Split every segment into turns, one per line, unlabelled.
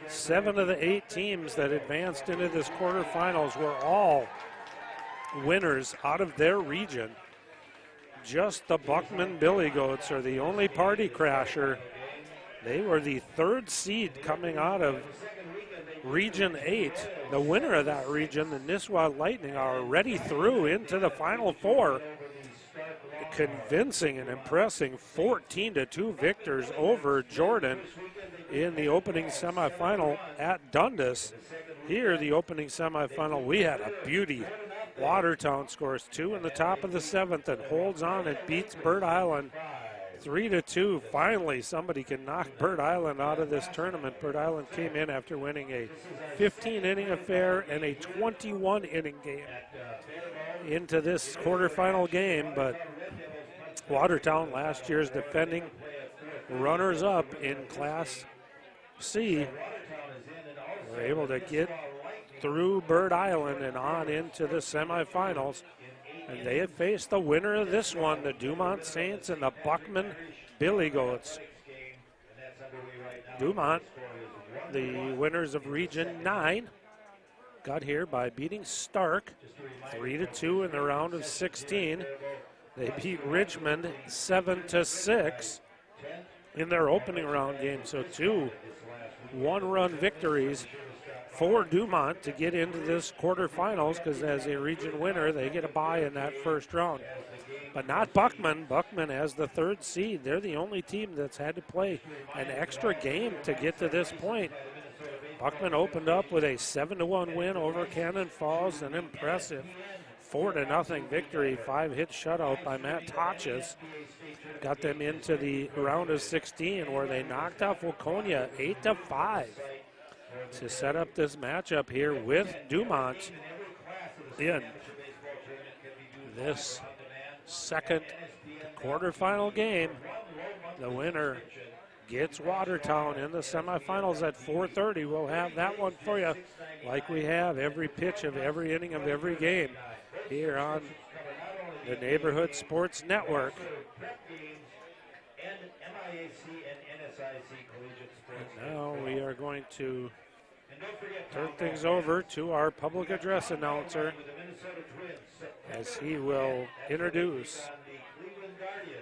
7 of the 8 teams that advanced into this quarterfinals were all winners out of their region. Just the Buckman Billygoats are the only party crasher. They were the 3rd seed coming out of Region 8. The winner of that region, the Nisswa Lightning, are already through into the Final Four. Convincing and impressing 14-2 victors over Jordan in the opening semifinal at Dundas. Here, the opening semifinal, we had a beauty. Watertown scores 2 in the top of the 7th and holds on and beats Bird Island 3-2. Finally, somebody can knock Bird Island out of this tournament. Bird Island came in after winning a 15-inning affair and a 21-inning game into this quarterfinal game, but Watertown, last year's defending runners-up in Class C, were able to get through Bird Island and on into the semifinals. And they have faced the winner of this one, the Dumont Saints and the Buckman Billygoats. Dumont, the winners of Region 9, got here by beating Stark 3-2 in the round of 16. They beat Richmond 7-6 in their opening round game. So 2 one-run victories for Dumont to get into this quarterfinals, because as a region winner, they get a bye in that first round. But not Buckman. Buckman has the 3rd seed. They're the only team that's had to play an extra game to get to this point. Buckman opened up with a 7-1 win over Cannon Falls, an impressive 4-0 victory, 5-hit shutout by Matt Totches. Got them into the round of 16, where they knocked off Waconia 8-5 to set up this matchup here with Dumont in this second quarterfinal game. The winner gets Watertown in the semifinals at 4:30. We'll have that one for you like we have every pitch of every inning of every game here on the Neighborhood Sports Network. And now we are going to turn things over to our public address announcer as he will introduce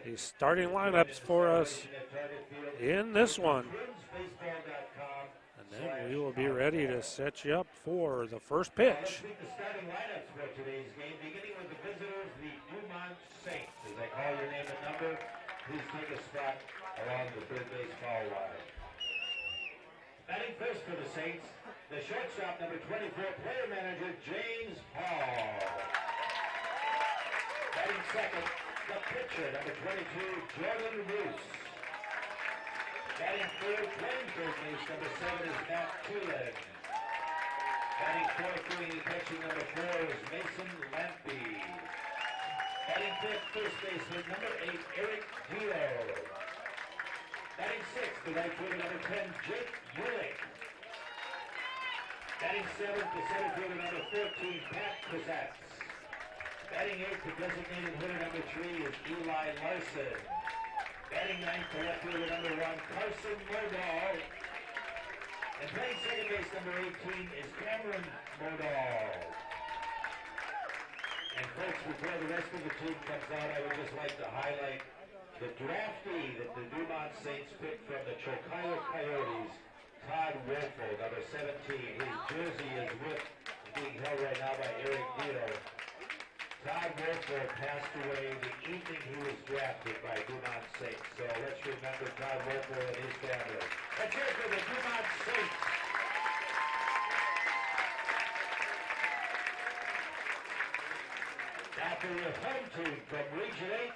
the starting lineups for us in this one. And then we will be ready to set you up for the first pitch.
The starting lineups for today's game, beginning with the visitors, the Dumont Saints. As I call your name and number, please take a spot along the third base foul line. Batting first for the Saints, the shortstop, number 24, player manager James Paul. Batting second, the pitcher, number 22, Jordan Roos. Batting third, playing third base, number 7 is Matt Tulin. Batting fourth, doing the pitching, number 4 is Mason Lampy. Batting fifth, first baseman, number 8, Eric Gio. Batting sixth, the right fielder, number 10, Jake Willick. Batting seventh, the center fielder, number 14, Pat Kazatz. Batting eighth, the designated hitter, number 3 is Eli Larson. Batting ninth, the left fielder, number 1, Carson Mordahl. And playing second base, number 18, is Cameron Mordahl. And folks, before the rest of the team comes out, I would just like to highlight the draftee that the Dumont Saints picked from the Chilcaya Coyotes, Todd Wolfel, number 17. His jersey is being held right now by Eric Guido. Todd Wolfel passed away the evening he was drafted by Dumont Saints. So let's remember Todd Wolfel and his family. Let's hear it for the Dumont Saints. Now for your home team from Region 8,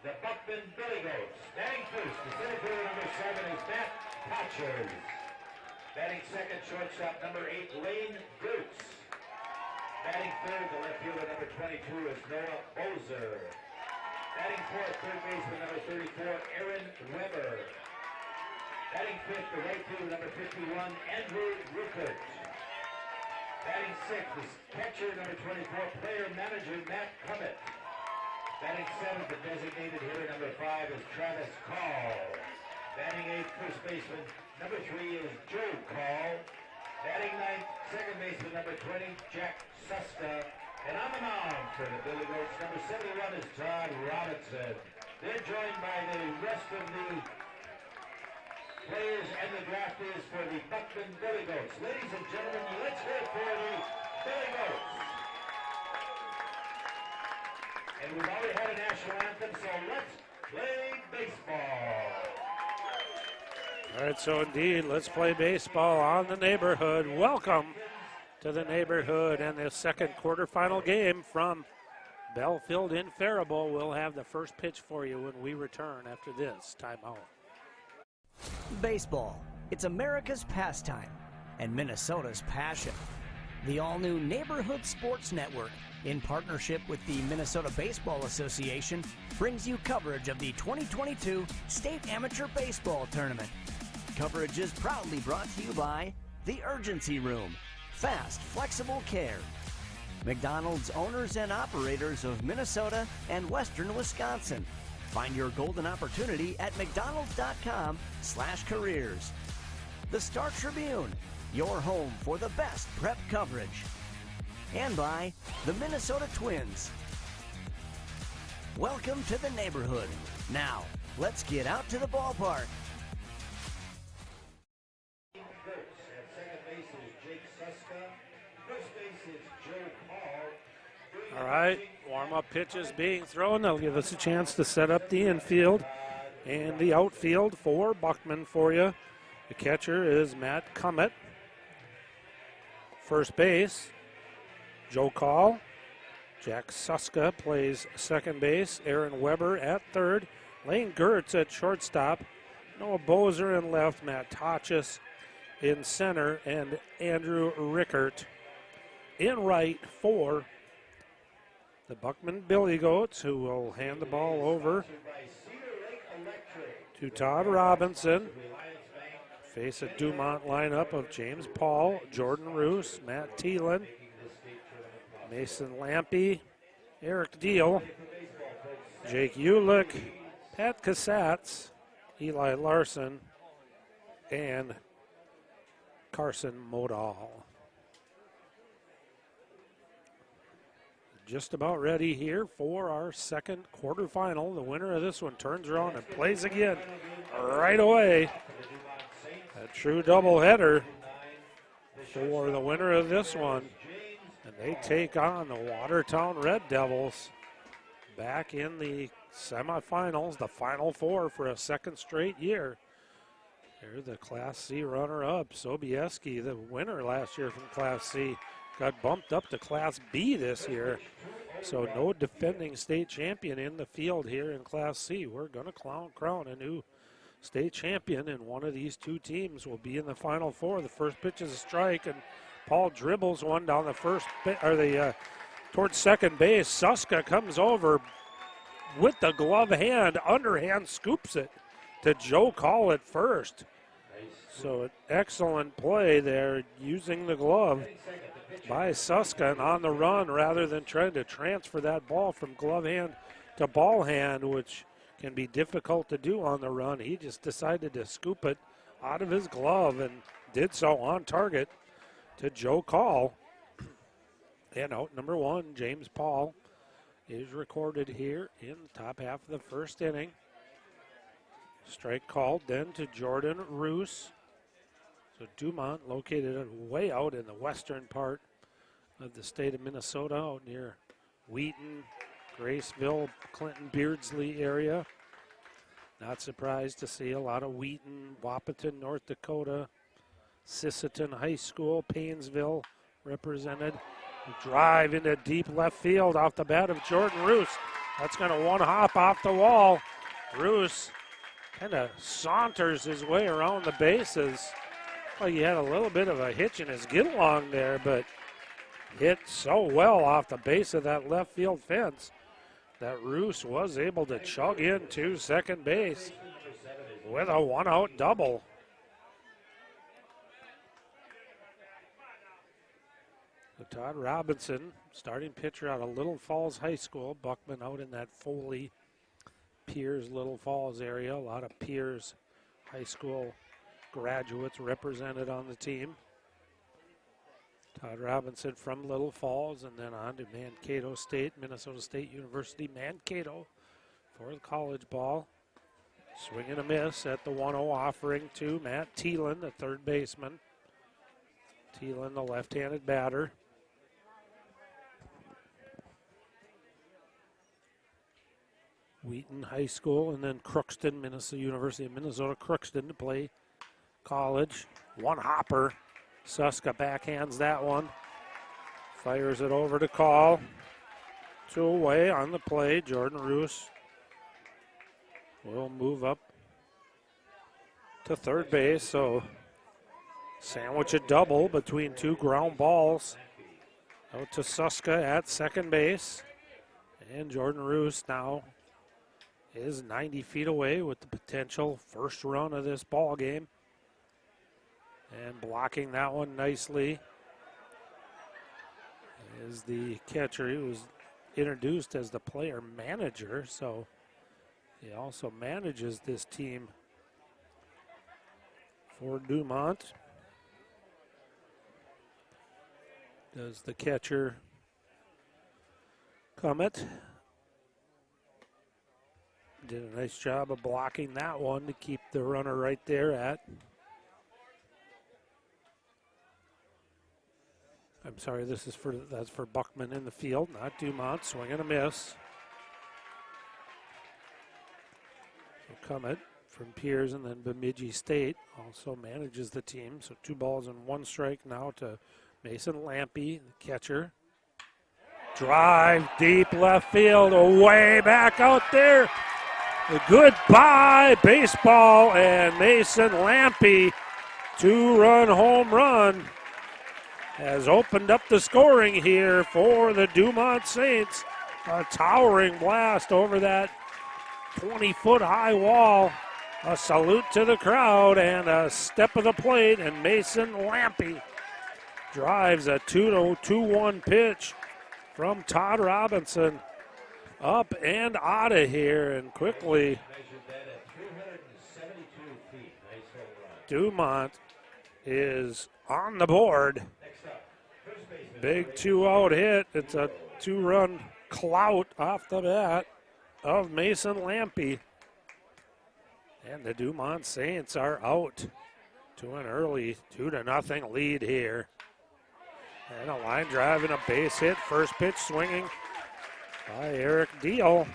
the Buckman Billygoats. Batting first, the center fielder, number 7 is Matt Totches. Batting second, shortstop, number 8, Lane Goots. Batting third, the left fielder, number 22 is Noah Bozer. Batting fourth, third baseman, number 34, Aaron Weber. Batting fifth, the right fielder, number 51, Andrew Ruckert. Batting sixth is catcher, number 24, player manager, Matt Cummett. Batting seventh, the designated hitter, number 5 is Travis Call. Batting eighth, first baseman, number 3 is Joe Call. Batting ninth, second baseman, number 20, Jack Suska. And on the mound for the Billygoats, number 71 is Todd Robinson. They're joined by the rest of the players, and the draft is for the Buckman Billygoats. Ladies and gentlemen, let's hear it for the Billygoats. And we've already had a national anthem, so let's play baseball.
All right, so indeed, let's play baseball on the neighborhood. Welcome to the neighborhood and the second quarterfinal game from Belfield in Faribault. We'll have the first pitch for you when we return after this timeout.
Baseball. It's America's pastime and Minnesota's passion. The all-new Neighborhood Sports Network, in partnership with the Minnesota Baseball Association, brings you coverage of the 2022 State Amateur Baseball Tournament. Coverage is proudly brought to you by The Urgency Room, fast, flexible care. McDonald's, owners and operators of Minnesota and Western Wisconsin. Find your golden opportunity at mcdonalds.com/careers. The Star Tribune, your home for the best prep coverage. And by the Minnesota Twins. Welcome to the neighborhood. Now, let's get out to the ballpark.
All right, warm-up pitches being thrown. They'll give us a chance to set up the infield and the outfield for Buckman for you. The catcher is Matt Cummett. First base, Joe Call. Jack Suska plays second base. Aaron Weber at third. Lane Gertz at shortstop. Noah Bozer in left. Matt Tachis in center. And Andrew Rickert in right for the Buckman Billygoats, who will hand the ball over to Todd Robinson. Face a Dumont lineup of James Paul, Jordan Roos, Matt Thielen, Mason Lampy, Eric Deal, Jake Ulick, Pat Casatz, Eli Larson, and Carson Modal. Just about ready here for our second quarterfinal. The winner of this one turns around and plays again right away. A true doubleheader for the winner of this one. And they take on the Watertown Red Devils back in the semifinals, the Final Four for a second straight year. They're the Class C runner-up. Sobieski, the winner last year from Class C, got bumped up to Class B this year. So no defending state champion in the field here in Class C. We're going to crown a new state champion, and one of these two teams will be in the Final Four. The first pitch is a strike, and Paul dribbles one down towards second base. Suska comes over with the glove hand, underhand scoops it to Joe Call at first. So an excellent play there, using the glove by Suska, and on the run rather than trying to transfer that ball from glove hand to ball hand, which can be difficult to do on the run. He just decided to scoop it out of his glove and did so on target to Joe Call. And out number one, James Paul, is recorded here in the top half of the first inning. Strike called then to Jordan Roos. So Dumont, located way out in the western part of the state of Minnesota, out near Wheaton, Graceville, Clinton, Beardsley area. Not surprised to see a lot of Wheaton, Wapaton, North Dakota, Sisseton High School, Paynesville represented. Drive into deep left field off the bat of Jordan Roos. That's going to one hop off the wall. Roos kind of saunters his way around the bases. Well, he had a little bit of a hitch in his get along there, but hit so well off the base of that left field fence that Roos was able to chug into second base with a one-out double. So Todd Robinson, starting pitcher out of Little Falls High School. Buckman out in that Foley, Piers, Little Falls area. A lot of Piers High School graduates represented on the team. Todd Robinson from Little Falls, and then on to Mankato State, Minnesota State University, Mankato for the college ball. Swing and a miss at the 1-0 offering to Matt Thielen, the third baseman. Thielen, the left-handed batter. Wheaton High School, and then Crookston, Minnesota University of Minnesota, Crookston to play college. One hopper. Suska backhands that one. Fires it over to Call. 2 away on the play. Jordan Roos will move up to third base. So sandwich a double between 2 ground balls. Out to Suska at second base. And Jordan Roos now is 90 feet away with the potential first run of this ball game. And blocking that one nicely is the catcher. He was introduced as the player manager, so he also manages this team for Dumont. Does the catcher Cummett. Did a nice job of blocking that one to keep the runner right there at. I'm sorry, that's for Buckman in the field, not Dumont. Swing and a miss. So Cummett from Piers, and then Bemidji State also manages the team. So 2 balls and 1 strike now to Mason Lampy, the catcher. Drive deep left field, away back out there. A goodbye baseball, and Mason Lampy, 2-run home run, has opened up the scoring here for the Dumont Saints. A towering blast over that 20-foot high wall. A salute to the crowd and a step of the plate, and Mason Lampy drives a 2-1 pitch from Todd Robinson up and out of here, and quickly Dumont is on the board. Big 2-out hit. It's a 2-run clout off the bat of Mason Lampy. And the Dumont Saints are out to an early 2-0 lead here. And a line drive and a base hit. First pitch swinging by Eric Deal.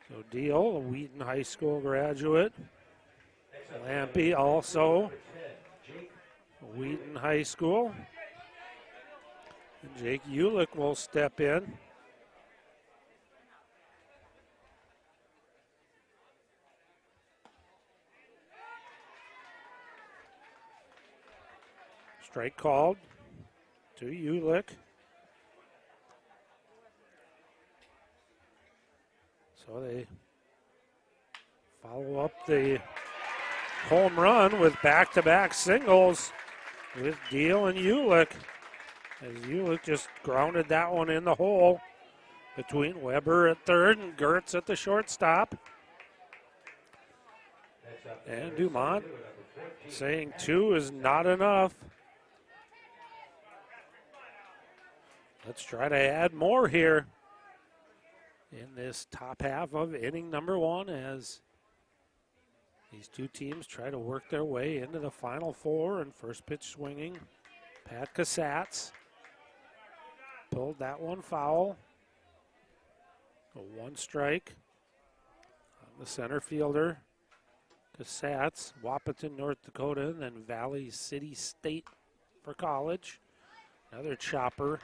So Deal, a Wheaton High School graduate. Lampy also Wheaton High School. And Jake Ulick will step in. Strike called to Ulick. So they follow up the home run with back-to-back singles with Deal and Ulick, as Ulick just grounded that one in the hole between Weber at third and Gertz at the shortstop. And Dumont saying 2 is not enough. Let's try to add more here in this top half of inning number 1, as these 2 teams try to work their way into the final 4. And first pitch swinging, Pat Casatz pulled that one foul. A 1 strike on the center fielder, Casatz, Wapaton, North Dakota, and then Valley City State for college. Another chopper.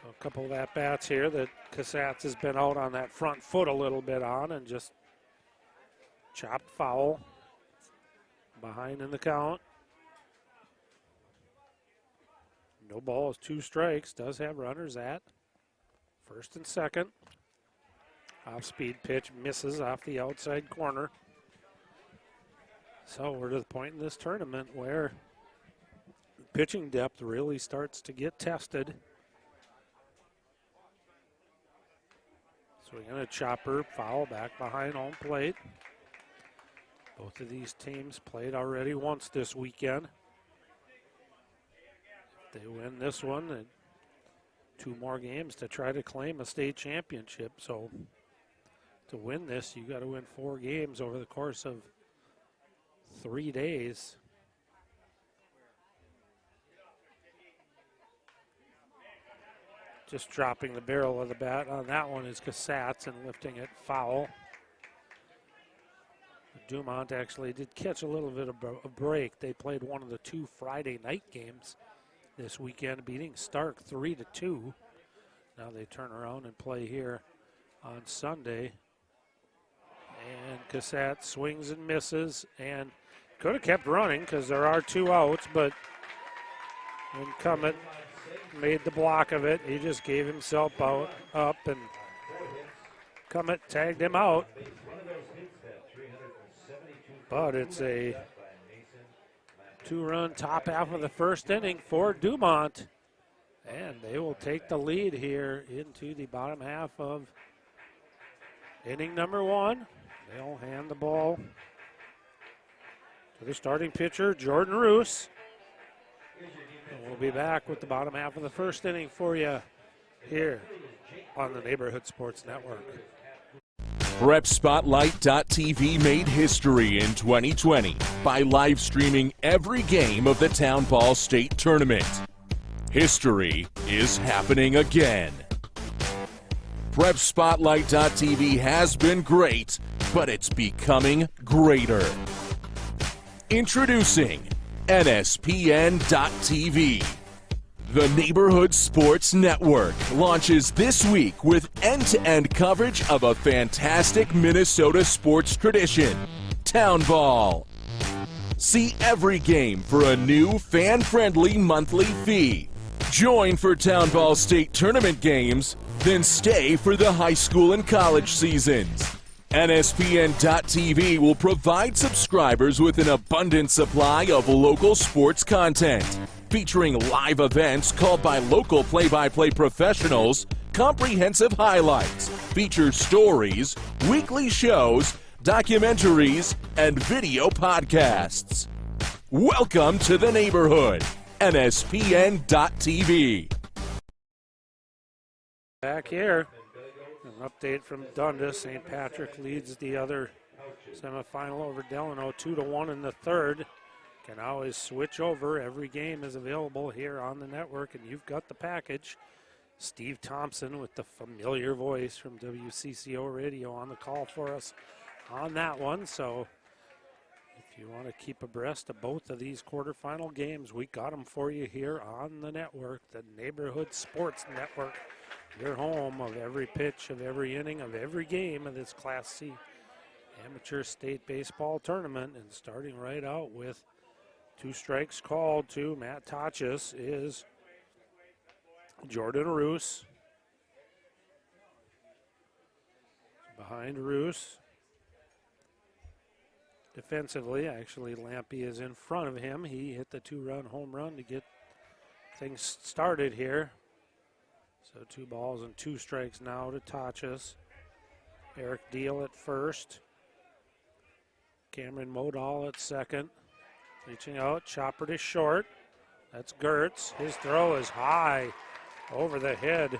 So a couple of at-bats here that Casatz has been out on that front foot a little bit on, and just chopped foul. Behind in the count. No balls, 2 strikes. Does have runners at first and second. Off-speed pitch misses off the outside corner. So we're to the point in this tournament where pitching depth really starts to get tested. Swinging a chopper, foul back behind home plate. Both of these teams played already once this weekend. If they win this one, then 2 more games to try to claim a state championship. So to win this, you got to win 4 games over the course of 3 days. Just dropping the barrel of the bat on that one is Casats and lifting it foul. Dumont actually did catch a little bit of a break. They played one of the 2 Friday night games this weekend, beating Stark 3-2. Now they turn around and play here on Sunday. And Casats swings and misses and could have kept running because there are 2 outs, but when Cummett made the block of it, he just gave himself up, and Cummett tagged him out. But it's a 2-run top half of the first inning for Dumont. And they will take the lead here into the bottom half of inning number 1. They'll hand the ball to the starting pitcher, Jordan Roos. And we'll be back with the bottom half of the first inning for you here on the Neighborhood Sports Network.
PrepSpotlight.tv made history in 2020 by live streaming every game of the Town Ball State Tournament. History is happening again. PrepSpotlight.tv has been great, but it's becoming greater. Introducing NSPN.tv. The Neighborhood Sports Network launches this week with end-to-end coverage of a fantastic Minnesota sports tradition, Town Ball. See every game for a new fan-friendly monthly fee. Join for Town Ball State Tournament games, then stay for the high school and college seasons. NSPN.tv will provide subscribers with an abundant supply of local sports content, featuring live events called by local play-by-play professionals, comprehensive highlights, featured stories, weekly shows, documentaries, and video podcasts. Welcome to the neighborhood. NSPN.tv.
Back here, an update from Dundas. St. Patrick leads the other semifinal over Delano 2-1 in the third. Can always switch over. Every game is available here on the network, and you've got the package. Steve Thompson with the familiar voice from WCCO Radio on the call for us on that one. So if you want to keep abreast of both of these quarterfinal games, we got them for you here on the network, the Neighborhood Sports Network. Your home of every pitch, of every inning, of every game of this Class C amateur state baseball tournament. And starting right out with 2 strikes called to Matt Tachis is Jordan Roos. Behind Roos. Defensively, actually, Lampy is in front of him. He hit the 2-run home run to get things started here. So 2 balls and 2 strikes now to Tachis. Eric Deal at first. Cameron Modal at second. Reaching out, chopper to short. That's Gertz. His throw is high over the head.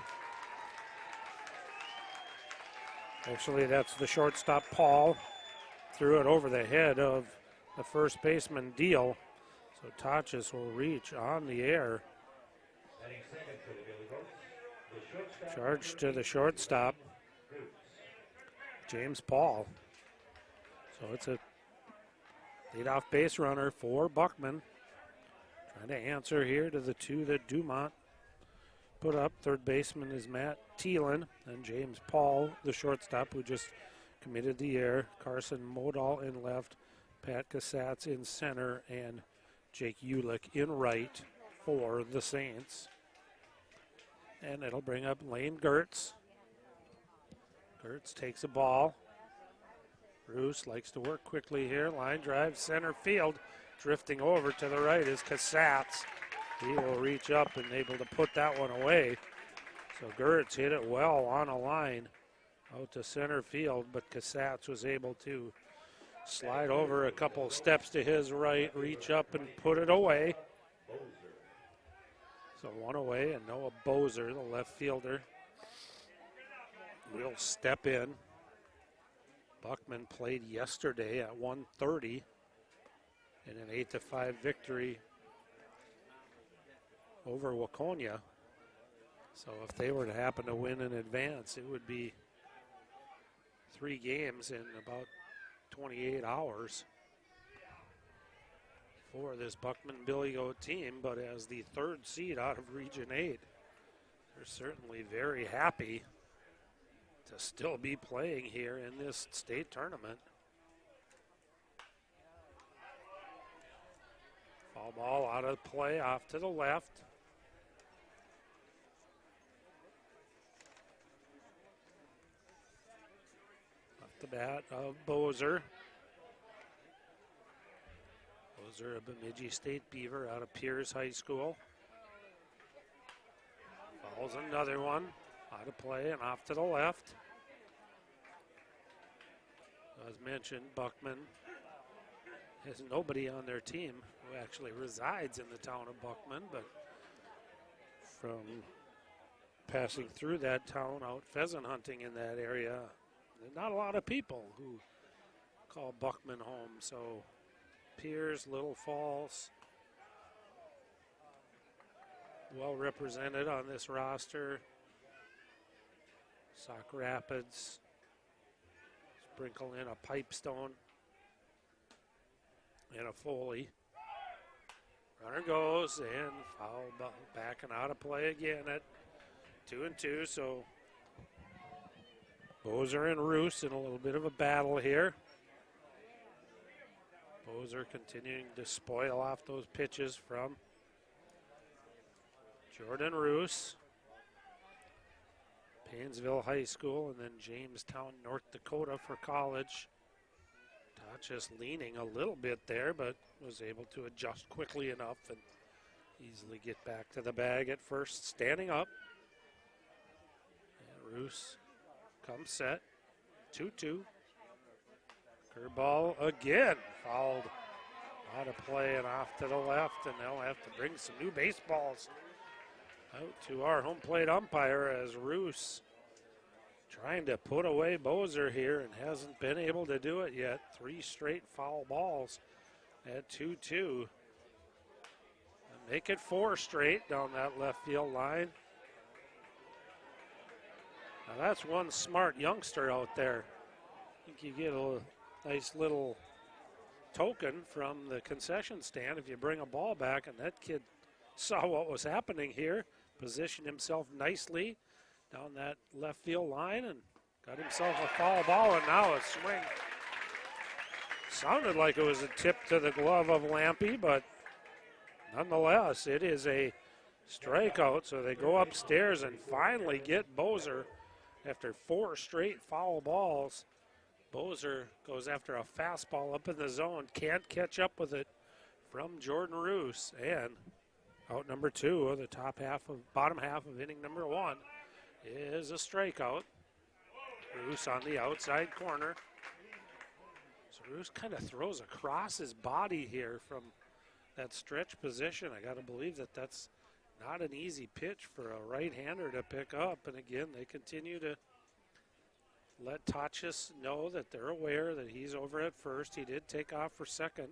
Actually, that's the shortstop, Paul. Threw it over the head of the first baseman, Deal. So Tachis will reach on the air. Charge to the shortstop, James Paul. So it's a leadoff base runner for Buckman. Trying to answer here to the 2 that Dumont put up. Third baseman is Matt Thielen, and James Paul, the shortstop, who just committed the error. Carson Modal in left, Pat Casats in center, and Jake Ulick in right for the Saints. And it'll bring up Lane Gertz. Gertz takes a ball. Roos likes to work quickly here. Line drive, center field. Drifting over to the right is Casats. He will reach up and able to put that one away. So Gertz hit it well on a line out to center field, but Casats was able to slide over a couple steps to his right, reach up and put it away. So one away, and Noah Bozer, the left fielder, will step in. Buckman played yesterday at 1:30 in an 8-5 victory over Waconia. So if they were to happen to win in advance, it would be 3 games in about 28 hours for this Buckman Billygoat team. But as the 3rd seed out of Region 8, they're certainly very happy to still be playing here in this state tournament. Foul ball out of play, off to the left. Off the bat of Bozer. Bozer, a Bemidji State Beaver out of Pierce High School. Fouls another one. Out of play and off to the left. As mentioned, Buckman has nobody on their team who actually resides in the town of Buckman, but from passing through that town out pheasant hunting in that area, there's not a lot of people who call Buckman home. So Pierce, Little Falls, well represented on this roster. Sauk Rapids, sprinkle in a Pipestone and a Foley. Runner goes and foul back and out of play again at 2-2. So Bozer and Roos in a little bit of a battle here. Bozer continuing to spoil off those pitches from Jordan Roos. Painesville High School and then Jamestown, North Dakota for college. Just leaning a little bit there, but was able to adjust quickly enough and easily get back to the bag at first, standing up. And Roos comes set, 2-2. Curveball again, fouled out of play and off to the left, and they'll have to bring some new baseballs out to our home plate umpire as Roos trying to put away Bozer here and hasn't been able to do it yet. 3 straight foul balls at 2-2. And make it 4 straight down that left field line. Now that's one smart youngster out there. I think you get a nice little token from the concession stand if you bring a ball back, and that kid saw what was happening here, positioned himself nicely down that left field line and got himself a foul ball, and now a swing. Sounded like it was a tip to the glove of Lampy, but nonetheless, it is a strikeout. So they go upstairs and finally get Bozer after 4 straight foul balls. Bozer goes after a fastball up in the zone, can't catch up with it from Jordan Roos, and out number 2 of the bottom half of inning number 1 is a strikeout. Roos on the outside corner. So Roos kind of throws across his body here from that stretch position. I got to believe that that's not an easy pitch for a right-hander to pick up. And again, they continue to let Tachis know that they're aware that he's over at first. He did take off for second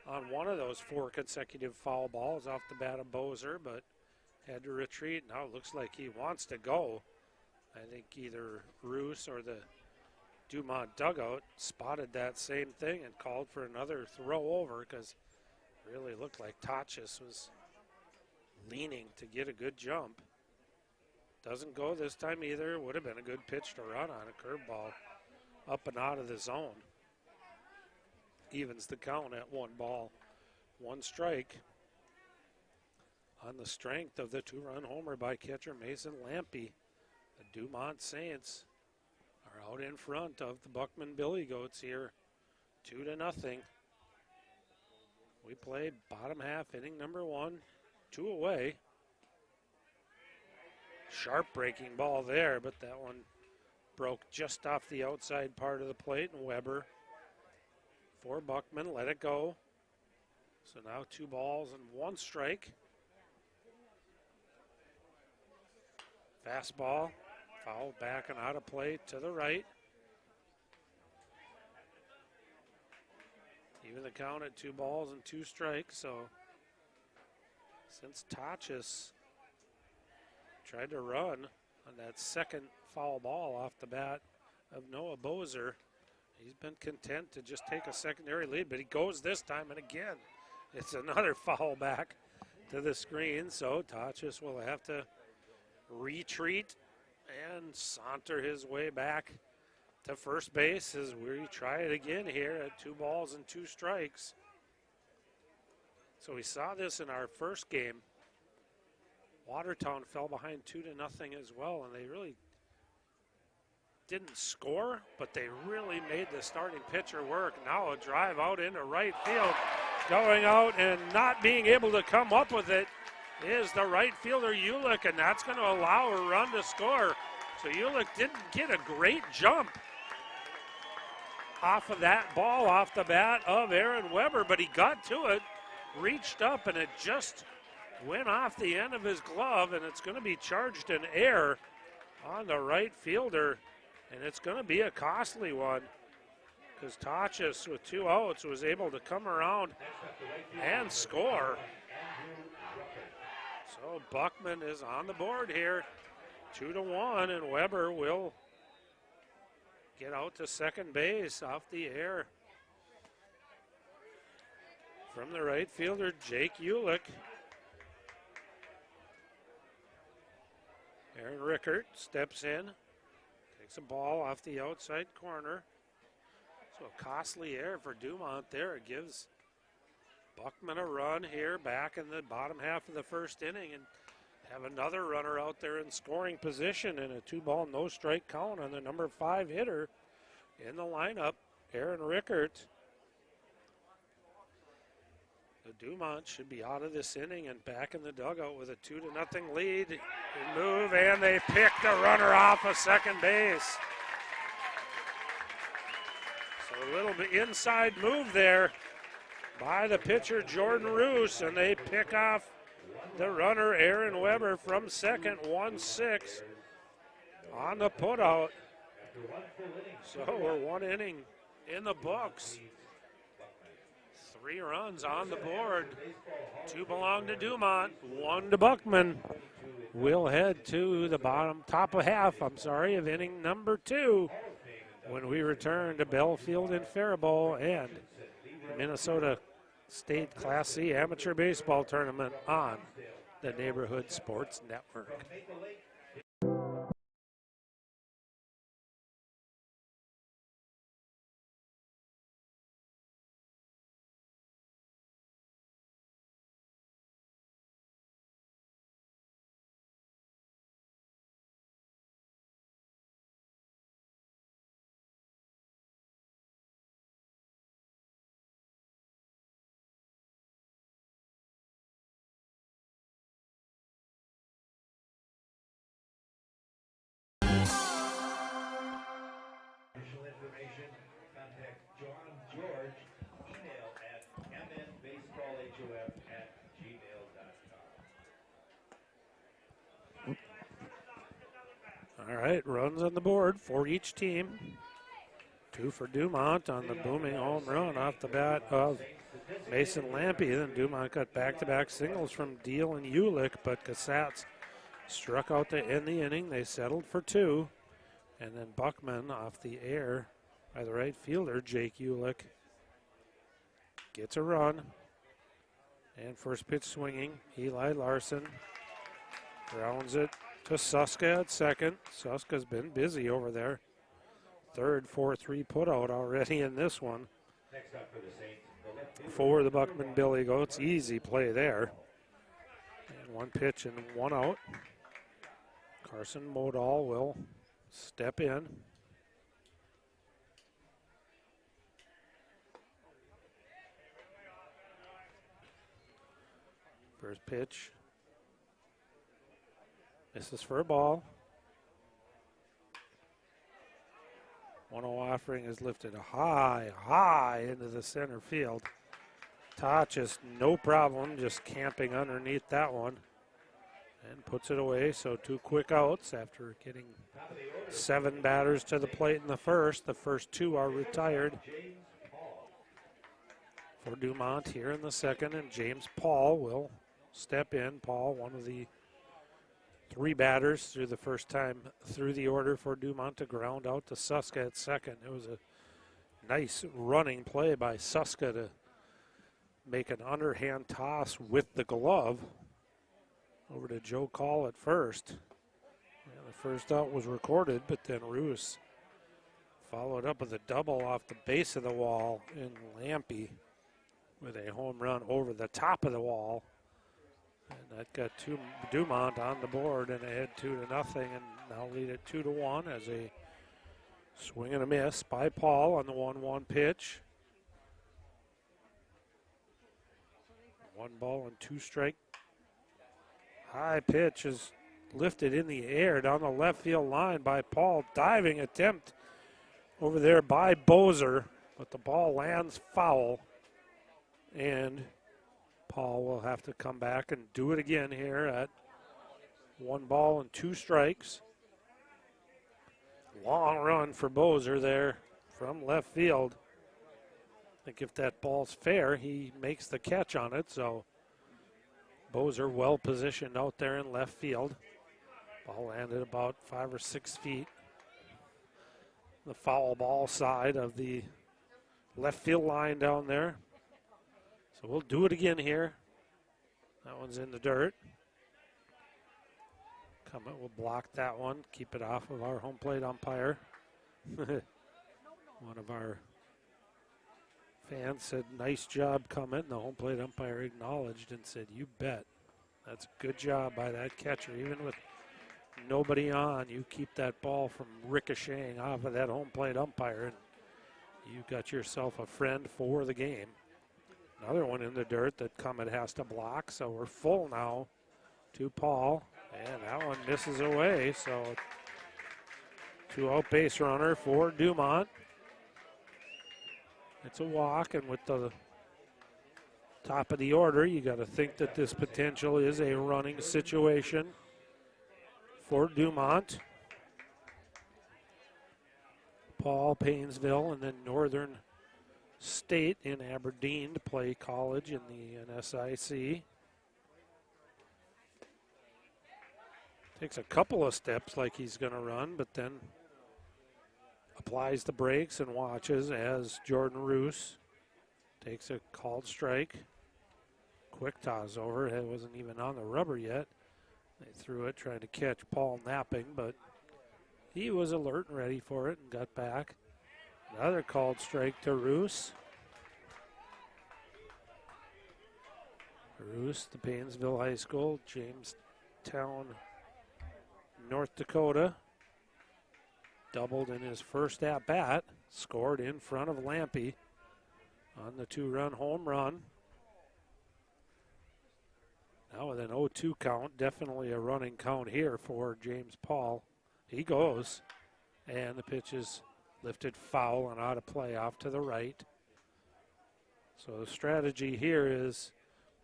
on one of those 4 consecutive foul balls off the bat of Bozer, but had to retreat. Now it looks like he wants to go. I think either Roos or the Dumont dugout spotted that same thing and called for another throw over, because it really looked like Tachis was leaning to get a good jump. Doesn't go this time either. Would have been a good pitch to run on a curveball up and out of the zone. Evens the count at 1 ball, 1 strike. On the strength of the 2-run homer by catcher Mason Lampy, the Dumont Saints are out in front of the Buckman Billygoats here, 2-0. We play bottom half, inning number 1, 2 away. Sharp breaking ball there, but that one broke just off the outside part of the plate, and Weber for Buckman, let it go. So now 2 balls and 1 strike. Fastball, foul back and out of play to the right. Even the count at 2 balls and 2 strikes. So since Tachis tried to run on that second foul ball off the bat of Noah Bozer, he's been content to just take a secondary lead, but he goes this time, and again, it's another foul back to the screen. So Tachis will have to retreat and saunter his way back to first base as we try it again here at 2 balls and 2 strikes. So we saw this in our first game. Watertown fell behind 2-0 as well, and they really didn't score, but they really made the starting pitcher work. Now a drive out into right field. Going out and not being able to come up with it is the right fielder, Ulick, and that's going to allow a run to score. So Ulick didn't get a great jump off of that ball off the bat of Aaron Weber, but he got to it, reached up, and it just went off the end of his glove, and it's going to be charged in air on the right fielder, and it's going to be a costly one because Tachis, with 2 outs, was able to come around and score. So Buckman is on the board here, 2-1, and Weber will get out to second base off the air from the right fielder, Jake Ulick. Aaron Rickert steps in, takes a ball off the outside corner. So a costly error for Dumont there. It gives Buckman a run here back in the bottom half of the first inning and have another runner out there in scoring position in a 2-ball, no strike count on the number 5 hitter in the lineup, Aaron Rickert. The Dumont should be out of this inning and back in the dugout with a 2-0 lead. They move, and they pick the runner off of second base. So a little bit inside move there by the pitcher, Jordan Roos, and they pick off the runner, Aaron Weber, from second, 1-6 on the putout. So we're 1 inning in the books. 3 runs on the board. 2 belong to Dumont, 1 to Buckman. We'll head to the top of inning number 2 when we return to Belfield and Faribault and Minnesota State Class C Amateur Baseball Tournament on the Neighborhood Sports Network. All right, runs on the board for each team. 2 for Dumont on the booming home run off the bat of Mason Lampe. Then Dumont got back-to-back singles from Deal and Ulick, but Casats struck out to end the inning. They settled for 2. And then Buckman off the air by the right fielder, Jake Ulick, gets a run. And first pitch swinging, Eli Larson grounds it to Suska at second. Suska's been busy over there. Third 4-3 putout already in this one. For the Buckman Billygoats, easy play there. And 1 pitch and 1 out. Carson Modal will step in. First pitch. This is for a ball. 1-0 offering is lifted high into the center field. Todd just no problem, just camping underneath that one and puts it away. So 2 quick outs after getting 7 batters to the plate in the first. The first 2 are retired for Dumont here in the second, and James Paul will step in. Paul, one of the 3 batters through the first time through the order for Dumont to ground out to Suska at second. It was a nice running play by Suska to make an underhand toss with the glove over to Joe Call at first. And the first out was recorded, but then Roos followed up with a double off the base of the wall in Lampe with a home run over the top of the wall. And that got Dumont on the board and ahead 2-0, and now lead it 2-1 as a swing and a miss by Paul on the 1-1 pitch. 1 ball and 2 strike. High pitch is lifted in the air down the left field line by Paul. Diving attempt over there by Bozer, but the ball lands foul, and Paul will have to come back and do it again here at 1 ball and 2 strikes. Long run for Bozer there from left field. I think if that ball's fair, he makes the catch on it. So Bozer well positioned out there in left field. Ball landed about 5 or 6 feet. The foul ball side of the left field line down there. So we'll do it again here. That one's in the dirt. Cummett will block that one, keep it off of our home plate umpire. One of our fans said, nice job, Cummett, and the home plate umpire acknowledged and said, you bet. That's a good job by that catcher. Even with nobody on, you keep that ball from ricocheting off of that home plate umpire, and you got yourself a friend for the game. Another one in the dirt that Cummett has to block, so we're full now to Paul, and that one misses away, so 2-out base runner for Dumont. It's a walk, and with the top of the order, you got to think that this potential is a running situation for Dumont. Paul, Painesville, and then Northern State in Aberdeen to play college in the NSIC. Takes a couple of steps like he's going to run, but then applies the brakes and watches as Jordan Roos takes a called strike. Quick toss over. It wasn't even on the rubber yet. They threw it trying to catch Paul napping, but he was alert and ready for it and got back. Another called strike to Roos. Roos, the Painesville High School, Jamestown, North Dakota. Doubled in his first at-bat. Scored in front of Lampe on the 2-run home run. Now with an 0-2 count, definitely a running count here for James Paul. He goes, and the pitch is lifted foul and out of play off to the right. So the strategy here is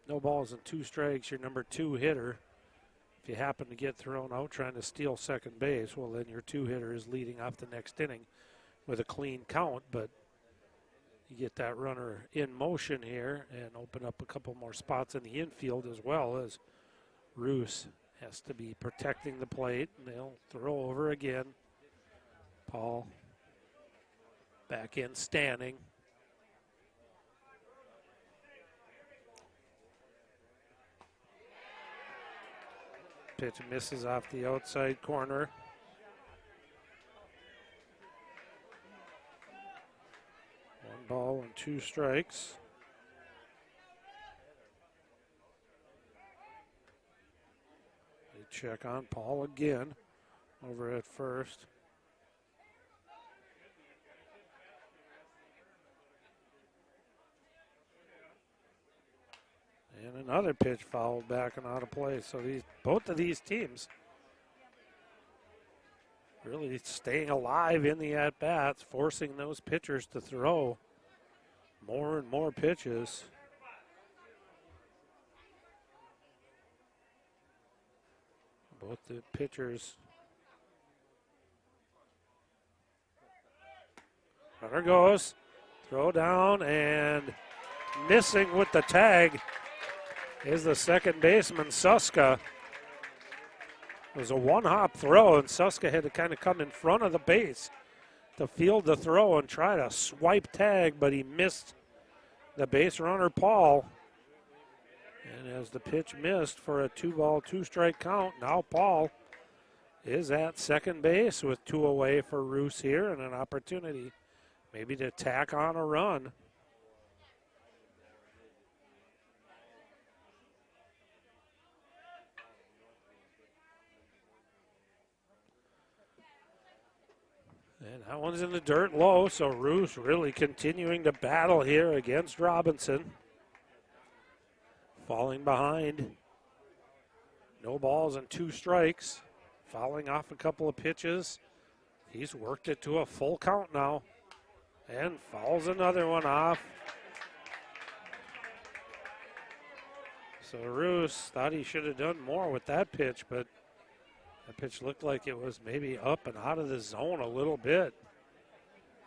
no balls and 2 strikes, your number 2 hitter. If you happen to get thrown out trying to steal second base, well, then your 2 hitter is leading off the next inning with a clean count, but you get that runner in motion here and open up a couple more spots in the infield as well, as Roos has to be protecting the plate, and they'll throw over again. Paul back in standing. Pitch misses off the outside corner. One ball and 2 strikes. They check on Paul again over at first. And another pitch fouled back and out of play. So both of these teams really staying alive in the at-bats, forcing those pitchers to throw more and more pitches. Both the pitchers. Runner goes, throw down, and missing with the tag is the second baseman, Suska. It was a one-hop throw, and Suska had to kind of come in front of the base to field the throw and try to swipe tag, but he missed the base runner, Paul. And as the pitch missed for a 2-ball, 2-strike count, now Paul is at second base with 2 away for Roos here and an opportunity maybe to tack on a run. And that one's in the dirt low, so Roos really continuing to battle here against Robinson. Falling behind. No balls and 2 strikes. Fouling off a couple of pitches. He's worked it to a full count now. And fouls another one off. So Roos thought he should have done more with that pitch, but that pitch looked like it was maybe up and out of the zone a little bit.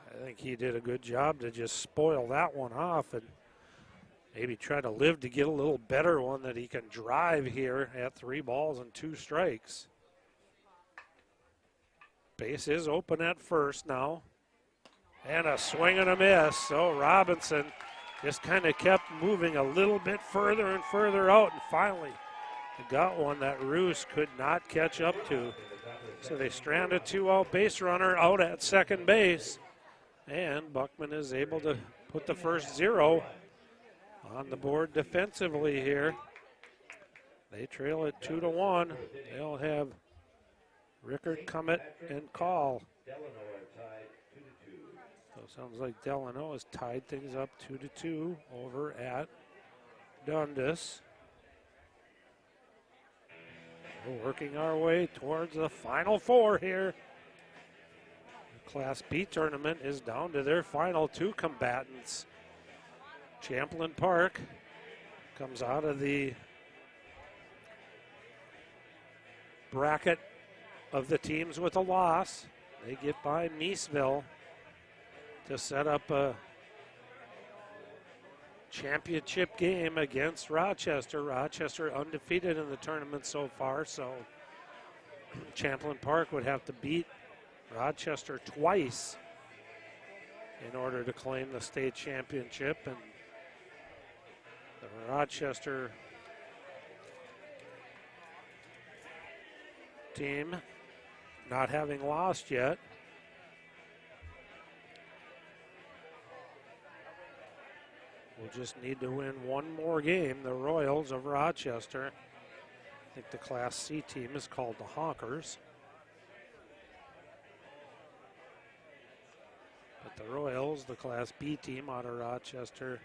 I think he did a good job to just spoil that one off and maybe try to live to get a little better one that he can drive here at 3 balls and 2 strikes. Base is open at first now. And a swing and a miss. So Robinson just kind of kept moving a little bit further and further out, and finally got one that Roos could not catch up to. So they strand a 2-out base runner out at second base. And Buckman is able to put the first 0 on the board defensively here. They trail it 2-1. They'll have Rickard, Cummett, and Call. So it sounds like Delano has tied things up 2-2 over at Dundas. We're working our way towards the final 4 here. The Class B tournament is down to their final 2 combatants. Champlain Park comes out of the bracket of the teams with a loss. They get by Meesville to set up a championship game against Rochester. Rochester undefeated in the tournament so far, so Champlain Park would have to beat Rochester twice in order to claim the state championship, and the Rochester team not having lost yet. We'll just need to win one more game. The Royals of Rochester. I think the Class C team is called the Honkers. But the Royals, the Class B team out of Rochester,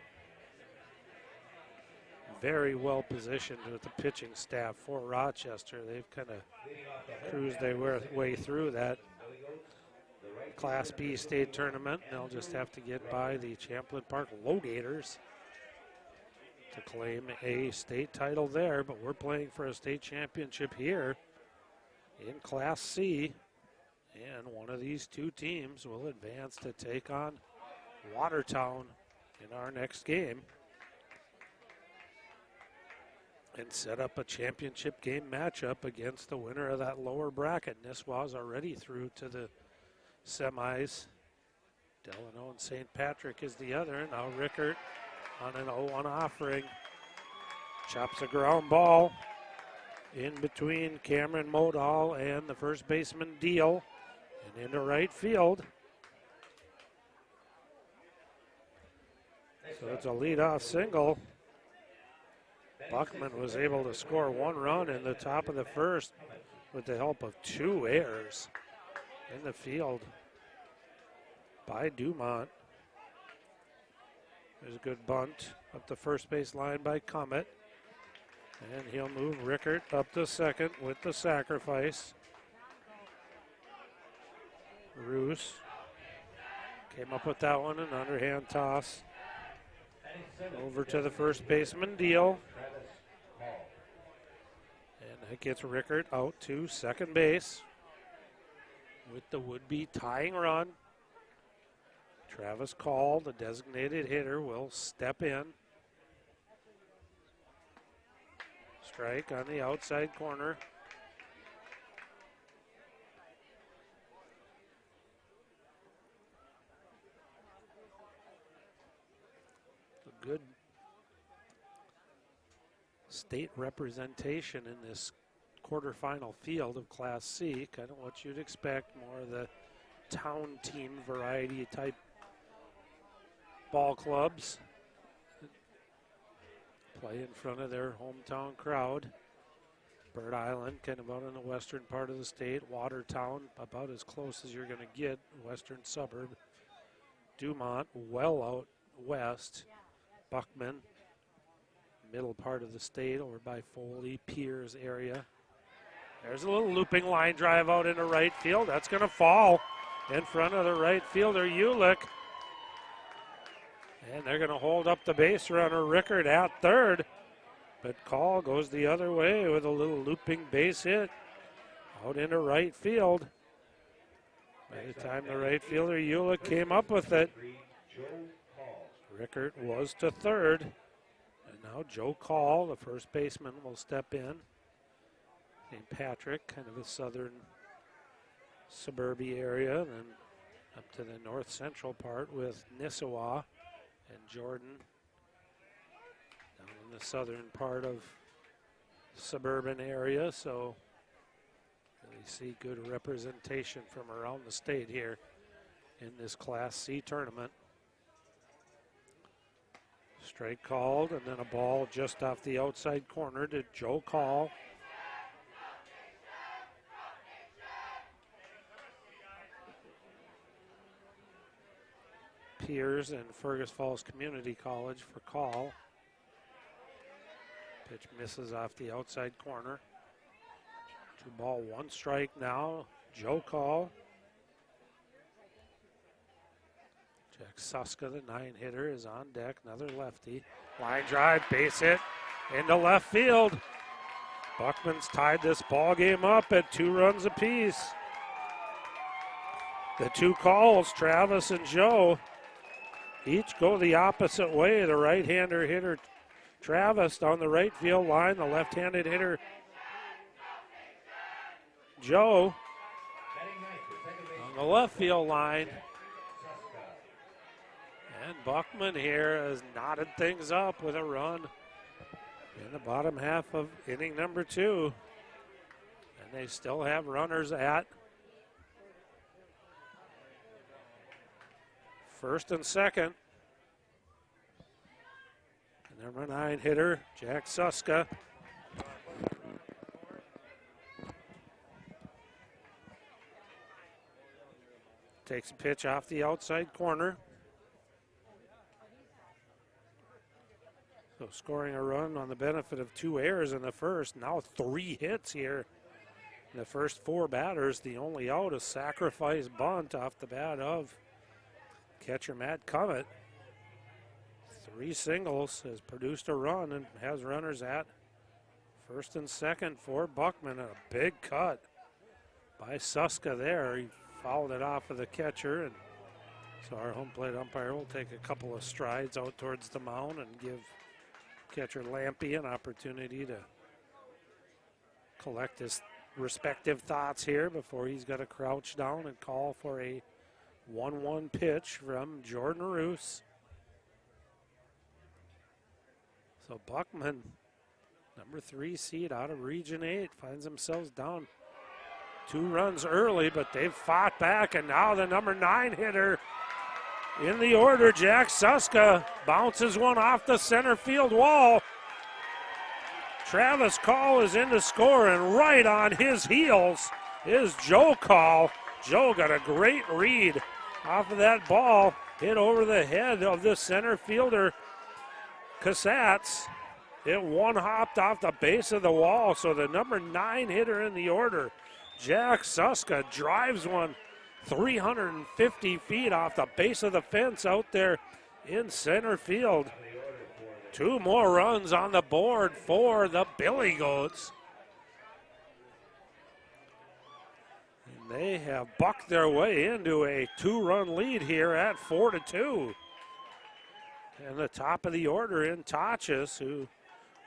very well positioned with the pitching staff for Rochester. They've kind of cruised their way through that Class B state tournament. They'll just have to get by the Champlain Park Lowgators to claim a state title there, but we're playing for a state championship here in Class C, and one of these 2 teams will advance to take on Watertown in our next game and set up a championship game matchup against the winner of that lower bracket. Nisswa's already through to the semis. Delano and St. Patrick is the other. Now Rickert on an 0-1 offering. Chops a ground ball in between Cameron Modal and the first baseman Deal and into right field. So it's a leadoff single. Buckman was able to score 1 run in the top of the first with the help of 2 errors in the field by Dumont. There's a good bunt up the first base line by Cummett. And he'll move Rickert up to second with the sacrifice. Roos came up with that one, an underhand toss. Over to the first baseman, Deal. And that gets Rickert out to second base with the would-be tying run. Travis Call, the designated hitter, will step in. Strike on the outside corner. A good state representation in this quarterfinal field of Class C. Kind of what you'd expect, more of the town team variety type ball clubs. Play in front of their hometown crowd. Bird Island, kind of out in the western part of the state. Watertown, about as close as you're going to get, western suburb. Dumont, well out west. Buckman, middle part of the state, over by Foley, Piers area. There's a little looping line drive out into right field. That's going to fall in front of the right fielder, Ulick. And they're going to hold up the base runner, Rickert, at third. But Call goes the other way with a little looping base hit out into right field. By the time the right fielder, Ulick, came up with it, Rickert was to third. And now Joe Call, the first baseman, will step in. St. Patrick, kind of a southern suburban area, then up to the north central part with Nisswa and Jordan down in the southern part of the suburban area. So really see good representation from around the state here in this Class C tournament. Strike called, and then a ball just off the outside corner to Joe Call. Piers and Fergus Falls Community College for Call. Pitch misses off the outside corner. 2-1 strike now. Joe Call. Jack Suska, the 9-hitter, is on deck. Another lefty. Line drive, base hit into left field. Buckman's tied this ball game up at 2 runs apiece. The two Calls, Travis and Joe, each go the opposite way. The right-hander hitter, Travis, on the right field line. The left-handed hitter, Joe, on the left field line. And Buckman here has knotted things up with a run in the bottom half of inning number 2. And they still have runners at first and second. And number 9 hitter, Jack Suska. Takes a pitch off the outside corner. So scoring a run on the benefit of 2 errors in the first. Now 3 hits here in the first 4 batters. The only out, a sacrifice bunt off the bat of catcher Matt Cummett. 3 singles, has produced a run and has runners at first and second for Buckman. A big cut by Suska there. He fouled it off of the catcher, and so our home plate umpire will take a couple of strides out towards the mound and give catcher Lampy an opportunity to collect his respective thoughts here before he's got to crouch down and call for a 1-1 pitch from Jordan Roos. So Buckman, number 3 seed out of Region 8, finds themselves down 2 runs early, but they've fought back, and now the number 9 hitter in the order, Jack Suska, bounces one off the center field wall. Travis Call is in to score, and right on his heels is Joe Call. Joe got a great read off of that ball, hit over the head of the center fielder, Casats. It one-hopped off the base of the wall, so the number 9 hitter in the order, Jack Suska, drives one 350 feet off the base of the fence out there in center field. 2 more runs on the board for the Billygoats. And they have bucked their way into a 2-run lead here at 4-2. And the top of the order in Tachis, who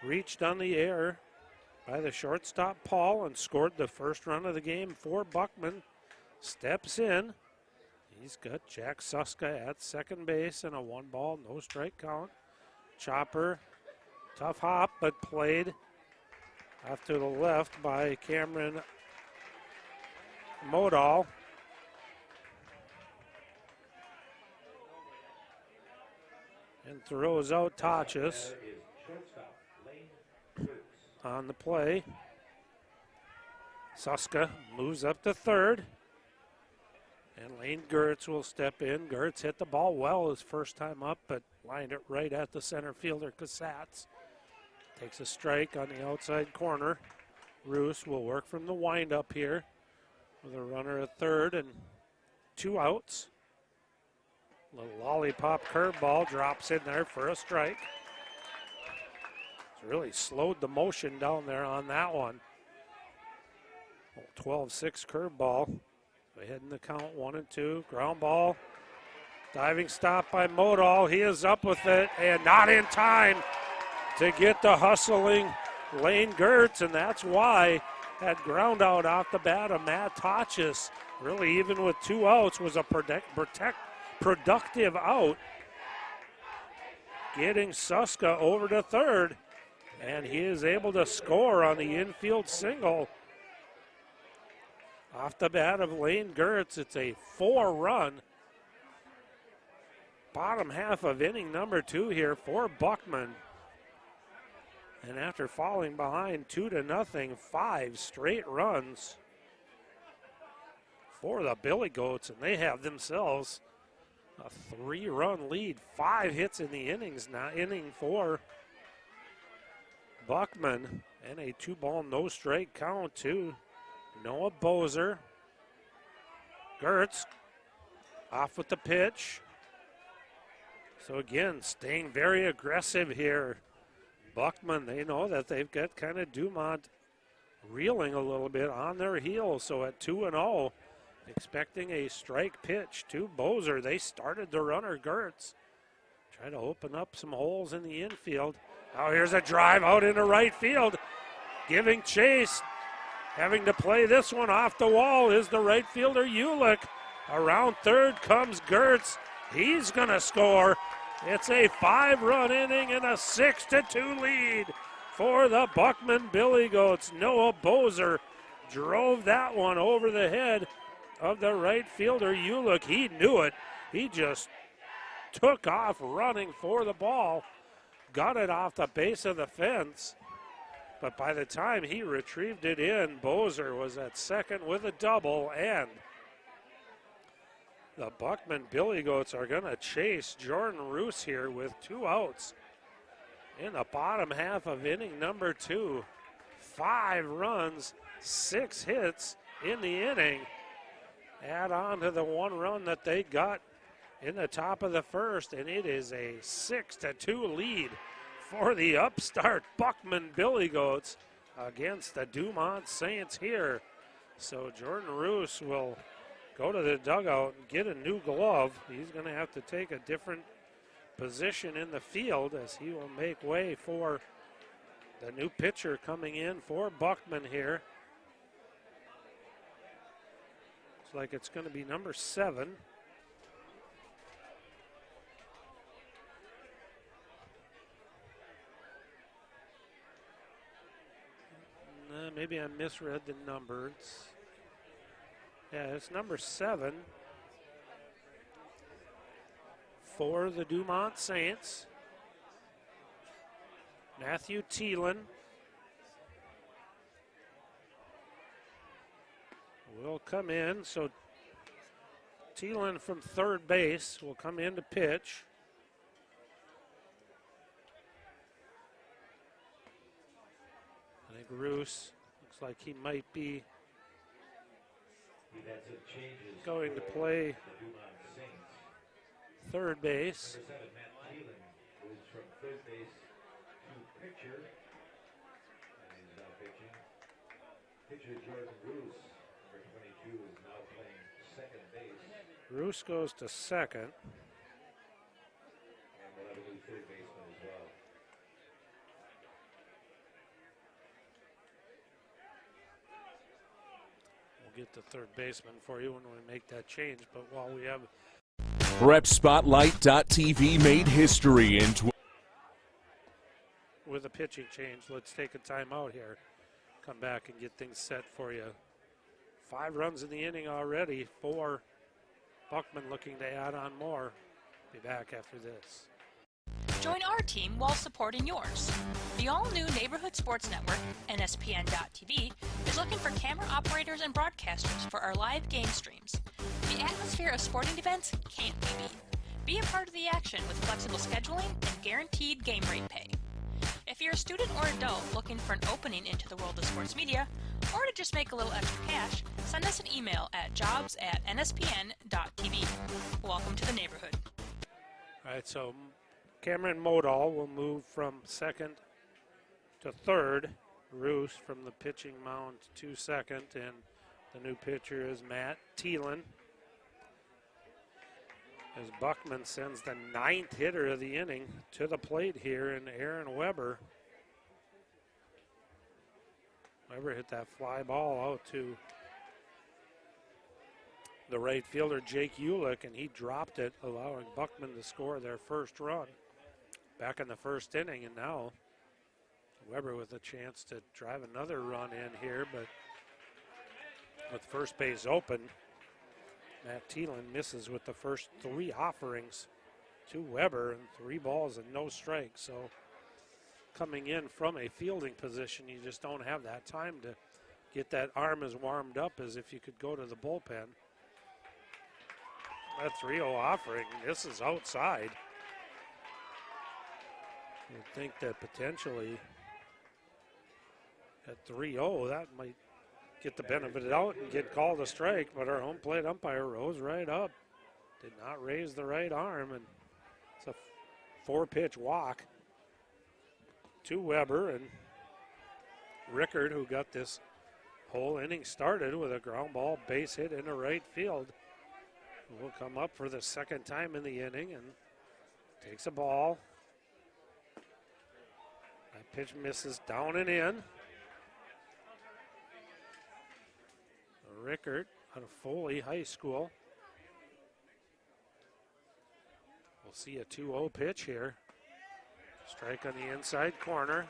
reached on the air by the shortstop Paul and scored the first run of the game for Buckman, steps in. He's got Jack Suska at second base and a 1-ball, no strike count. Chopper, tough hop, but played off to the left by Cameron Modal. And throws out Tachis on the play. Suska moves up to third. And Lane Gertz will step in. Gertz hit the ball well his first time up, but lined it right at the center fielder, Casats. Takes a strike on the outside corner. Roos will work from the windup here with a runner at third and 2 outs. Little lollipop curveball drops in there for a strike. It's really slowed the motion down there on that one. 12-6 curveball. Ahead in the count, 1-2. Ground ball. Diving stop by Modal. He is up with it and not in time to get the hustling Lane Gertz, and that's why that ground out off the bat of Matt Tachis, really even with 2 outs, was a productive out. Getting Suska over to third, and he is able to score on the infield single. Off the bat of Lane Gertz, it's a 4-run bottom half of inning number 2 here for Buckman. And after falling behind 2-0, 5 straight runs for the Billygoats, and they have themselves a 3-run lead. 5 hits in the innings now, inning for Buckman, and a 2-ball, no strike count to Noah Bozer. Gertz off with the pitch. So again, staying very aggressive here. Buckman, they know that they've got kind of Dumont reeling a little bit on their heels. So at 2-0, expecting a strike pitch to Bozer. They started the runner, Gertz. Try to open up some holes in the infield. Now here's a drive out into right field. Giving chase. Having to play this one off the wall is the right fielder, Ulick. Around third comes Gertz. He's going to score. It's a 5-run inning and a 6-2 lead for the Buckman Billygoats. Noah Bozer drove that one over the head of the right fielder, Ulick. He knew it. He just took off running for the ball. Got it off the base of the fence. But by the time he retrieved it in, Bozer was at second with a double, and the Buckman Billygoats are going to chase Jordan Roos here with 2 outs in the bottom half of inning number 2. 5 runs, 6 hits in the inning. Add on to the 1 run that they got in the top of the first, and it is a 6-2 lead for the upstart Buckman Billygoats against the Dumont Saints here. So Jordan Roos will go to the dugout and get a new glove. He's going to have to take a different position in the field as he will make way for the new pitcher coming in for Buckman here. Looks like it's going to be number 7. Maybe I misread the numbers. Yeah, it's number 7 for the Dumont Saints. Matthew Thielen will come in. So Thielen from third base will come in to pitch. I think Roos looks like he might be
Defensive changes
going to
for
play
the Dumont Saints.
third base.
Number 7, Matt Thielen, moves from third base to pitcher. And he's now pitching. Pitcher Jordan Roos, number 22, is now playing second base.
Roos goes to second.
And we'll have a new third baseman as well.
We'll get the third baseman for you when we make that change. But while we have
PrepSpotlight.tv made history in
with a pitching change, let's take a timeout here. Come back and get things set for you. 5 runs in the inning already. 4. Buckman looking to add on more. Be back after this.
Join our team while supporting yours. The all-new Neighborhood Sports Network, NSPN.TV, is looking for camera operators and broadcasters for our live game streams. The atmosphere of sporting events can't be beat. Be a part of the action with flexible scheduling and guaranteed game rate pay. If you're a student or adult looking for an opening into the world of sports media, or to just make a little extra cash, send us an email at jobs@nspn.tv. Welcome to the neighborhood.
All right, so Cameron Modal will move from second to third. Roos from the pitching mound to second, and the new pitcher is Matt Thielen. As Buckman sends the 9th hitter of the inning to the plate here in Aaron Weber. Weber hit that fly ball out to the right fielder, Jake Ulick, and he dropped it, allowing Buckman to score their first run back in the first inning. And now Weber with a chance to drive another run in here, but with first base open, Matt Thielen misses with the first 3 offerings to Weber, and 3 balls and no strikes. So coming in from a fielding position, you just don't have that time to get that arm as warmed up as if you could go to the bullpen. That 3-0 offering, this is outside. You'd think that potentially at 3-0, that might get the benefit of out and get called a strike, but our home plate umpire rose right up. Did not raise the right arm, and it's a 4-pitch walk to Weber, and Rickard, who got this whole inning started with a ground ball base hit into right field, will come up for the second time in the inning and takes a ball. That pitch misses down and in. Rickard out of Foley High School. We'll see a 2-0 pitch here. Strike on the inside corner.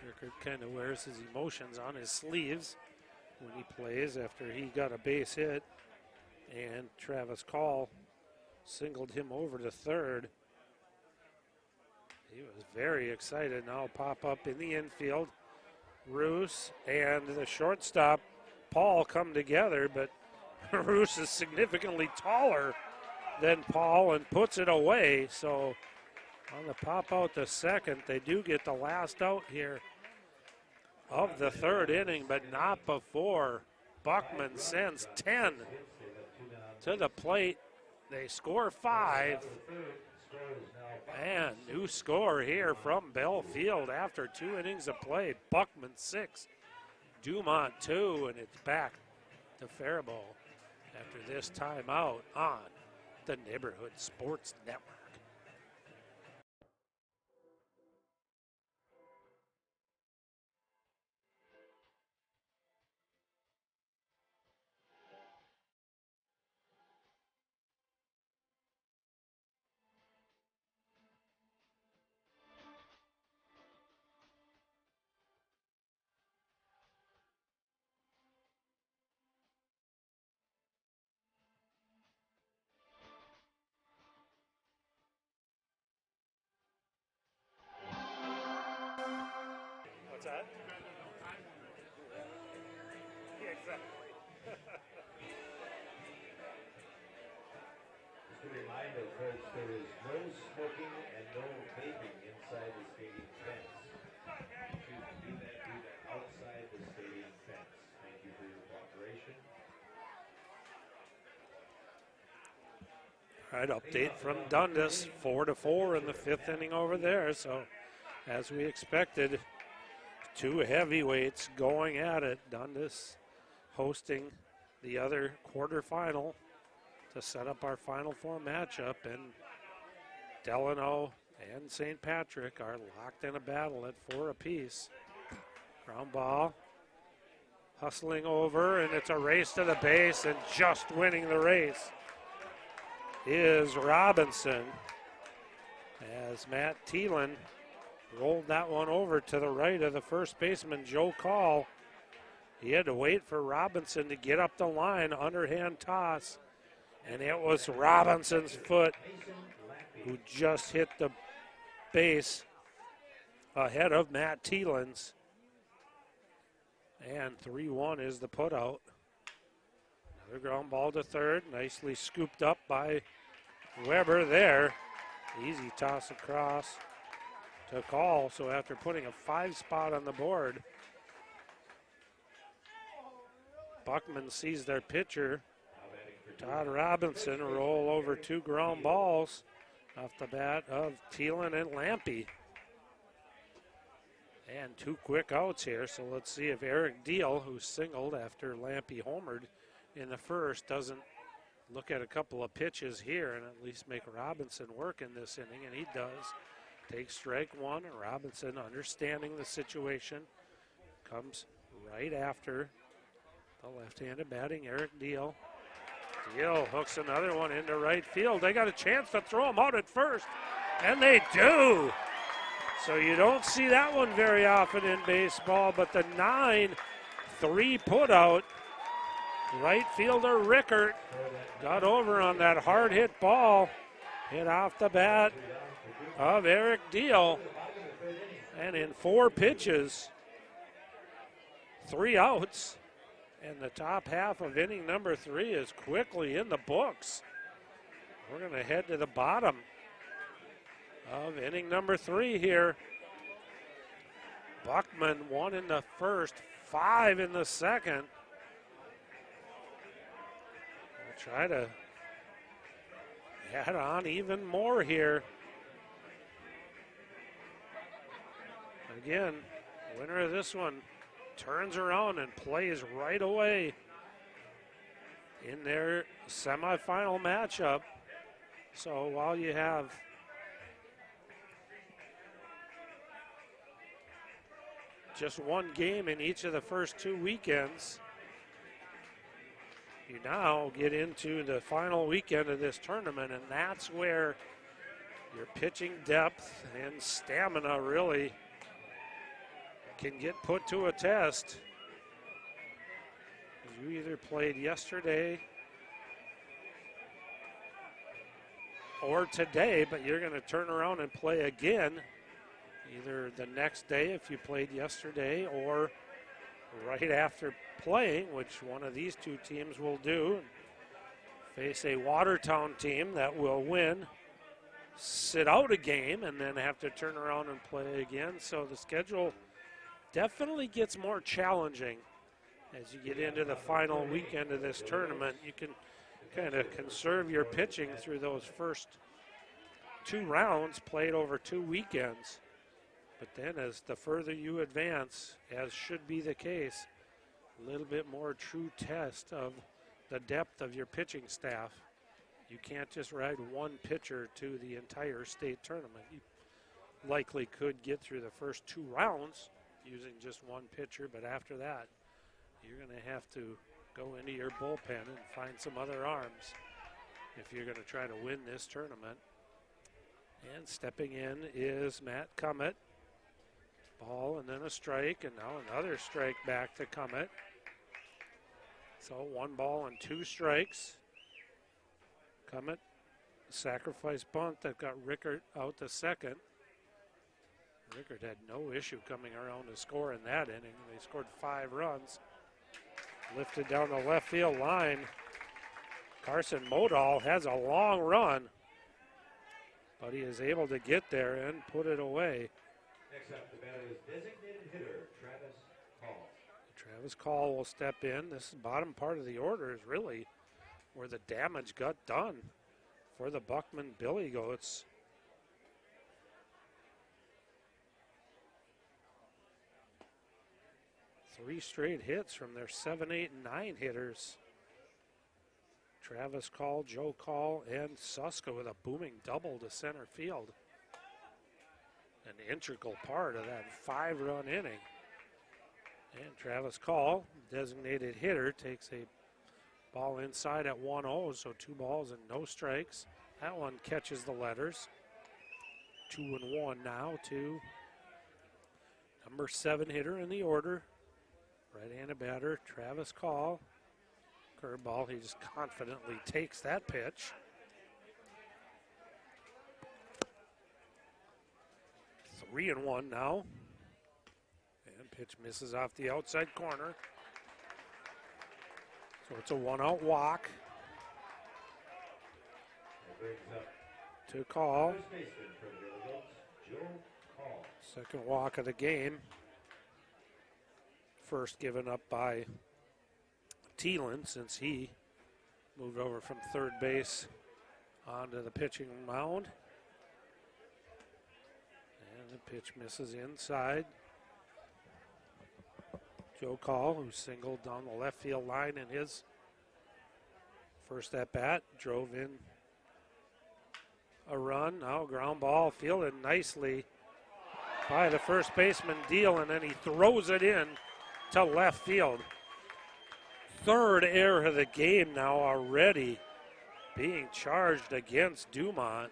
Rickard kind of wears his emotions on his sleeves when he plays after he got a base hit, and Travis Call singled him over to third. He was very excited. Now pop up in the infield. Roos and the shortstop, Paul, come together, but Roos is significantly taller than Paul and puts it away. So on the pop out to second, they do get the last out here of the third inning, but not before Buckman sends 10 to the plate. They score 5. And new score here from Bell Field after 2 innings of play. Buckman 6, Dumont 2, and it's back to Faribault after this timeout on the Neighborhood Sports Network. What's that? Yeah, exactly.
Just a reminder, folks, there is no smoking and no vaping inside the stadium fence. If you do that outside the stadium fence. Thank you for your cooperation.
All right, update from Dundas, 4-4 in the 5th inning over there. So, as we expected, two heavyweights going at it. Dundas hosting the other quarterfinal to set up our Final Four matchup, and Delano and St. Patrick are locked in a battle at 4 apiece. Ground ball, hustling over, and it's a race to the base, and just winning the race is Robinson, as Matt Thielen rolled that one over to the right of the first baseman, Joe Call. He had to wait for Robinson to get up the line, underhand toss, and it was Robinson's foot who just hit the base ahead of Matt Thielen's. And 3-1 is the putout. Another ground ball to third, nicely scooped up by Weber there. Easy toss across to Call. So after putting a 5 spot on the board, Buckman sees their pitcher, Todd Robinson, roll over 2 ground balls off the bat of Thielen and Lampy. And 2 quick outs here, so let's see if Eric Deal, who singled after Lampy homered in the first, doesn't look at a couple of pitches here and at least make Robinson work in this inning, and he does. Takes strike 1, and Robinson, understanding the situation, comes right after the left-handed batting Eric Deal. Deal hooks another one into right field. They got a chance to throw him out at first, and they do. So you don't see that one very often in baseball, but the 9-3 putout, right fielder Rickert got over on that hard hit ball, hit off the bat of Eric Deal, and in 4 pitches, 3 outs, and the top half of inning number 3 is quickly in the books. We're going to head to the bottom of inning number 3 here. Buckman 1 in the first, 5 in the second. We'll try to add on even more here. Again, winner of this one turns around and plays right away in their semifinal matchup. So while you have just 1 game in each of the first 2 weekends, you now get into the final weekend of this tournament, and that's where your pitching depth and stamina really can get put to a test. You either played yesterday or today, but you're going to turn around and play again either the next day if you played yesterday or right after playing, which one of these 2 teams will do. Face a Watertown team that will win, sit out a game, and then have to turn around and play again. So the schedule definitely gets more challenging as you get into the final weekend of this tournament. You can kind of conserve your pitching through those first 2 rounds played over 2 weekends. But then as the further you advance, as should be the case, a little bit more true test of the depth of your pitching staff. You can't just ride 1 pitcher to the entire state tournament. You likely could get through the first 2 rounds using just 1 pitcher, but after that, you're going to have to go into your bullpen and find some other arms if you're going to try to win this tournament. And stepping in is Matt Cummett. Ball and then a strike, and now another strike back to Cummett. So 1 ball and 2 strikes. Cummett, sacrifice bunt that got Rickert out to second. Rickert had no issue coming around to score in that inning. They scored 5 runs. Lifted down the left field line. Carson Modal has a long run, but he is able to get there and put it away.
Next up, the batter is designated hitter Travis Call.
Travis Call will step in. This bottom part of the order is really where the damage got done for the Buckman Billygoats. Three straight hits from their 7, 8, and 9 hitters. Travis Call, Joe Call, and Suska with a booming double to center field. An integral part of that 5-run inning. And Travis Call, designated hitter, takes a ball inside at 1-0, so 2 balls and no strikes. That one catches the letters. 2-1 now to number 7 hitter in the order. Right-handed batter, Travis Call. Curveball, he just confidently takes that pitch. 3-1 now. And pitch misses off the outside corner. So it's a 1-out walk. To Call. Second walk of the game. First given up by Thielen since he moved over from third base onto the pitching mound. And the pitch misses inside. Joe Call, who singled down the left field line in his first at bat, drove in a run. Now ground ball fielded nicely by the first baseman Deal, and then he throws it in to left field. Third error of the game now already being charged against Dumont.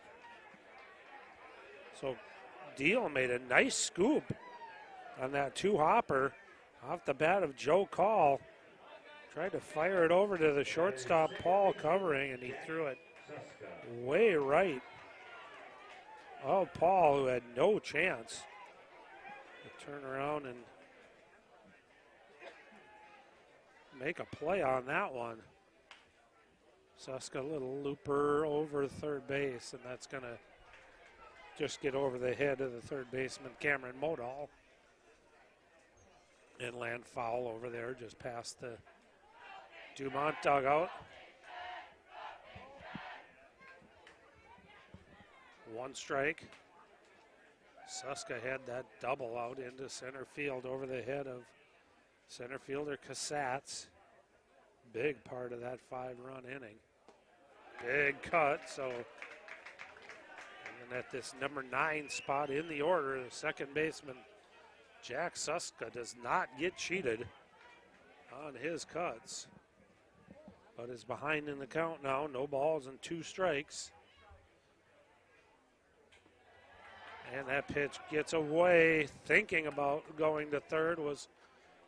So Deal made a nice scoop on that 2-hopper off the bat of Joe Call. Tried to fire it over to the shortstop Paul covering, and he threw it way right. Oh, Paul, who had no chance to turn around and make a play on that one. Suska, little looper over third base, and that's going to just get over the head of the third baseman, Cameron Modal, and land foul over there just past the Dumont dugout. 1 strike. Suska had that double out into center field over the head of center fielder Casats. Big part of that 5-run inning. Big cut, so and at this number 9 spot in the order, the second baseman Jack Suska does not get cheated on his cuts, but is behind in the count now. No balls and 2 strikes. And that pitch gets away. Thinking about going to third was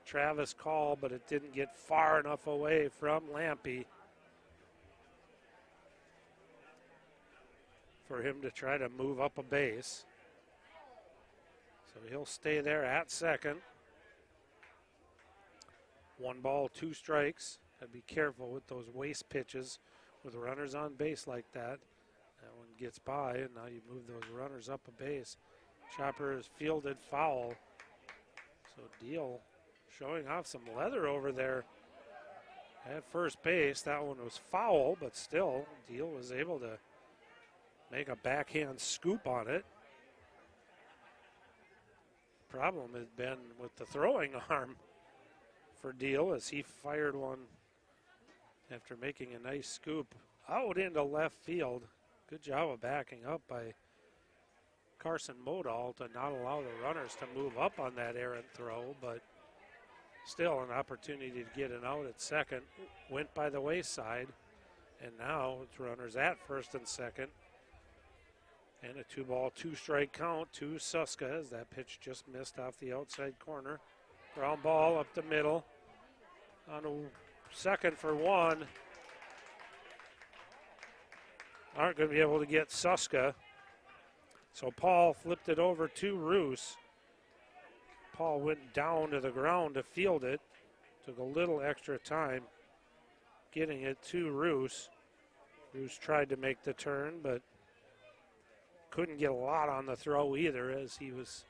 Travis Call, but it didn't get far enough away from Lampy for him to try to move up a base. So he'll stay there at second. 1 ball, 2 strikes. Gotta be careful with those waste pitches with runners on base like that. That one gets by, and now you move those runners up a base. Chopper is fielded foul. So Deal showing off some leather over there at first base. That one was foul, but still, Deal was able to make a backhand scoop on it. Problem has been with the throwing arm for Deal as he fired one after making a nice scoop out into left field. Good job of backing up by Carson Modal to not allow the runners to move up on that errant throw, but still an opportunity to get an out at second. Went by the wayside, and now it's runners at first and second. And a 2 ball, 2 strike count to Suska as that pitch just missed off the outside corner. Ground ball up the middle. On a second for 1. Aren't going to be able to get Suska. So Paul flipped it over to Roos. Paul went down to the ground to field it. Took a little extra time getting it to Roos. Roos tried to make the turn, but couldn't get a lot on the throw either as he was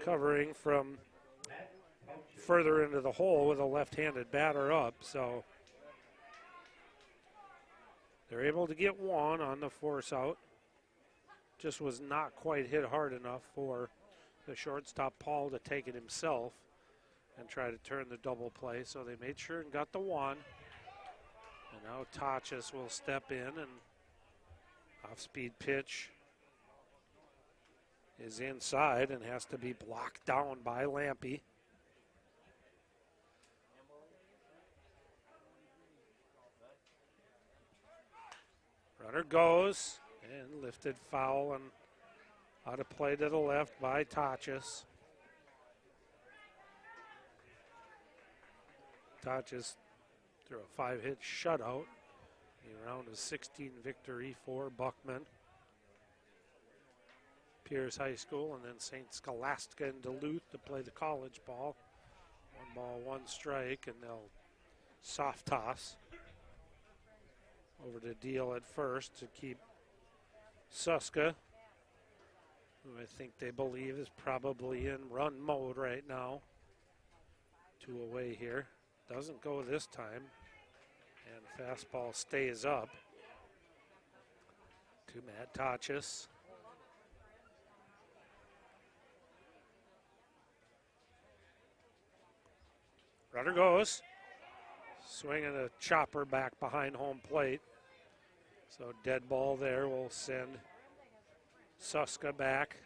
covering from further into the hole with a left-handed batter up. So They're able to get one on the force out. Just was not quite hit hard enough for the shortstop Paul to take it himself and try to turn the double play. So they made sure and got the one. And now Tachis will step in, and off-speed pitch is inside and has to be blocked down by Lampy. Runner goes, and lifted foul and out of play to the left by Tachis. Tachis threw a 5-hit shutout. The round of 16 victory for Buckman. Pierce High School and then St. Scholastica in Duluth to play the college ball. 1 ball, 1 strike, and they'll soft toss over to Deal at first to keep Suska, who I think they believe is probably in run mode right now. 2 away here. Doesn't go this time. And fastball stays up to Matt Tachis. Runner goes. Swinging a chopper back behind home plate. So dead ball there will send Suska back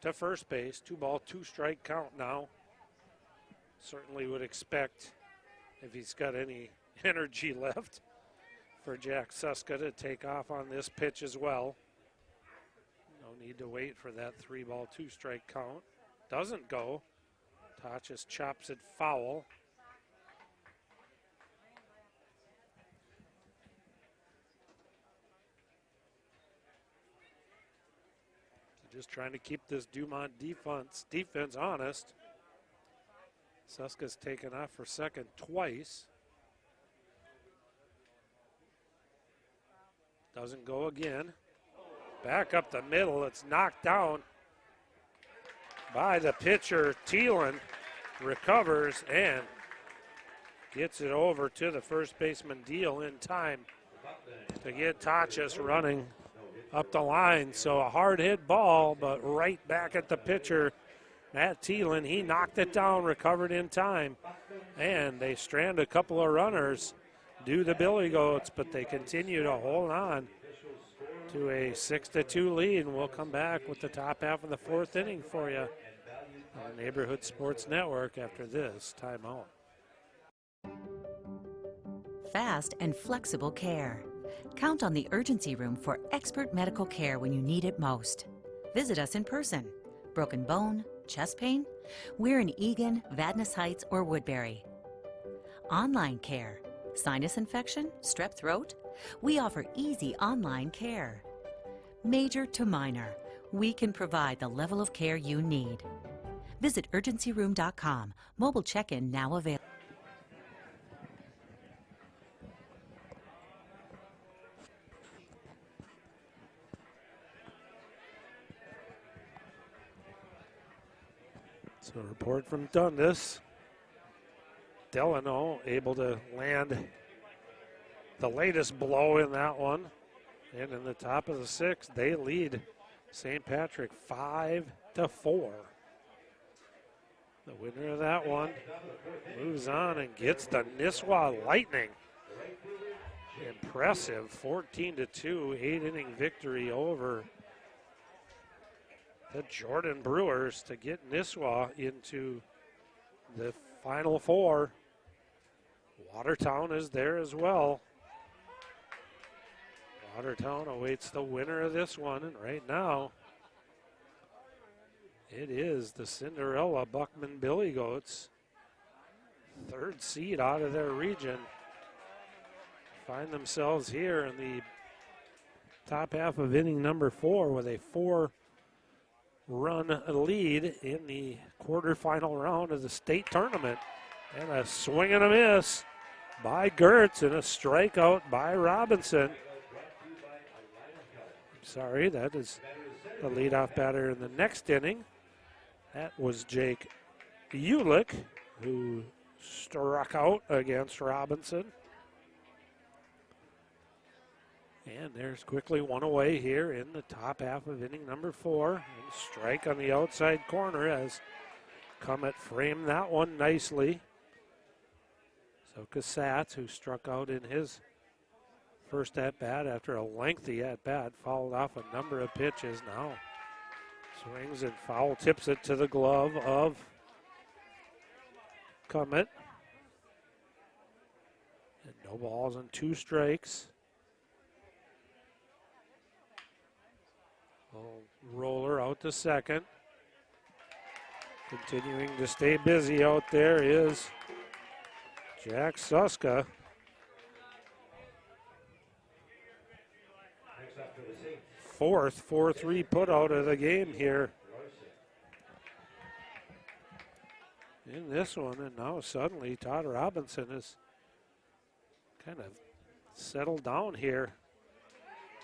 to first base. 2 ball, 2 strike count now. Certainly would expect, if he's got any energy left, for Jack Suska to take off on this pitch as well. No need to wait for that 3 ball, 2 strike count. Doesn't go. Tachis chops it foul. So just trying to keep this Dumont defense honest. Suska's taken off for second twice. Doesn't go again. Back up the middle. It's knocked down by the pitcher. Thielen recovers and gets it over to the first baseman Deal in time to get Tachis running up the line. So a hard hit ball, but right back at the pitcher. Matt Thielen, he knocked it down, recovered in time, and they strand a couple of runners, do the Billygoats, but they continue to hold on to a 6-2 lead, and we'll come back with the top half of the 4th inning for you on the Neighborhood Sports Network after this timeout.
Fast and flexible care. Count on the urgency room for expert medical care when you need it most. Visit us in person. Broken bone, chest pain? We're in Eagan, Vadnais Heights, or Woodbury. Online care. Sinus infection? Strep throat? We offer easy online care. Major to minor, we can provide the level of care you need. Visit urgencyroom.com. Mobile check-in now available.
So a report from Dundas. Delano able to land the latest blow in that one. And in the top of the 6th, they lead St. Patrick 5-4. The winner of that one moves on and gets the Nisswa Lightning. Impressive 14-2 8-inning victory over the Jordan Brewers to get Nisswa into the Final 4. Watertown is there as well. Watertown awaits the winner of this one, and right now it is the Cinderella Buckman Billygoats, 3rd seed out of their region. Find themselves here in the top half of inning number 4 with a 4-run lead in the quarterfinal round of the state tournament. And a swing and a miss by Gertz and a strikeout by Robinson. Sorry, that is the leadoff batter in the next inning. That was Jake Ulick, who struck out against Robinson. And there's quickly one away here in the top half of inning number 4. And strike on the outside corner as Comet framed that one nicely. So Cassatz, who struck out in his first at-bat after a lengthy at-bat, fouled off a number of pitches now. Swings and foul tips it to the glove of Comet. And no balls and 2 strikes. Roller out to second. Continuing to stay busy out there is Jack Suska. Fourth 4-3 put out of the game here in this one, and now suddenly Todd Robinson is kind of settled down here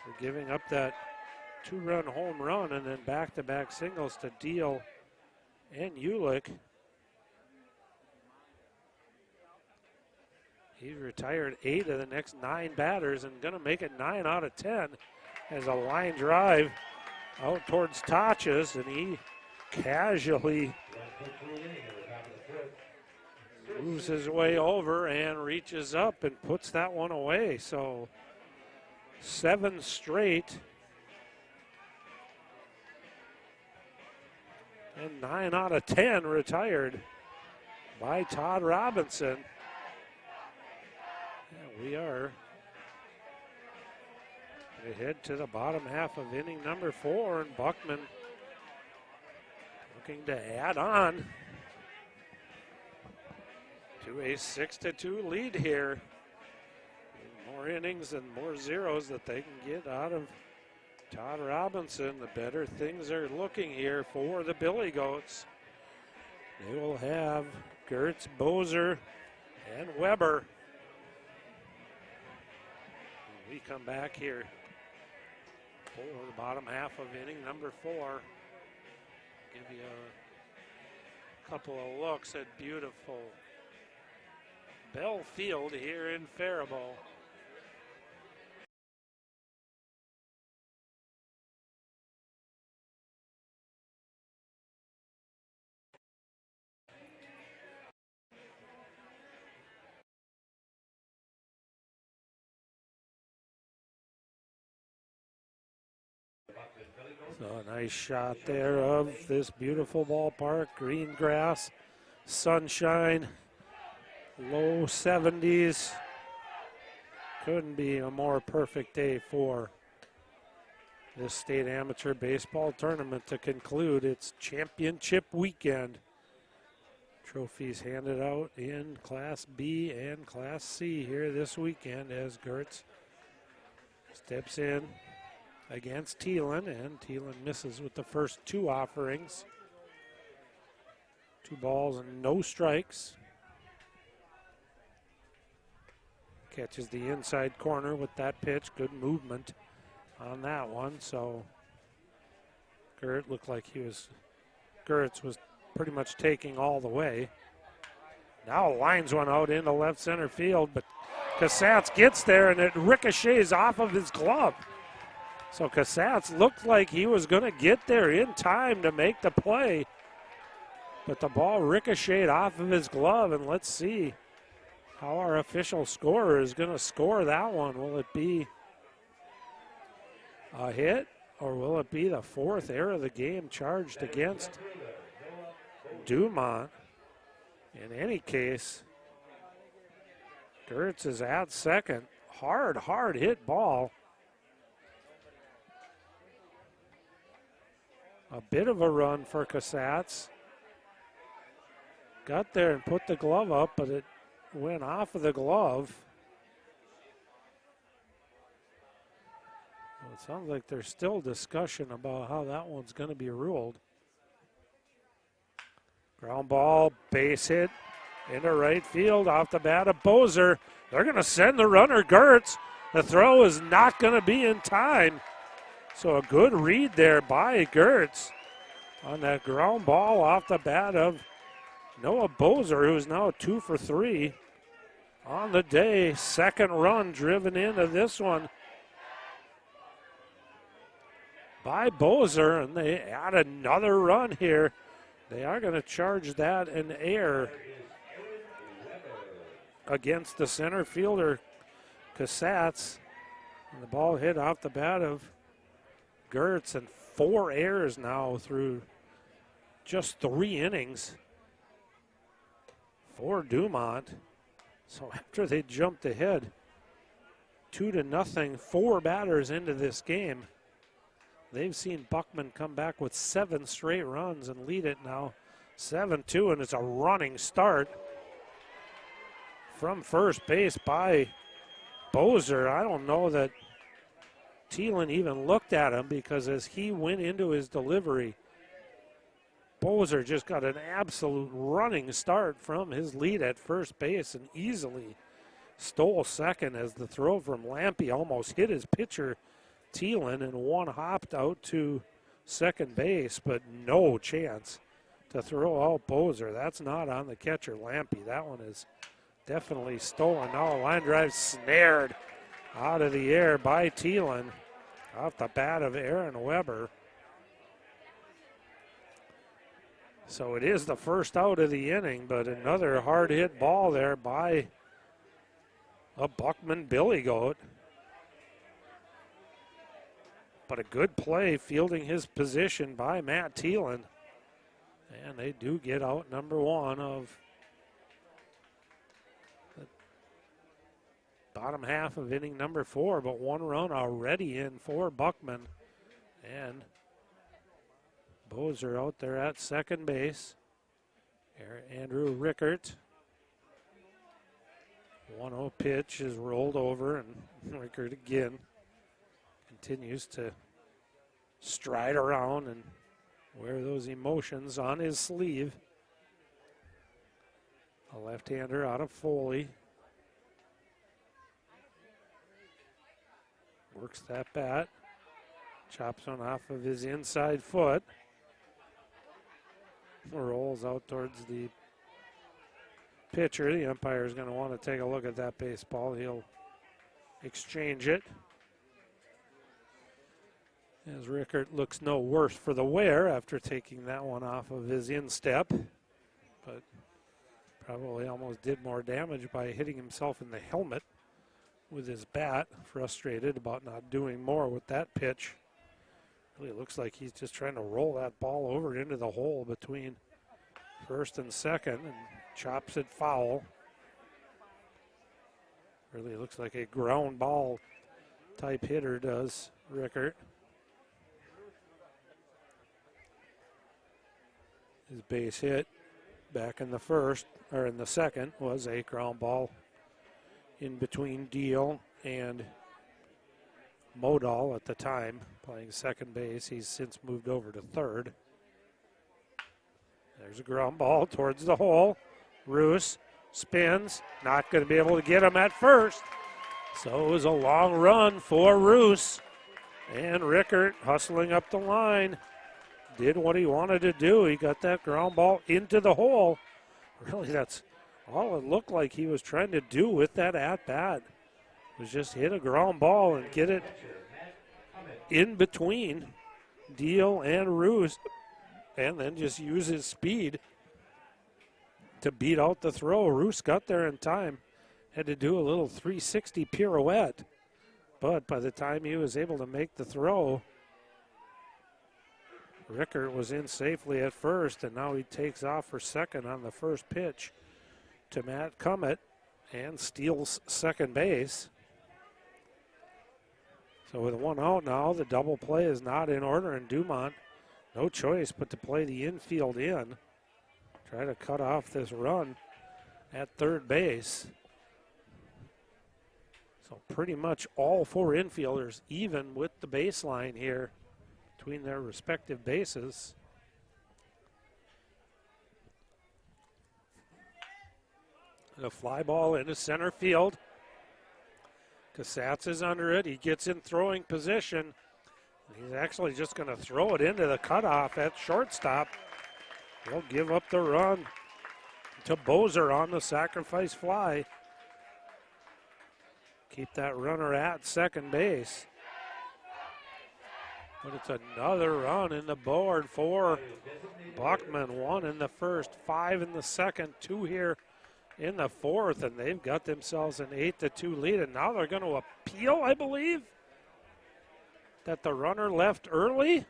for giving up that 2-run home run and then back-to-back singles to Deal and Ulick. He's retired 8 of the next 9 batters and going to make it 9 out of 10 as a line drive out towards Tachas, and he casually moves his way over and reaches up and puts that one away. So 7 straight and 9 out of 10 retired by Todd Robinson. And we are going to head to the bottom half of inning number 4, and Buckman looking to add on to a 6-2 lead here. More innings and more zeros that they can get out of Todd Robinson, the better things are looking here for the Billygoats. They will have Gertz, Bozer, and Weber. When we come back here for the bottom half of inning number 4. Give you a couple of looks at beautiful Bell Field here in Faribault. So a nice shot there of this beautiful ballpark. Green grass, sunshine, low 70s. Couldn't be a more perfect day for this state amateur baseball tournament to conclude its championship weekend. Trophies handed out in Class B and Class C here this weekend as Gertz steps in against Thielen, and Thielen misses with the first 2 offerings. 2 balls and no strikes. Catches the inside corner with that pitch. Good movement on that one. So Gertz looked like Gertz was pretty much taking all the way. Now lines one out into left center field, but Cassatz gets there and it ricochets off of his glove. So Casatz looked like he was going to get there in time to make the play, but the ball ricocheted off of his glove, and let's see how our official scorer is going to score that one. Will it be a hit, or will it be the 4th error of the game charged against Dumont? In any case, Gertz is at second. Hard hit ball. A bit of a run for Casatz. Got there and put the glove up, but it went off of the glove. Well, it sounds like there's still discussion about how that one's going to be ruled. Ground ball, base hit into right field off the bat of Bozer. They're going to send the runner Gertz. The throw is not going to be in time. So a good read there by Gertz on that ground ball off the bat of Noah Bozer, who's now 2 for 3 on the day. Second run driven into this one by Bozer, and they add another run here. They are going to charge that in air against the center fielder, Cassatz. And the ball hit off the bat of Gertz, and 4 errors now through just 3 innings for Dumont. So after they jumped ahead 2-0, 4 batters into this game, they've seen Buckman come back with 7 straight runs and lead it now 7-2, and it's a running start from first base by Bozer. I don't know that Thielen even looked at him, because as he went into his delivery, Bozer just got an absolute running start from his lead at first base and easily stole second as the throw from Lampe almost hit his pitcher Thielen, and one hopped out to second base, but no chance to throw out Bozer. That's not on the catcher Lampe. That one is definitely stolen. Now a line drive snared out of the air by Thielen off the bat of Aaron Weber. So it is the first out of the inning, but another hard hit ball there by a Buckman Billygoat. But a good play fielding his position by Matt Thielen. And they do get out number 1 of bottom half of inning number 4, but 1 run already in for Buckman. And Bozer out there at second base. Andrew Rickert. 1-0 pitch is rolled over, and Rickert again continues to stride around and wear those emotions on his sleeve. A left-hander out of Foley. Works that bat, chops one off of his inside foot, rolls out towards the pitcher. The umpire is going to want to take a look at that baseball. He'll exchange it, as Rickert looks no worse for the wear after taking that one off of his instep, but probably almost did more damage by hitting himself in the helmet with his bat, frustrated about not doing more with that pitch. Really looks like he's just trying to roll that ball over into the hole between first and second, and chops it foul. Really looks like a ground ball type hitter does Rickert. His base hit back in the first, or in the second, was a ground ball in between Deal and Modal at the time, playing second base. He's since moved over to third. There's a ground ball towards the hole. Roos spins, not going to be able to get him at first. So it was a long run for Roos. And Rickert hustling up the line did what he wanted to do. He got that ground ball into the hole. Really, that's all it looked like he was trying to do with that at-bat, was just hit a ground ball and get it in between Deal and Roos, and then just use his speed to beat out the throw. Roos got there in time, had to do a little 360 pirouette, but by the time he was able to make the throw, Rickert was in safely at first, and now he takes off for second on the first pitch to Matt Cummett and steals second base. So with 1 out now, the double play is not in order, and Dumont no choice but to play the infield in, try to cut off this run at third base. So pretty much all 4 infielders even with the baseline here between their respective bases. And a fly ball into center field. Cassatz is under it. He gets in throwing position. He's actually just going to throw it into the cutoff at shortstop. He'll give up the run to Bozer on the sacrifice fly. Keep that runner at second base. But it's another run in the board for Buckman. 1 in the first, 5 in the second, 2 here in the fourth, and they've got themselves an 8-2 lead. And now they're going to appeal, I believe, that the runner left early.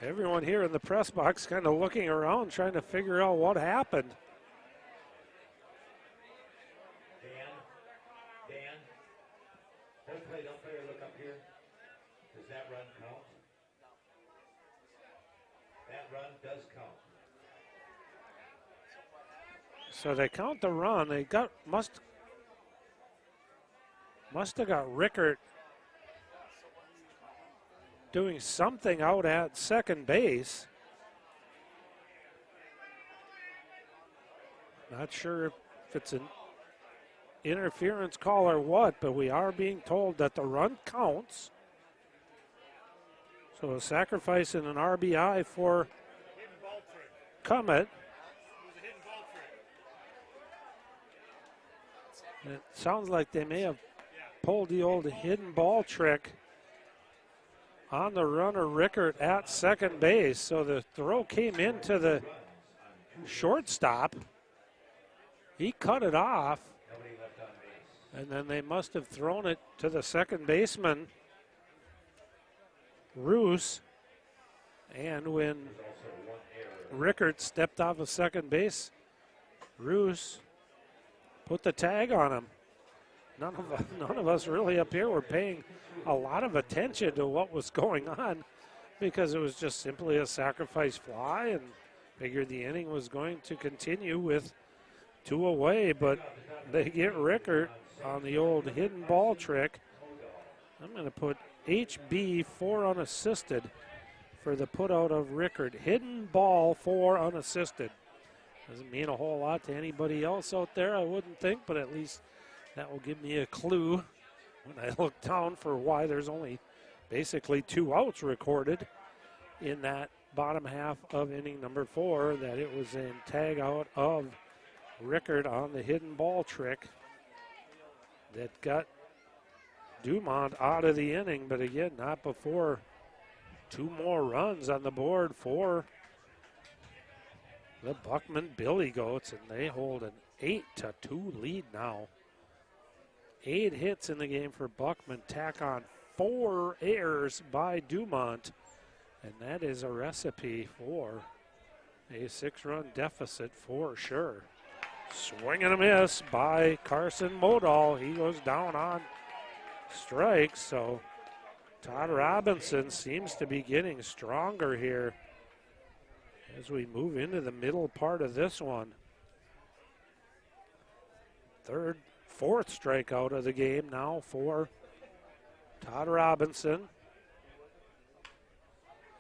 Everyone here in the press box kind of looking around, trying to figure out what happened.
Dan, home plate umpire, look up here. Does that run count? That run does count.
So they count the run. They must have got Rickert doing something out at second base. Not sure if it's an interference call or what, but we are being told that the run counts. So a sacrifice and an RBI for Cummett. And it sounds like they may have pulled the old hidden ball trick on the runner Rickert at second base. So the throw came into the shortstop. He cut it off. And then they must have thrown it to the second baseman, Roos. And when Rickert stepped off of second base, Roos put the tag on him. None of us really up here were paying a lot of attention to what was going on because it was just simply a sacrifice fly and figured the inning was going to continue with 2 away, but they get Rickert on the old hidden ball trick. I'm going to put HB 4 unassisted for the put out of Rickert. Hidden ball 4 unassisted. Doesn't mean a whole lot to anybody else out there, I wouldn't think, but at least that will give me a clue when I look down for why there's only basically 2 outs recorded in that bottom half of inning number 4, that it was a tag out of Rickert on the hidden ball trick that got Dumont out of the inning, but again, not before 2 more runs on the board for the Buckman Billygoats, and they hold an 8-2 lead now. 8 hits in the game for Buckman, tack on 4 errors by Dumont, and that is a recipe for a 6-run deficit for sure. Swing and a miss by Carson Modal. He goes down on strikes, so Todd Robinson seems to be getting stronger here as we move into the middle part of this one. 4th strikeout of the game now for Todd Robinson.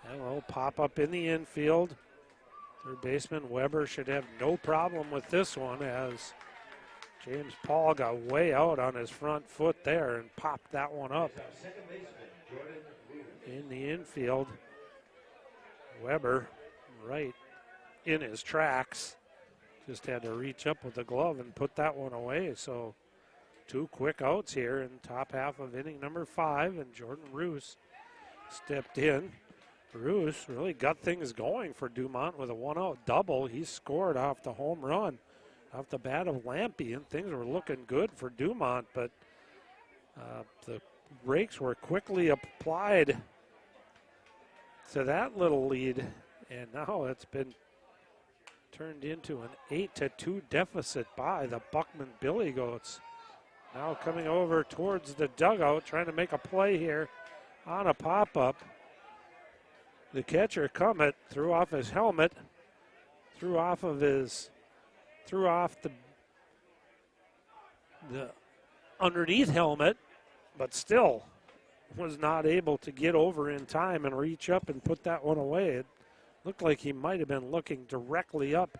And a little pop up in the infield. Third baseman Weber should have no problem with this one, as James Paul got way out on his front foot there and popped that one up in the infield. Weber right in his tracks. Just had to reach up with the glove and put that one away. So 2 quick outs here in top half of inning number 5, and Jordan Roos stepped in. Roos really got things going for Dumont with a 1-out double. He scored off the home run off the bat of Lampy, and things were looking good for Dumont, but the brakes were quickly applied to that little lead, and now it's been turned into an 8-2 deficit by the Buckman Billygoats. Now coming over towards the dugout, trying to make a play here on a pop-up. The catcher, Cummett, threw off his helmet, threw off the underneath helmet, but still was not able to get over in time and reach up and put that one away. It looked like he might have been looking directly up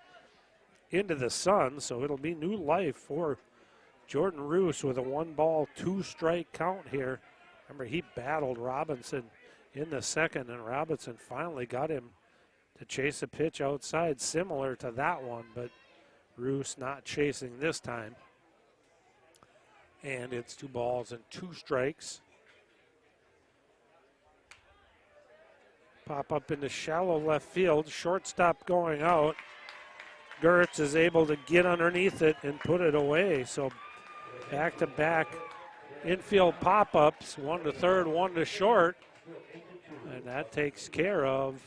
into the sun, so it'll be new life for Jordan Roos with a 1-ball, 2-strike count here. Remember, he battled Robinson in the second, and Robinson finally got him to chase a pitch outside similar to that one, but Roos not chasing this time. And it's 2 balls and 2 strikes. Pop up into shallow left field. Shortstop going out. Gertz is able to get underneath it and put it away. So back-to-back infield pop-ups, 1 to third, 1 to short. And that takes care of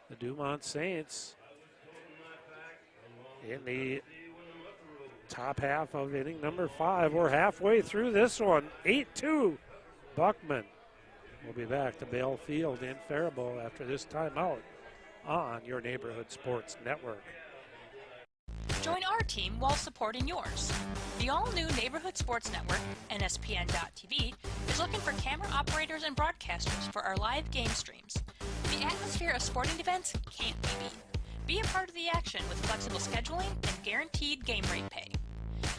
the Dumont Saints in the top half of inning number 5. We're halfway through this one. 8-2, Buckman. We'll be back to Bale Field in Faribault after this timeout on your Neighborhood Sports Network.
Join our team while supporting yours. The all-new Neighborhood Sports Network, NSPN.TV, is looking for camera operators and broadcasters for our live game streams. The atmosphere of sporting events can't be beat. Be a part of the action with flexible scheduling and guaranteed game rate pay.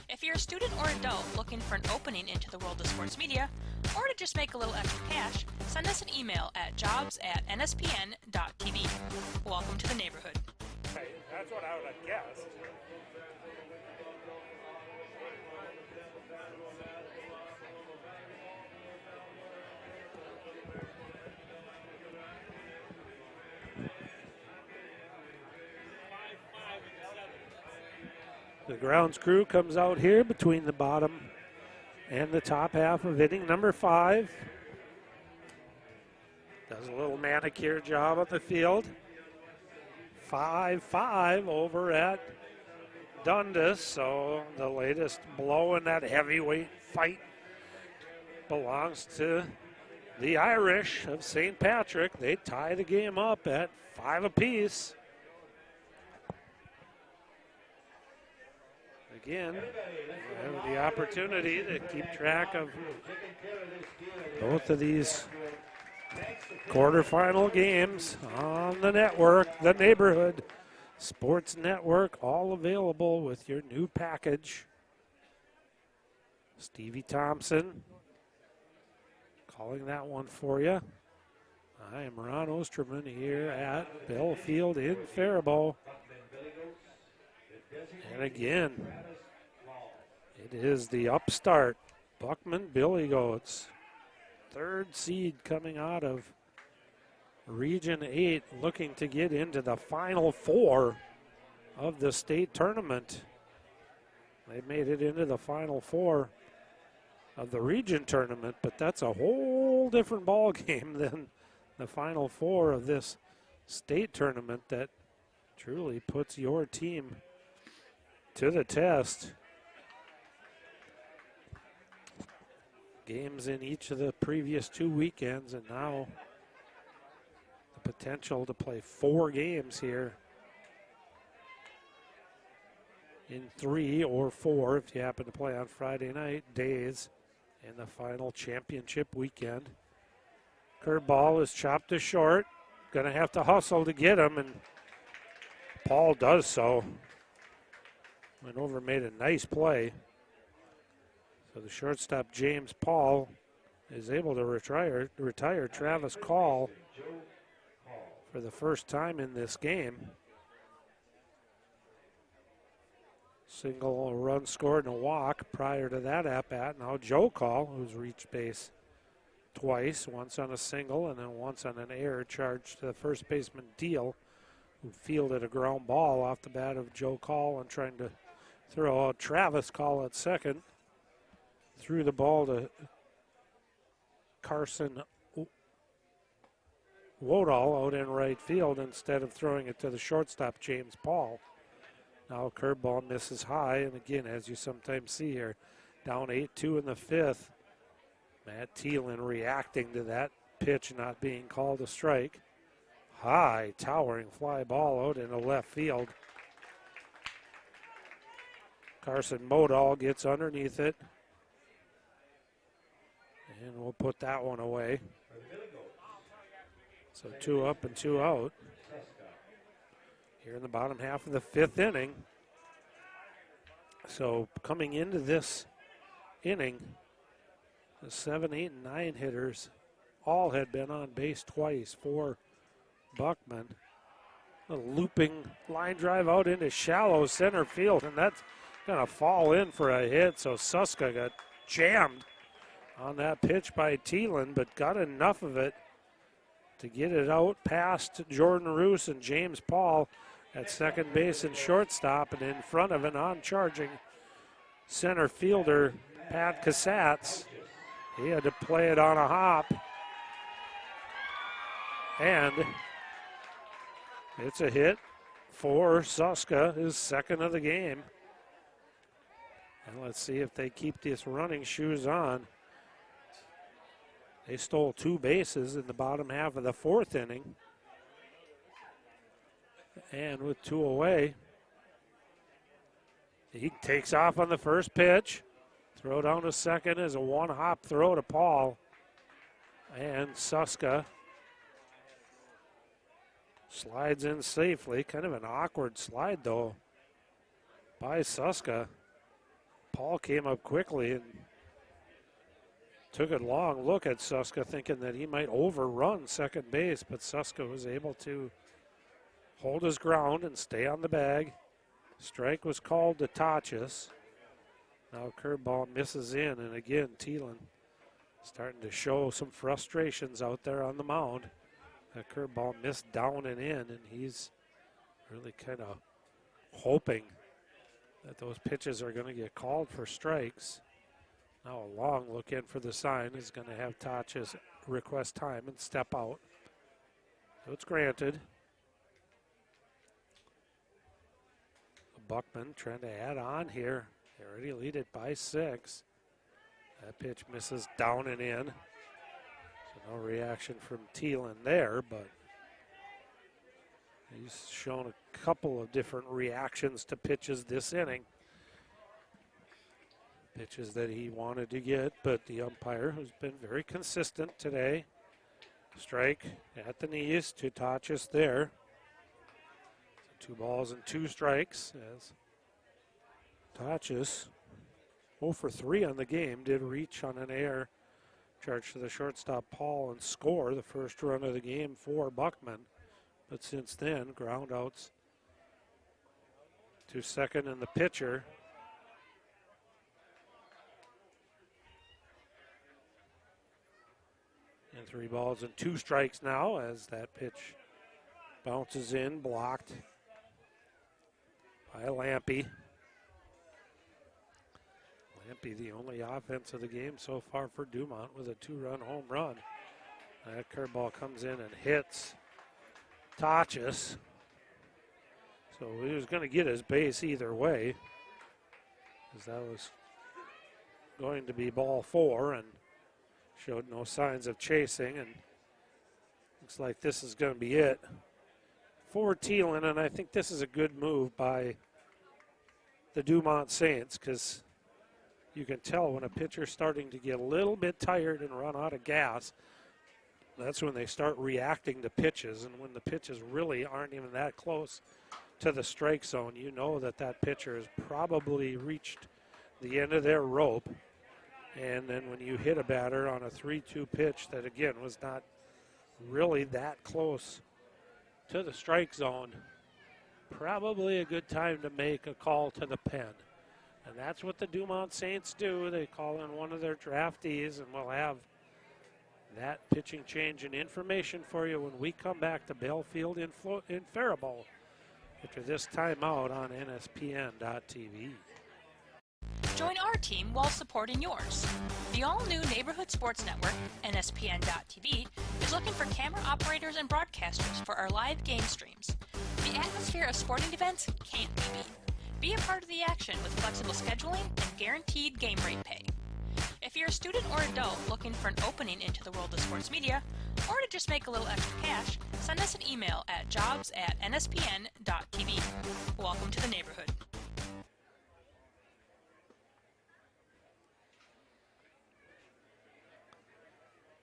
If you're a student or adult looking for an opening into the world of sports media, or to just make a little extra cash, send us an email at jobs@nspn.tv. Welcome to the neighborhood.
That's what I would have guessed. The grounds crew comes out here between the bottom and the top half of inning number 5. Does a little manicure job on the field. 5-5 over at Dundas. So the latest blow in that heavyweight fight belongs to the Irish of St. Patrick. They tie the game up at 5 apiece. Again, we have the opportunity to keep track of both of these quarterfinal games on the network, the Neighborhood Sports Network, all available with your new package. Stevie Thompson calling that one for you. I am Ron Osterman here at Bell Field in Faribault. And again, it is the upstart Buckman Billygoats. 3rd seed coming out of Region 8, looking to get into the Final 4 of the state tournament. They made it into the Final 4 of the region tournament, but that's a whole different ball game than the Final 4 of this state tournament that truly puts your team to the test. Games in each of the previous 2 weekends, and now the potential to play 4 games here in 3 or 4 if you happen to play on Friday night days in the final championship weekend. Curveball is chopped to short. Gonna have to hustle to get him, and Paul does so. Went over, made a nice play. So the shortstop, James Paul, is able to retire Travis Call for the first time in this game. Single run scored and a walk prior to that at-bat. Now Joe Call, who's reached base twice, once on a single and then once on an error charge to the first baseman Deal, who fielded a ground ball off the bat of Joe Call and trying to throw out Travis Call at second. Threw the ball to Carson Wodahl out in right field instead of throwing it to the shortstop, James Paul. Now curveball misses high, and again, as you sometimes see here, down 8-2 in the 5th. Matt Thielen reacting to that pitch not being called a strike. High, towering fly ball out into left field. Carson Wodahl gets underneath it. And we'll put that one away. So 2 up and 2 out. Here in the bottom half of the 5th inning. So coming into this inning, the 7, 8, and 9 hitters all had been on base twice for Buckman. A looping line drive out into shallow center field, and that's going to fall in for a hit, so Suska got jammed on that pitch by Thielen, but got enough of it to get it out past Jordan Roos and James Paul at second base and shortstop, and in front of an on-charging center fielder, Pat Casatz. He had to play it on a hop, and it's a hit for Suska, his second of the game. And let's see if they keep these running shoes on. They stole 2 bases in the bottom half of the 4th inning. And with 2 away, he takes off on the first pitch. Throw down to second is a one-hop throw to Paul. And Suska slides in safely. Kind of an awkward slide, though, by Suska. Paul came up quickly and took a long look at Suska, thinking that he might overrun second base, but Suska was able to hold his ground and stay on the bag. Strike was called to Tachis. Now curveball misses in, and again, Thielen starting to show some frustrations out there on the mound. That curveball missed down and in, and he's really kind of hoping that those pitches are going to get called for strikes. Now a long look in for the sign is going to have Tachis request time and step out. So it's granted. Buckman trying to add on here. They already lead it by 6. That pitch misses down and in. So no reaction from Thielen there, but he's shown a couple of different reactions to pitches this inning. Pitches that he wanted to get, but the umpire, who's been very consistent today, strike at the knees to Tachis there. 2 balls and 2 strikes as Tachis, 0 for 3 on the game, did reach on an error charge to the shortstop Paul and score the first run of the game for Buckman. But since then, ground outs to second and the pitcher. And 3 balls and 2 strikes now as that pitch bounces in, blocked by Lampe. Lampe, the only offense of the game so far for Dumont, with a 2-run home run. That curveball comes in and hits Tachis. So he was going to get his base either way, as that was going to be ball 4 and showed no signs of chasing, and looks like this is going to be it for Thielen. And I think this is a good move by the Dumont Saints, because you can tell when a pitcher's starting to get a little bit tired and run out of gas, that's when they start reacting to pitches. And when the pitches really aren't even that close to the strike zone, you know that that pitcher has probably reached the end of their rope. And then when you hit a batter on a 3-2 pitch that, again, was not really that close to the strike zone, probably a good time to make a call to the pen. And that's what the Dumont Saints do. They call in one of their draftees, and we'll have that pitching change and information for you when we come back to Belfield in Faribault after this timeout on NSPN.TV.
Join our team while supporting yours. The all-new Neighborhood Sports Network, NSPN.TV, is looking for camera operators and broadcasters for our live game streams. The atmosphere of sporting events can't be beat. Be a part of the action with flexible scheduling and guaranteed game rate pay. If you're a student or adult looking for an opening into the world of sports media, or to just make a little extra cash, send us an email at jobs@nspn.tv. Welcome to the neighborhood.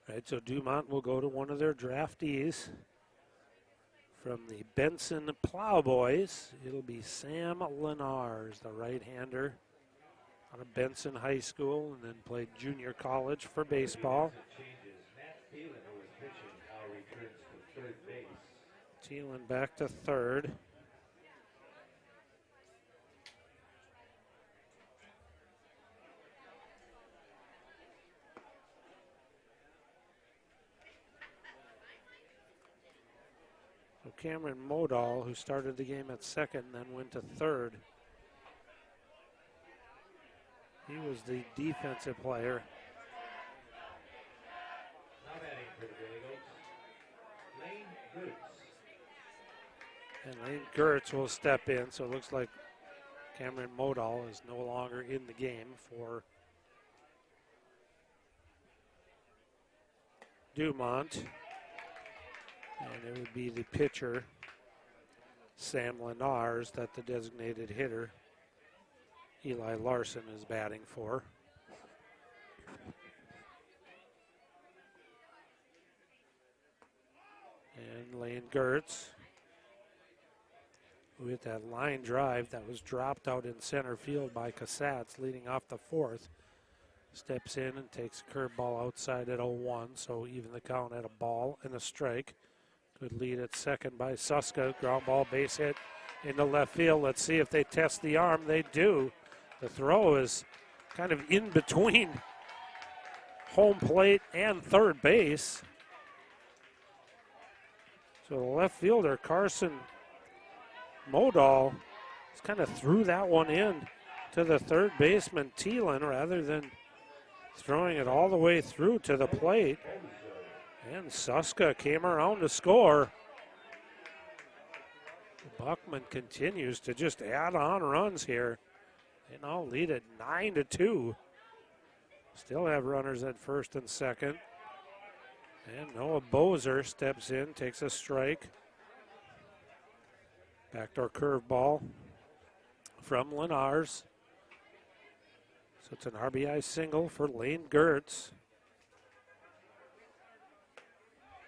All right, so Dumont will go to one of their draftees from the Benson Plowboys. It'll be Sam Lenars, the right-hander out of Benson High School, and then played junior college for baseball. Thielen back to third. Cameron Modal, who started the game at second and then went to third. He was the defensive player.
Now batting for the Billygoats, Lane Gertz.
And Lane Gertz will step in, so it looks like Cameron Modal is no longer in the game for Dumont. And it would be the pitcher, Sam Lenars, that the designated hitter, Eli Larson, is batting for. And Lane Gertz, with that line drive that was dropped out in center field by Casats leading off the fourth, steps in and takes a curveball outside at 0-1, so even the count at a ball and a strike. Good lead at second by Suska. Ground ball, base hit into left field. Let's see if they test the arm. They do. The throw is kind of in between home plate and third base. So the left fielder, Carson Modal, just kind of threw that one in to the third baseman, Thielen, rather than throwing it all the way through to the plate. And Suska came around to score. Buckman continues to just add on runs here. They now lead at 9-2. Still have runners at first and second. And Noah Bozer steps in, takes a strike. Backdoor curveball from Lenars. So it's an RBI single for Lane Gertz.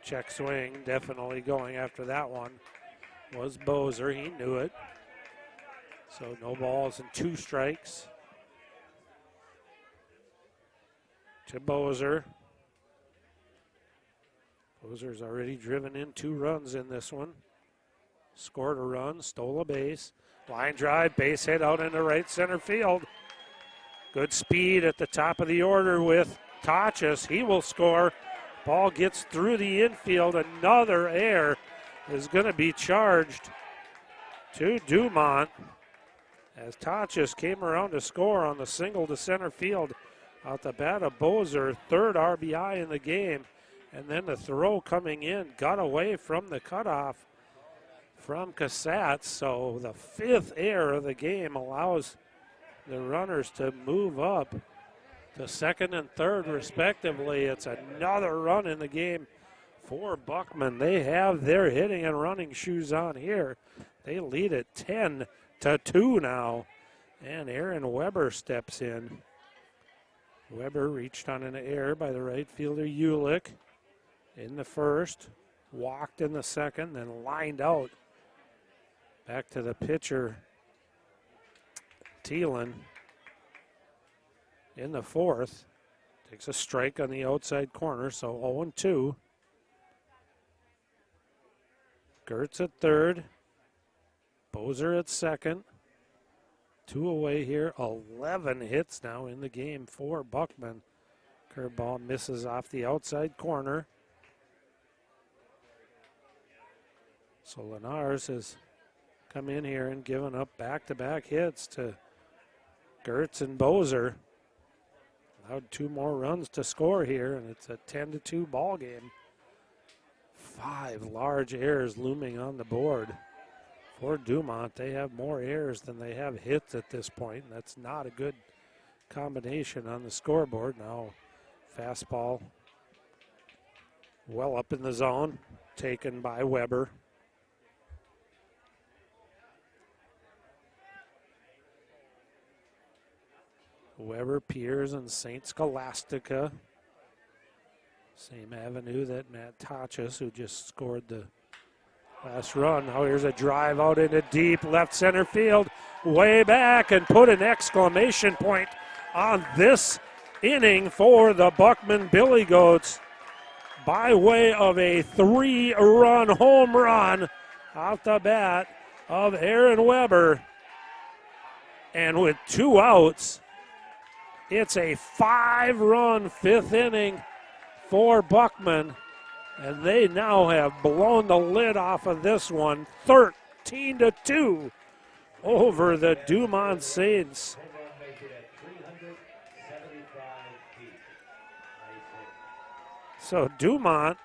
Check swing, definitely going after that one, was Bozer. He knew it. So no balls and 2 strikes to Bozer. Bozer's already driven in 2 runs in this one. Scored a run, stole a base. Line drive, base hit out into right center field. Good speed at the top of the order with Tachis. He will score. Ball gets through the infield. Another error is going to be charged to Dumont as Tachis came around to score on the single to center field out the bat of Bozer. 3rd RBI in the game. And then the throw coming in got away from the cutoff from Casats. So the 5th error of the game allows the runners to move up to second and third respectively. It's another run in the game for Buckman. They have their hitting and running shoes on here. They lead at 10-2 now. And Aaron Weber steps in. Weber reached on an error by the right fielder Ulick in the first, walked in the second, then lined out back to the pitcher Thielen in the fourth. Takes a strike on the outside corner, so 0-2. Gertz at third. Bozer at second. 2 away here. 11 hits now in the game for Buckman. Curveball misses off the outside corner. So Lenars has come in here and given up back-to-back hits to Gertz and Bozer. Allowed 2 more runs to score here, and it's a 10-2 ball game. 5 large errors looming on the board for Dumont. They have more errors than they have hits at this point, and that's not a good combination on the scoreboard. Now fastball well up in the zone, taken by Weber. Weber, Piers, and St. Scholastica. Same avenue that Matt Tachis, who just scored the last run. Now here's a drive out into deep left center field, way back, and put an exclamation point on this inning for the Buckman Billygoats by way of a 3-run home run off the bat of Aaron Weber. And with 2 outs, it's a 5-run 5th inning for Buckman And they now have blown the lid off of this one, 13-2 over the Dumont Saints. So Dumont,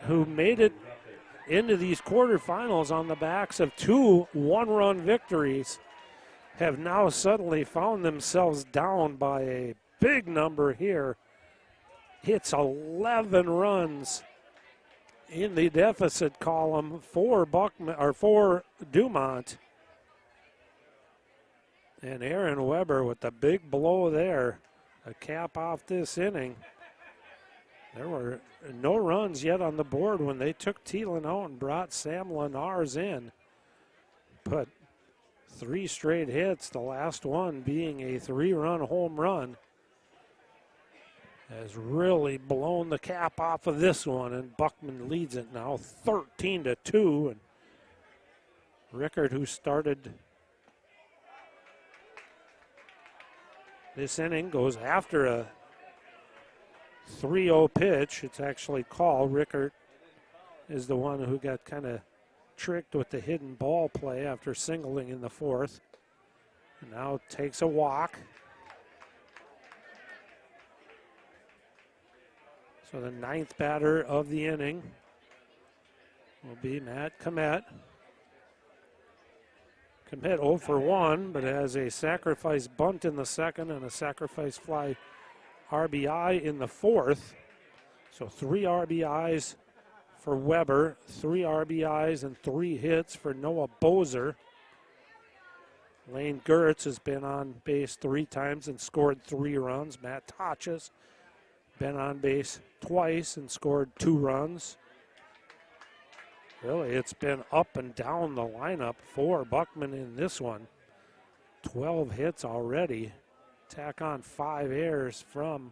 who made it into these quarterfinals on the backs of 2 one-run victories, have now suddenly found themselves down by a big number here. It's 11 runs in the deficit column for Dumont. And Aaron Weber with the big blow there, a cap off this inning. There were no runs yet on the board when they took Thielen out and brought Sam Lenars in. But 3 straight hits, the last one being a 3-run home run, has really blown the cap off of this one, and Buckman leads it now 13-2. And Rickard, who started this inning, goes after a 3-0 pitch. It's actually called. Rickard is the one who got kind of tricked with the hidden ball play after singling in the 4th. And now takes a walk. So the 9th batter of the inning will be Matt Komet. Komet 0 for 1, but has a sacrifice bunt in the 2nd and a sacrifice fly RBI in the 4th. So 3 RBIs for Weber, 3 RBIs and 3 hits for Noah Bozer. Lane Gertz has been on base 3 times and scored 3 runs. Matt Tachas been on base twice and scored 2 runs. Really, it's been up and down the lineup for Buckman in this one. 12 hits already. Tack on 5 errors from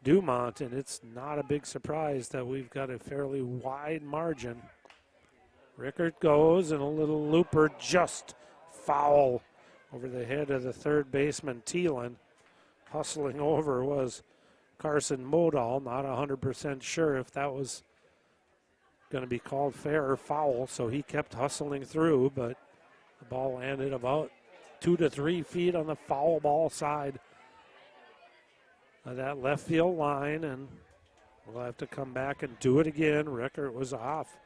Dumont, and it's not a big surprise that we've got a fairly wide margin. Rickard goes, and a little looper just foul over the head of the 3rd baseman, Thielen. Hustling over was Carson Modal. Not 100% sure if that was going to be called fair or foul, so he kept hustling through, but the ball landed about 2 to 3 feet on the foul ball side of that left field line, and we'll have to come back and do it again. Rickard was off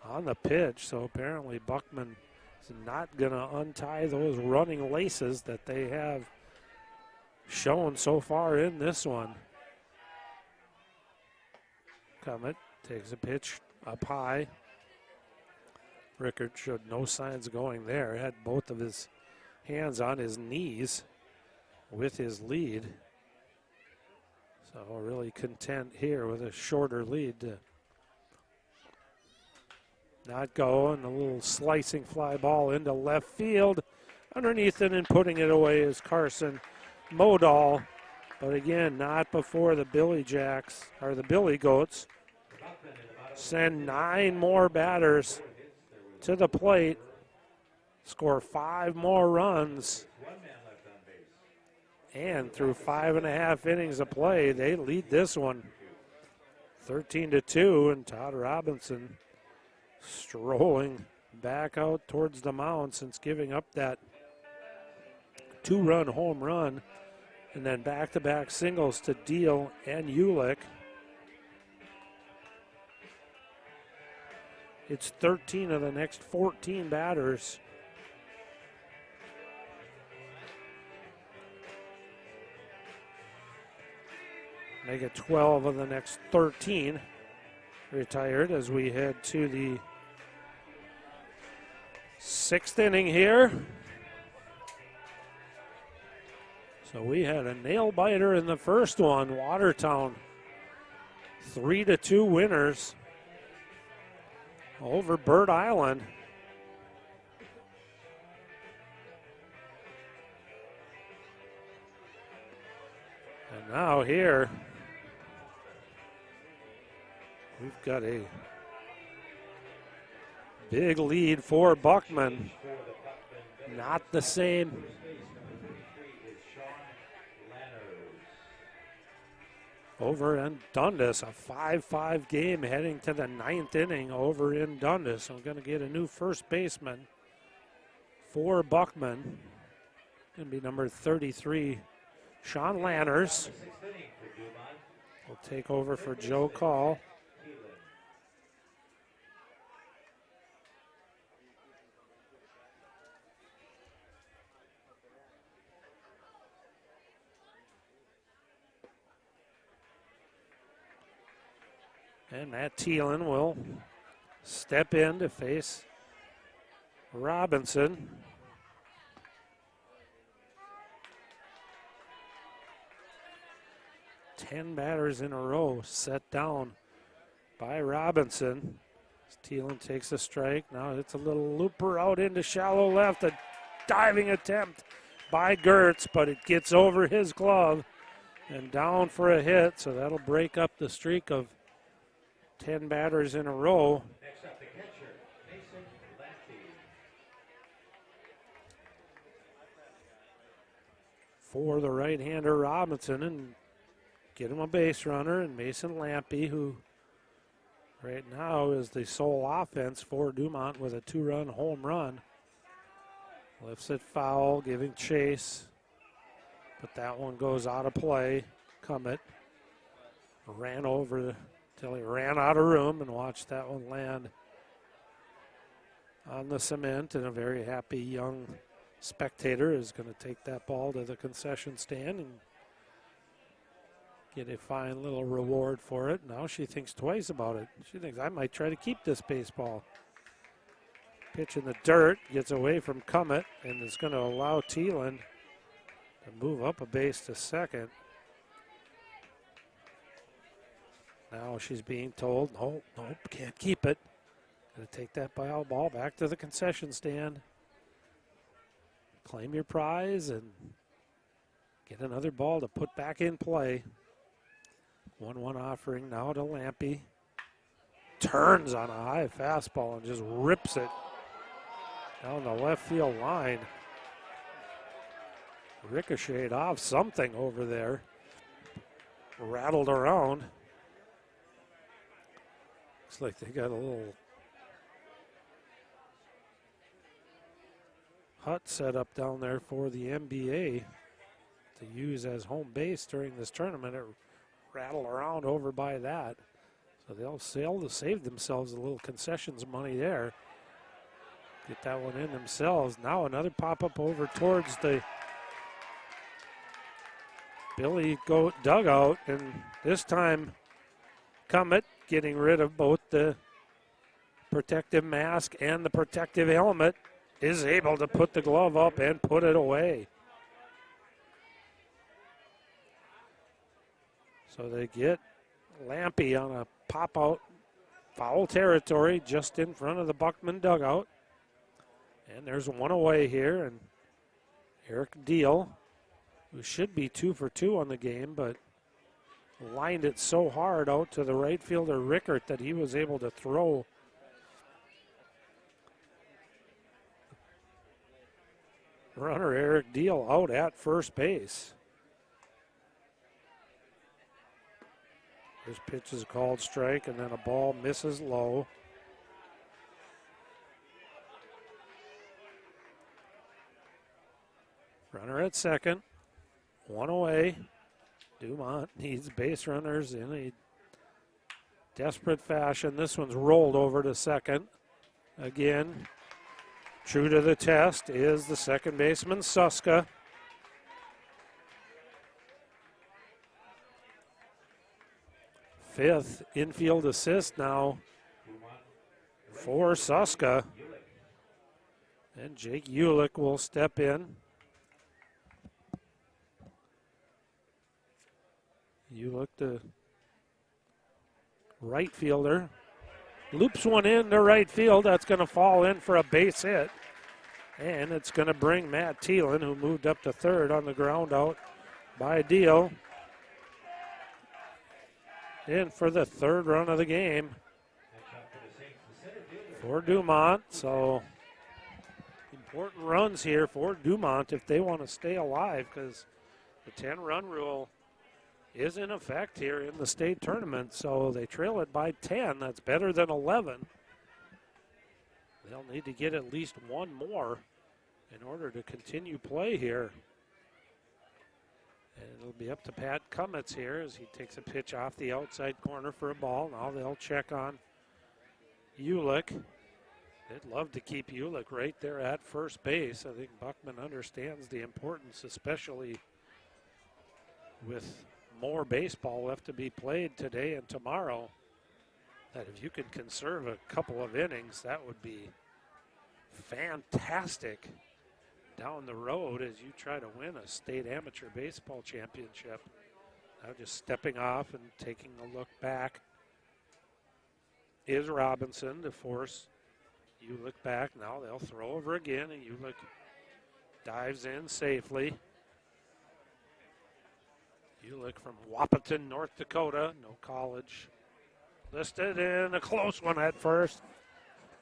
on the pitch, so apparently Buckman is not going to untie those running laces that they have shown so far in this one. Komet takes a pitch up high. Rickard showed no signs of going there. Had both of his hands on his knees with his lead. So really content here with a shorter lead to not go, and a little slicing fly ball into left field. Underneath it and putting it away is Carson Modal, but again, not before the Billygoats send 9 more batters to the plate, score 5 more runs, and through 5.5 innings of play, they lead this one 13-2, and Todd Robinson strolling back out towards the mound since giving up that 2-run home run, and then back-to-back singles to Deal and Ulick. It's 13 of the next 14 batters. Make it 12 of the next 13 retired as we head to the 6th inning here. So we had a nail biter in the first one. Watertown 3-2 winners over Bird Island. And now here we've got a big lead for Buckman. Not the same. over in Dundas. A 5-5 game heading to the 9th inning over in Dundas. I'm going to get a new first baseman for Buckman. Going to be number 33, Sean Lanners. Will take over for Joe Call. And Matt Thielen will step in to face Robinson. Ten batters in a row set down by Robinson. Thielen takes a strike. Now it's a little looper out into shallow left. A diving attempt by Gertz, but it gets over his glove and down for a hit. So that'll break up the streak of 10 batters in a row.
Next up, the catcher, Mason Lampy.
For the right-hander Robinson, and get him a base runner, and Mason Lampy, who right now is the sole offense for Dumont with a 2-run home run. Lifts it foul, giving chase, but that one goes out of play. Cummett ran over till he ran out of room and watched that one land on the cement, and a very happy young spectator is going to take that ball to the concession stand and get a fine little reward for it. Now she thinks twice about it. She thinks, I might try to keep this baseball. Pitch in the dirt, gets away from Cummett, and is going to allow Thielen to move up a base to second. Now she's being told, nope, can't keep it. Going to take that ball back to the concession stand. Claim your prize and get another ball to put back in play. 1-1 offering now to Lampy. Turns on a high fastball and just rips it down the left field line. Ricocheted off something over there. Rattled around. Looks like they got a little hut set up down there for the MBA to use as home base during this tournament. It rattled around over by that. So they'll sail to save themselves a little concessions money there. Get that one in themselves. Now another pop-up over towards the Billygoat dugout, and this time Cummett getting rid of both the protective mask and the protective helmet, is able to put the glove up and put it away. So they get Lampy on a pop-out, foul territory just in front of the Buckman dugout. And there's one away here, and Eric Deal, who should be 2 for 2 on the game, but lined it so hard out to the right fielder Rickert that he was able to throw runner Eric Deal out at first base. This pitch is called strike, and then a ball misses low. Runner at second, one away. Dumont needs base runners in a desperate fashion. This one's rolled over to second. Again, true to the test is the second baseman, Suska. Fifth infield assist now for Suska. And Jake Ulick will step in. Ulick, the right fielder, loops one in to right field. That's going to fall in for a base hit. And it's going to bring Matt Thielen, who moved up to third on the ground out by Deal, in for the third run of the game for Dumont. So important runs here for Dumont if they want to stay alive, because the 10-run rule is in effect here in the state tournament. So they trail it by 10. That's better than 11. They'll need to get at least one more in order to continue play here. And it'll be up to Pat Cummets here as he takes a pitch off the outside corner for a ball. Now they'll check on Ulick. They'd love to keep Ulick right there at first base. I think Buckman understands the importance, especially with more baseball left to be played today and tomorrow, that if you could conserve a couple of innings, that would be fantastic down the road as you try to win a state amateur baseball championship. Now just stepping off and taking a look back is Robinson to force Ulick back. Now they'll throw over again, and Ulick dives in safely. Ulick from Wahpeton, North Dakota, no college listed, and a close one at first.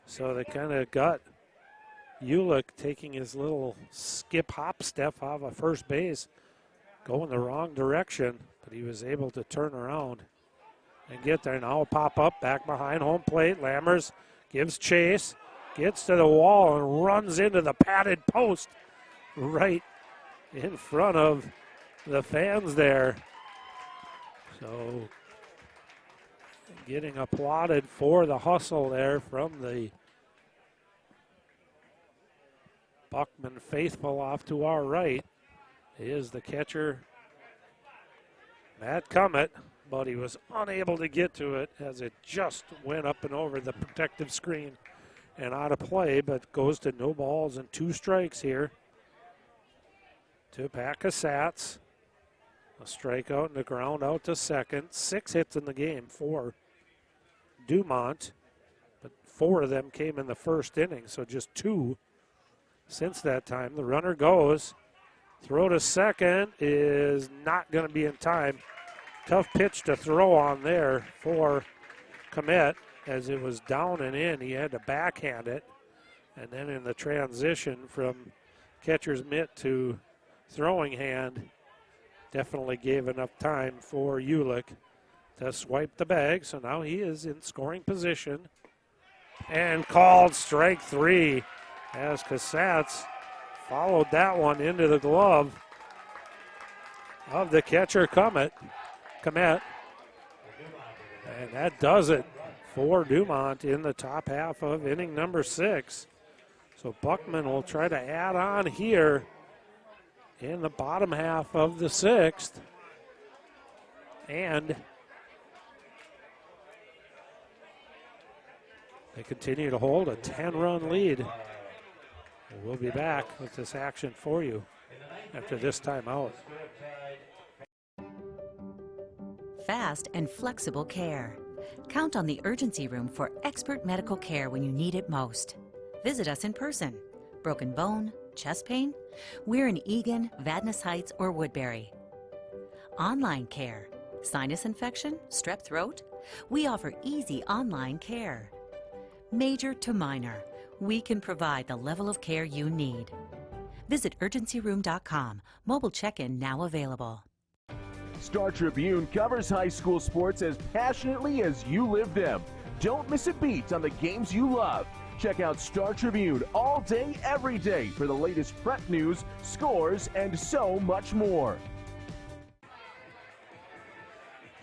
So they kind of got Ulick taking his little skip hop step off of first base, going the wrong direction, but he was able to turn around and get there. Now a pop up back behind home plate. Lammers gives chase, gets to the wall and runs into the padded post right in front of the fans there. So getting applauded for the hustle there from the Buckman faithful. Off to our right is the catcher, Matt Cummett, but he was unable to get to it as it just went up and over the protective screen and out of play, but goes to no balls and 2 strikes here to Pat Casats. A strikeout and a ground out to second. 6 hits in the game for Dumont, but 4 of them came in the first inning, so just 2 since that time. The runner goes. Throw to second is not going to be in time. Tough pitch to throw on there for Komet as it was down and in. He had to backhand it. And then in the transition from catcher's mitt to throwing hand, definitely gave enough time for Ulick to swipe the bag. So now he is in scoring position. And called strike 3 as Casats followed that one into the glove of the catcher Komet. And that does it for Dumont in the top half of inning number 6. So Buckman will try to add on here in the bottom half of the 6th. And they continue to hold a 10-run lead. We'll be back with this action for you after this timeout.
Fast and flexible care. Count on the urgency room for expert medical care when you need it most. Visit us in person. Broken bone, chest pain? We're in Eagan, Vadnais Heights, or Woodbury. Online care. Sinus infection? Strep throat? We offer easy online care. Major to minor, we can provide the level of care you need. Visit urgencyroom.com. Mobile check-in now available.
Star Tribune covers high school sports as passionately as you live them. Don't miss a beat on the games you love. Check out Star Tribune all day, every day for the latest prep news, scores, and so much more.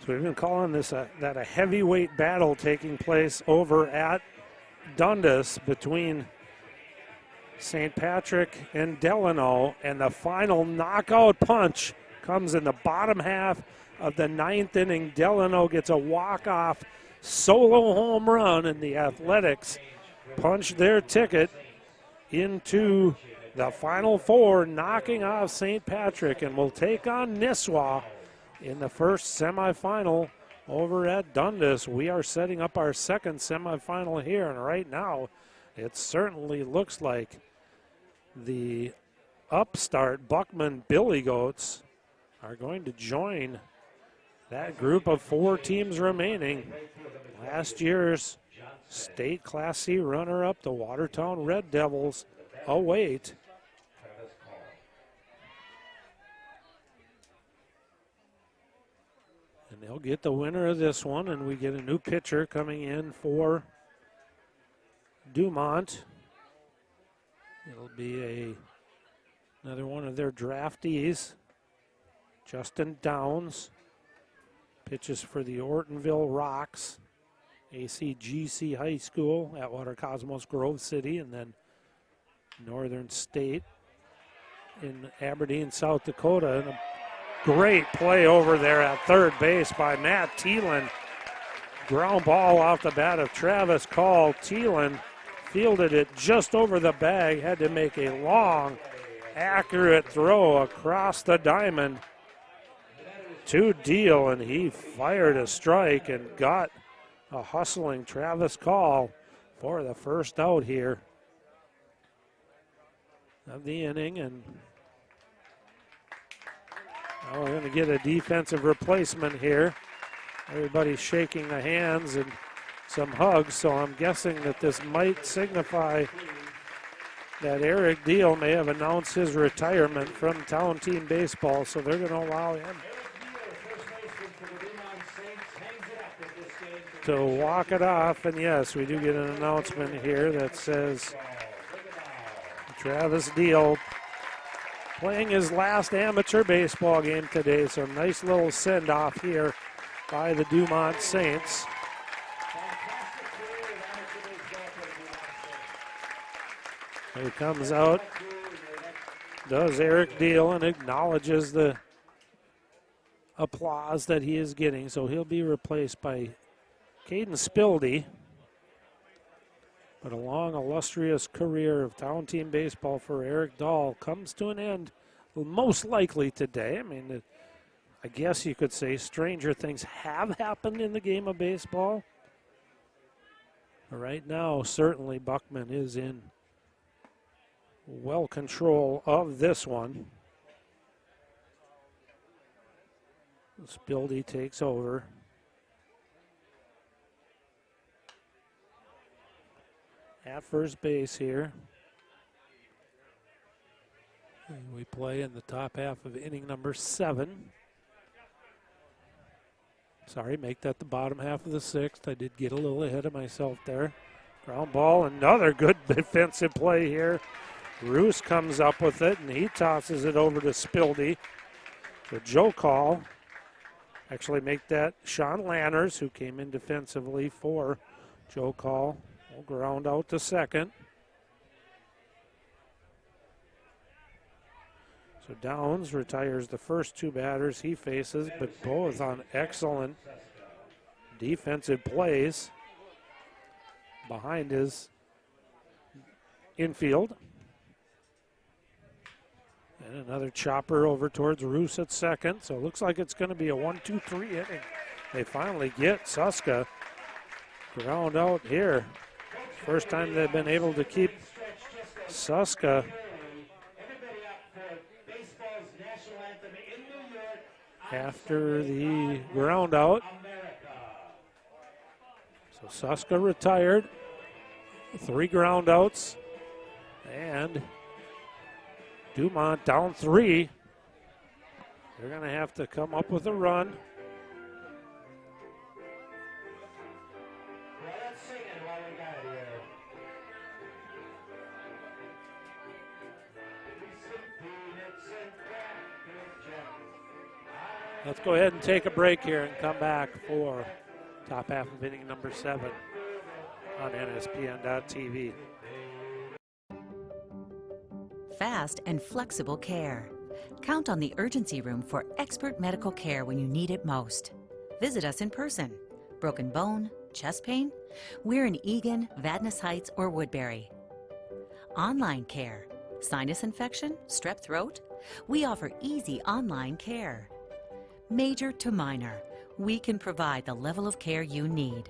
So we've been calling this a heavyweight battle taking place over at Dundas between St. Patrick and Delano, and the final knockout punch comes in the bottom half of the 9th inning. Delano gets a walk-off solo home run, and the Athletics punch their ticket into the Final Four, knocking off St. Patrick, and will take on Nisswa in the first semifinal over at Dundas. We are setting up our second semifinal here, and right now it certainly looks like the upstart Buckman Billygoats are going to join that group of 4 teams remaining. Last year's state Class C runner-up, the Watertown Red Devils, await. And they'll get the winner of this one, and we get a new pitcher coming in for Dumont. It'll be another one of their draftees, Justin Downs. Pitches for the Ortonville Rocks, ACGC High School, Atwater Cosmos Grove City, and then Northern State in Aberdeen, South Dakota. And a great play over there at third base by Matt Thielen. Ground ball off the bat of Travis Call. Thielen fielded it just over the bag, had to make a long, accurate throw across the diamond to Deal, and he fired a strike and got a hustling Travis Call for the first out here of the inning. And now we're going to get a defensive replacement here. Everybody's shaking the hands and some hugs, so I'm guessing that this might signify that Eric Deal may have announced his retirement from Town Team Baseball, so they're going to allow him to walk it off. And yes, we do get an announcement here that says Travis Deal playing his last amateur baseball game today, so nice little send-off here by the Dumont Saints. He comes out, does Eric Deal, and acknowledges the applause that he is getting, so he'll be replaced by Caden Spildy. But a long, illustrious career of Town Team Baseball for Eric Dahl comes to an end, most likely today. I mean, I guess you could say stranger things have happened in the game of baseball. But right now, certainly Buckman is in well control of this one. Spildy takes over. At first base here. And we play in the top half of inning number 7. Sorry, make that the bottom half of the 6th. I did get a little ahead of myself there. Ground ball, another good defensive play here. Roos comes up with it, and he tosses it over to Spildy. So Joe Call, actually make that Sean Lanners, who came in defensively for Joe Call. Will ground out to second. So Downs retires the first 2 batters he faces, but both on excellent defensive plays behind his infield. And another chopper over towards Roos at second. So it looks like it's going to be a 1-2-3 inning. They finally get Suska ground out here. First time they've been able to keep Suska after the ground out. So Suska retired, 3 ground outs, and Dumont down 3. They're going to have to come up with a run. Let's go ahead and take a break here and come back for top half of inning number 7 on NSPN.TV.
Fast and flexible care. Count on the urgency room for expert medical care when you need it most. Visit us in person. Broken bone, chest pain? We're in Eagan, Vadnais Heights, or Woodbury. Online care. Sinus infection? Strep throat? We offer easy online care. Major to minor, we can provide the level of care you need.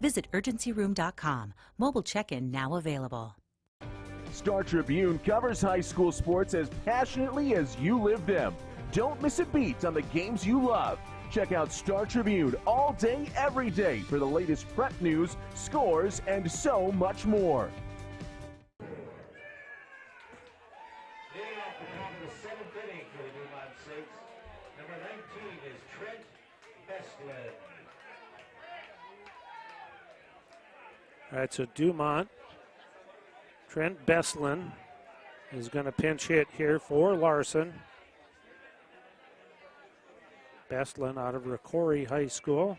Visit urgencyroom.com. Mobile check-in now available.
Star Tribune covers high school sports as passionately as you live them. Don't miss a beat on the games you love. Check out Star Tribune all day, every day for the latest prep news, scores, and so much more.
Leading off the top of the 7th inning for the Dumont Saints, number 19 is Trent Bestlin.
All right, so Dumont, Trent Bestlin is going to pinch hit here for Larson. Bestlin out of Ricori High School.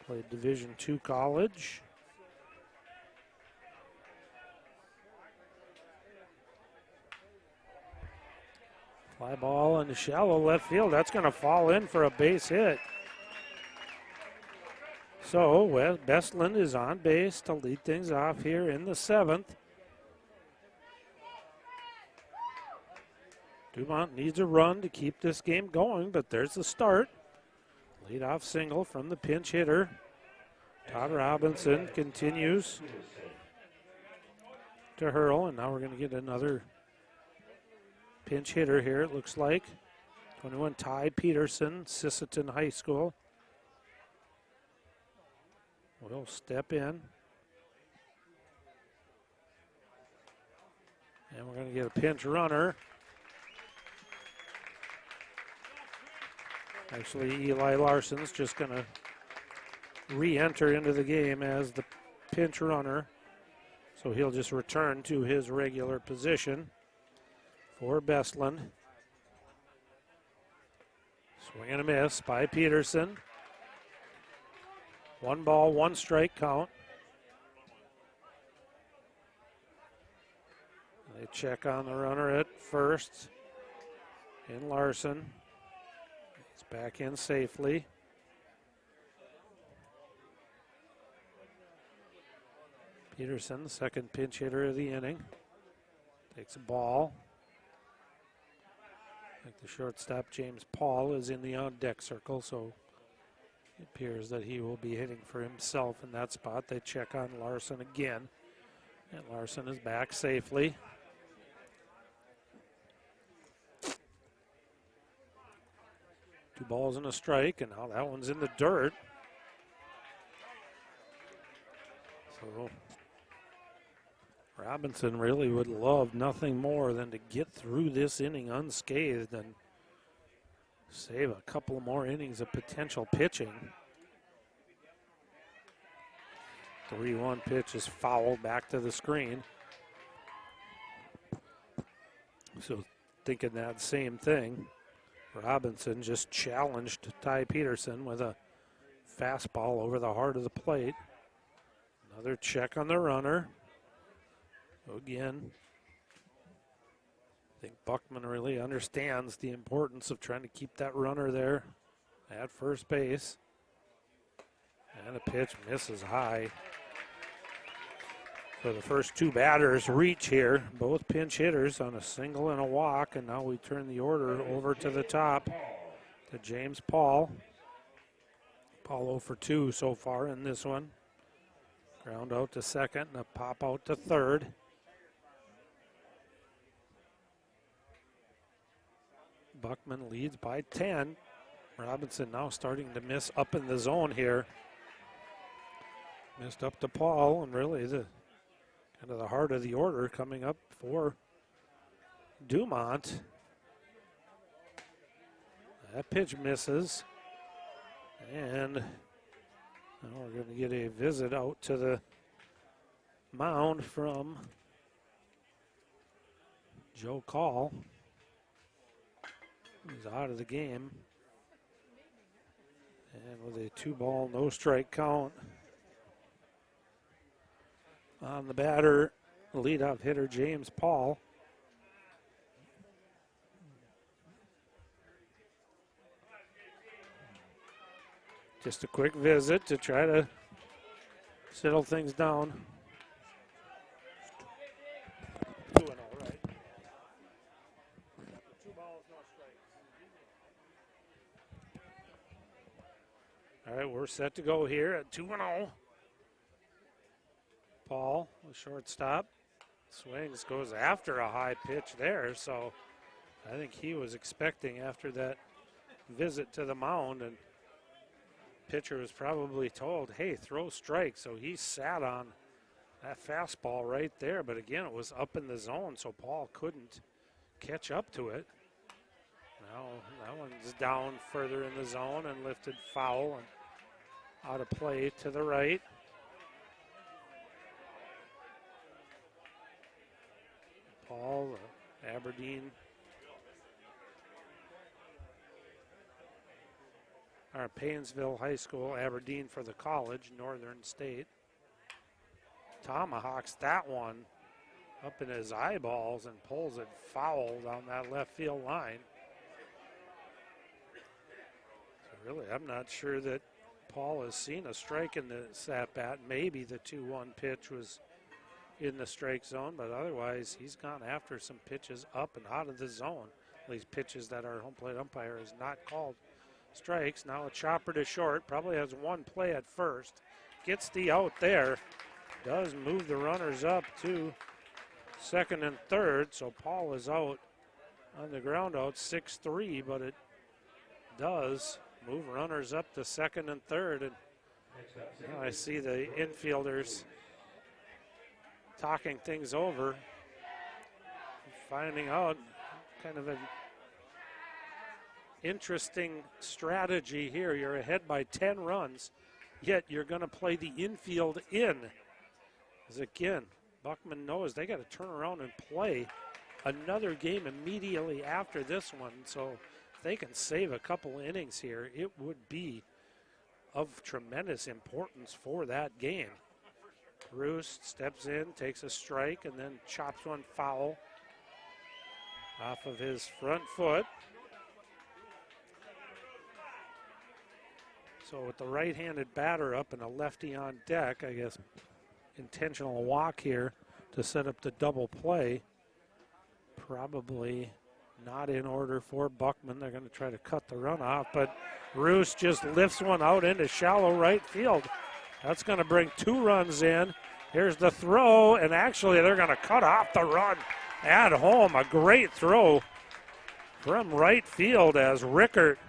Played Division II college. Fly ball in the shallow left field. That's going to fall in for a base hit. So Bestlin is on base to lead things off here in the 7th. Dumont needs a run to keep this game going, but there's the start. Leadoff single from the pinch hitter. Todd Robinson continues to hurl, and now we're going to get another pinch hitter here, it looks like. 21, Ty Peterson, Sisseton High School. Will step in. And we're going to get a pinch runner. Actually, Eli Larson's just going to re-enter into the game as the pinch runner. So he'll just return to his regular position for Bestlin. Swing and a miss by Peterson. 1 ball, 1 strike count. They check on the runner at first in Larson. He's back in safely. Peterson, the second pinch hitter of the inning, takes a ball. I think the shortstop, James Paul, is in the on-deck circle, so it appears that he will be hitting for himself in that spot. They check on Larson again, and Larson is back safely. Two balls and a strike, and now that one's in the dirt. So Robinson really would love nothing more than to get through this inning unscathed and save a couple more innings of potential pitching. 3-1 pitch is fouled back to the screen. So thinking that same thing, Robinson just challenged Ty Peterson with a fastball over the heart of the plate. Another check on the runner. Again, I think Buckman really understands the importance of trying to keep that runner there at first base. And a pitch misses high. So the first two batters reach here, both pinch hitters on a single and a walk, and now we turn the order over to the top to James Paul. Paul 0 for 2 so far in this one. Ground out to second and a pop out to third. Buckman leads by 10. Robinson now starting to miss up in the zone here. Missed up to Paul, and really the kind of the heart of the order coming up for Dumont. That pitch misses. And now we're going to get a visit out to the mound from Joe Call. He's out of the game. And with a 2-ball, no strike count on the batter, leadoff hitter James Paul. Just a quick visit to try to settle things down. 2-0, right? 2 balls, no strikes. All right, we're set to go here at 2-0. Paul, the shortstop, swings, goes after a high pitch there. So I think he was expecting after that visit to the mound, and pitcher was probably told, hey, throw strike. So he sat on that fastball right there. But again, it was up in the zone, so Paul couldn't catch up to it. Now that one's down further in the zone and lifted foul and out of play to the right. Paul, Aberdeen. Paynesville High School, Aberdeen for the college, Northern State. Tomahawks that one up in his eyeballs and pulls it foul down that left field line. So really, I'm not sure that Paul has seen a strike in this at-bat. Maybe the 2-1 pitch was in the strike zone, but otherwise he's gone after some pitches up and out of the zone. At least pitches that our home plate umpire has not called strikes. Now a chopper to short, probably has one play at first. Gets the out there, does move the runners up to second and third, so Paul is out on the ground out 6-3, but it does move runners up to second and third. And now I see the infielders talking things over, finding out kind of an interesting strategy here. You're ahead by 10 runs, yet you're going to play the infield in. As again, Buckman knows they got to turn around and play another game immediately after this one. So if they can save a couple innings here, it would be of tremendous importance for that game. Roos steps in, takes a strike, and then chops one foul off of his front foot. So with the right-handed batter up and a lefty on deck, I guess intentional walk here to set up the double play. Probably not in order for Buckman. They're going to try to cut the run off, but Roos just lifts one out into shallow right field. That's going to bring 2 runs in. Here's the throw, and actually they're going to cut off the run at home. A great throw from right field as Rickert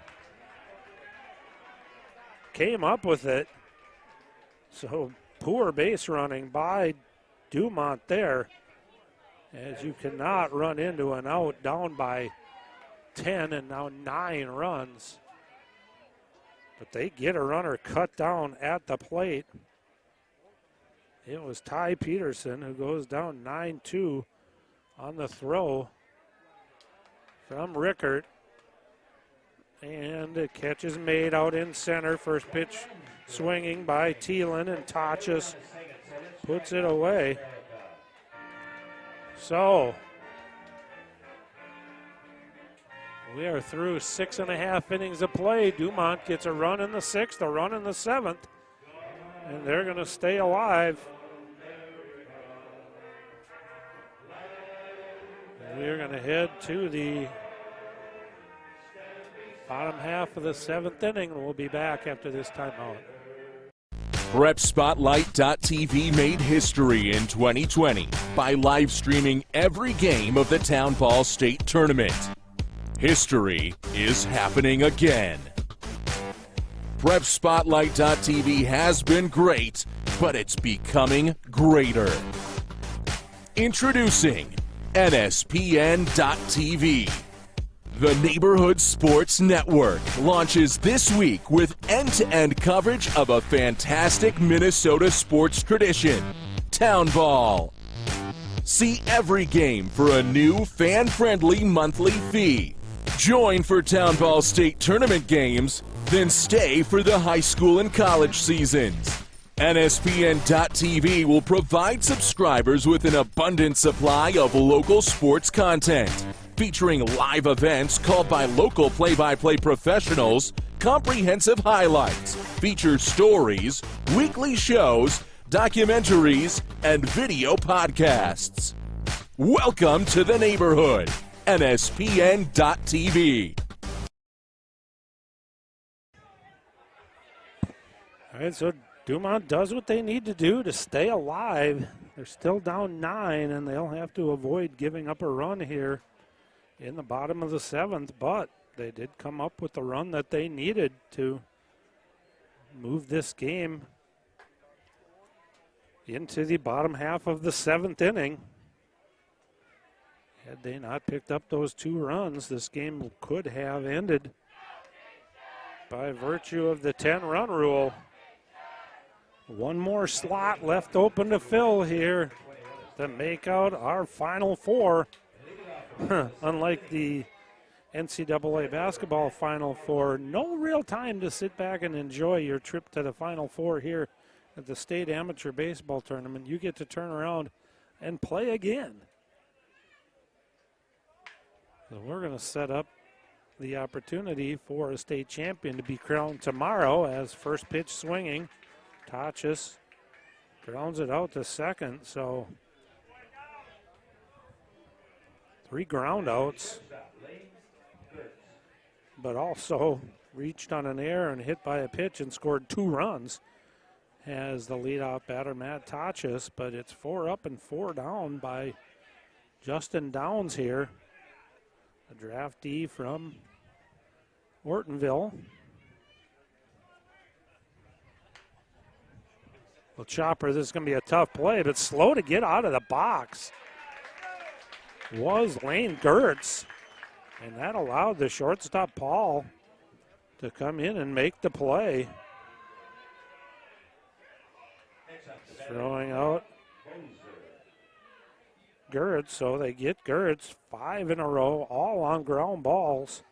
came up with it. So poor base running by Dumont there, as you cannot run into an out down by 10 and now 9 runs. But they get a runner cut down at the plate. It was Ty Peterson who goes down 9-2 on the throw from Rickert. And a catch is made out in center. First pitch swinging by Thielen, and Tachis puts it away. So we are through 6.5 innings of play. Dumont gets a run in the 6th, a run in the 7th, and they're going to stay alive. And we're going to head to the bottom half of the 7th inning, and we'll be back after this timeout.
PrepSpotlight.tv made history in 2020 by live streaming every game of the Town Ball State Tournament. History is happening again. PrepSpotlight.tv has been great, but it's becoming greater. Introducing NSPN.tv. The Neighborhood Sports Network launches this week with end-to-end coverage of a fantastic Minnesota sports tradition, Town Ball. See every game for a new fan-friendly monthly fee. Join for Town Ball State Tournament games, then stay for the high school and college seasons. NSPN.tv will provide subscribers with an abundant supply of local sports content, featuring live events called by local play-by-play professionals, comprehensive highlights, feature stories, weekly shows, documentaries, and video podcasts. Welcome to the neighborhood. NSPN.tv.
All right, so Dumont does what they need to do to stay alive. They're still down 9, and they'll have to avoid giving up a run here in the bottom of the 7th, but they did come up with the run that they needed to move this game into the bottom half of the 7th inning. Had they not picked up those 2 runs, this game could have ended by virtue of the 10-run rule. One more slot left open to fill here to make out our Final Four. Unlike the NCAA basketball Final Four, no real time to sit back and enjoy your trip to the Final Four here at the State Amateur Baseball Tournament. You get to turn around and play again. So we're going to set up the opportunity for a state champion to be crowned tomorrow as first pitch swinging. Tachis grounds it out to second, so 3 ground outs, but also reached on an error and hit by a pitch and scored 2 runs as the leadoff batter, Matt Tachis, but it's 4 up and 4 down by Justin Downs here, a draftee from Ortonville. Well, Chopper, this is going to be a tough play, but slow to get out of the box was Lane Gertz, and that allowed the shortstop, Paul, to come in and make the play. Throwing out Gertz, so they get Gertz 5 in a row, all on ground balls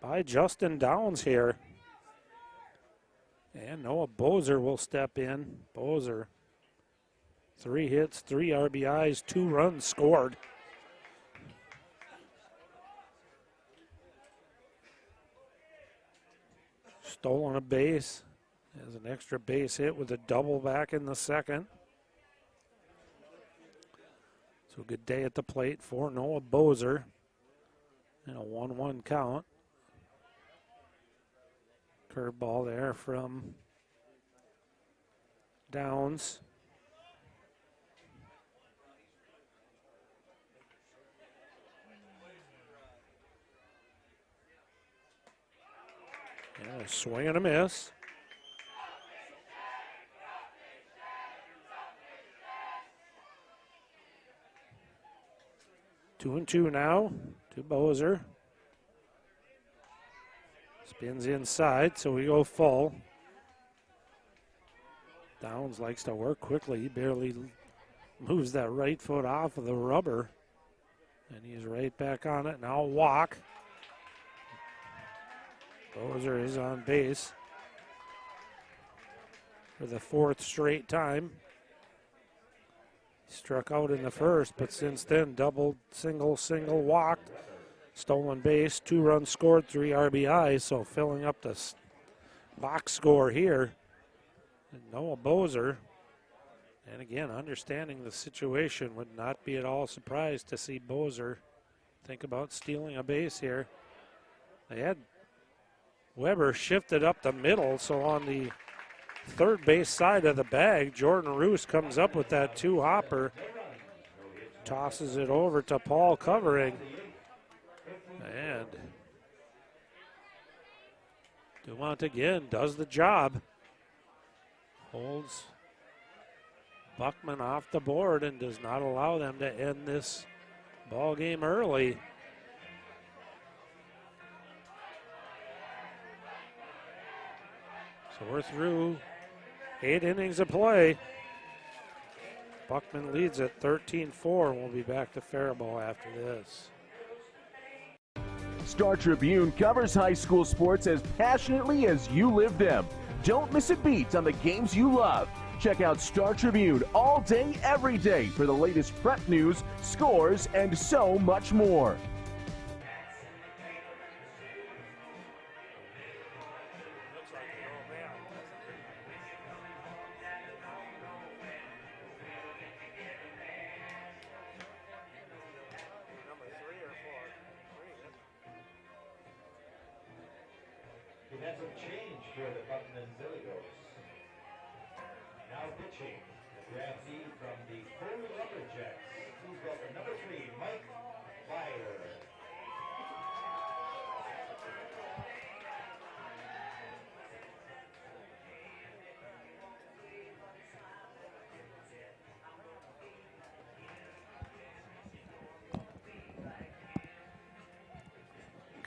by Justin Downs here. And Noah Bozer will step in. Bozer, 3 hits, 3 RBIs, 2 runs scored. Stolen a base, has an extra base hit with a double back in the second. So good day at the plate for Noah Bozer. And a 1-1 count. Curveball there from Downs. Yeah, swing and a miss. Two and two now to Bozer. Spins inside, so we go full. Downs likes to work quickly. He barely moves that right foot off of the rubber. And he's right back on it. Now walk. Bozer is on base for the 4th straight time. He struck out in the first, but since then, doubled, single, walked. Stolen base, 2 runs scored, 3 RBIs, so filling up the box score here. And Noah Bozer, and again, understanding the situation, would not be at all surprised to see Bozer think about stealing a base here. They had Weber shifted up the middle, so on the third base side of the bag, Jordan Roos comes up with that 2-hopper, tosses it over to Paul covering. And Dumont again does the job. Holds Buckman off the board and does not allow them to end this ball game early. So we're through 8 innings of play. Buckman leads at 13-4. We'll be back to Faribault after this.
Star Tribune covers high school sports as passionately as you live them. Don't miss a beat on the games you love. Check out Star Tribune all day, every day for the latest prep news, scores, and so much more.
We've had some change for the Buckman Billygoats. Now pitching, the draftee from the Foley Lumberjacks. He's got the number 3, Mike Fire.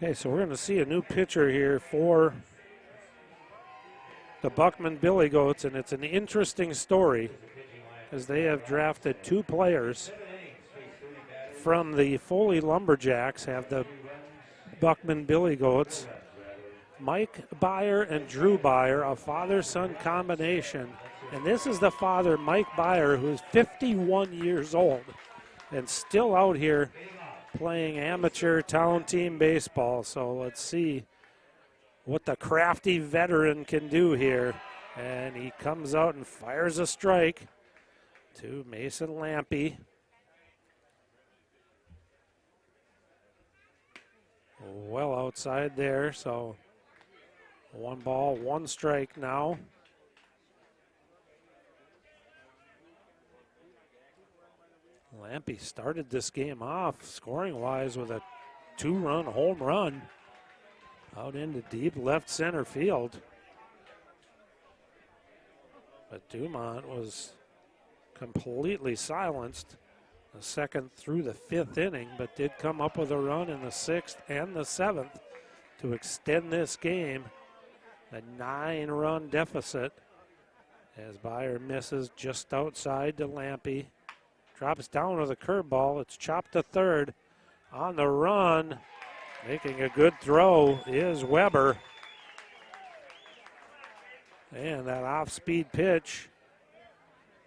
Okay, so we're going to see a new pitcher here for the Buckman Billygoats, and it's an interesting story as they have drafted 2 players from the Foley Lumberjacks, have the Buckman Billygoats, Mike Byer and Drew Byer, a father-son combination. And this is the father, Mike Byer, who's 51 years old and still out here playing amateur town team baseball. So let's see what the crafty veteran can do here. And he comes out and fires a strike to Mason Lampy. Well outside there, so 1 ball, 1 strike now. Lampy started this game off scoring-wise with a 2-run home run out into deep left center field. But Dumont was completely silenced the 2nd through the 5th inning, but did come up with a run in the 6th and the 7th to extend this game. A 9-run deficit as Byer misses just outside to Lampy. Drops down with a curveball. It's chopped to third. On the run, making a good throw is Weber. And that off-speed pitch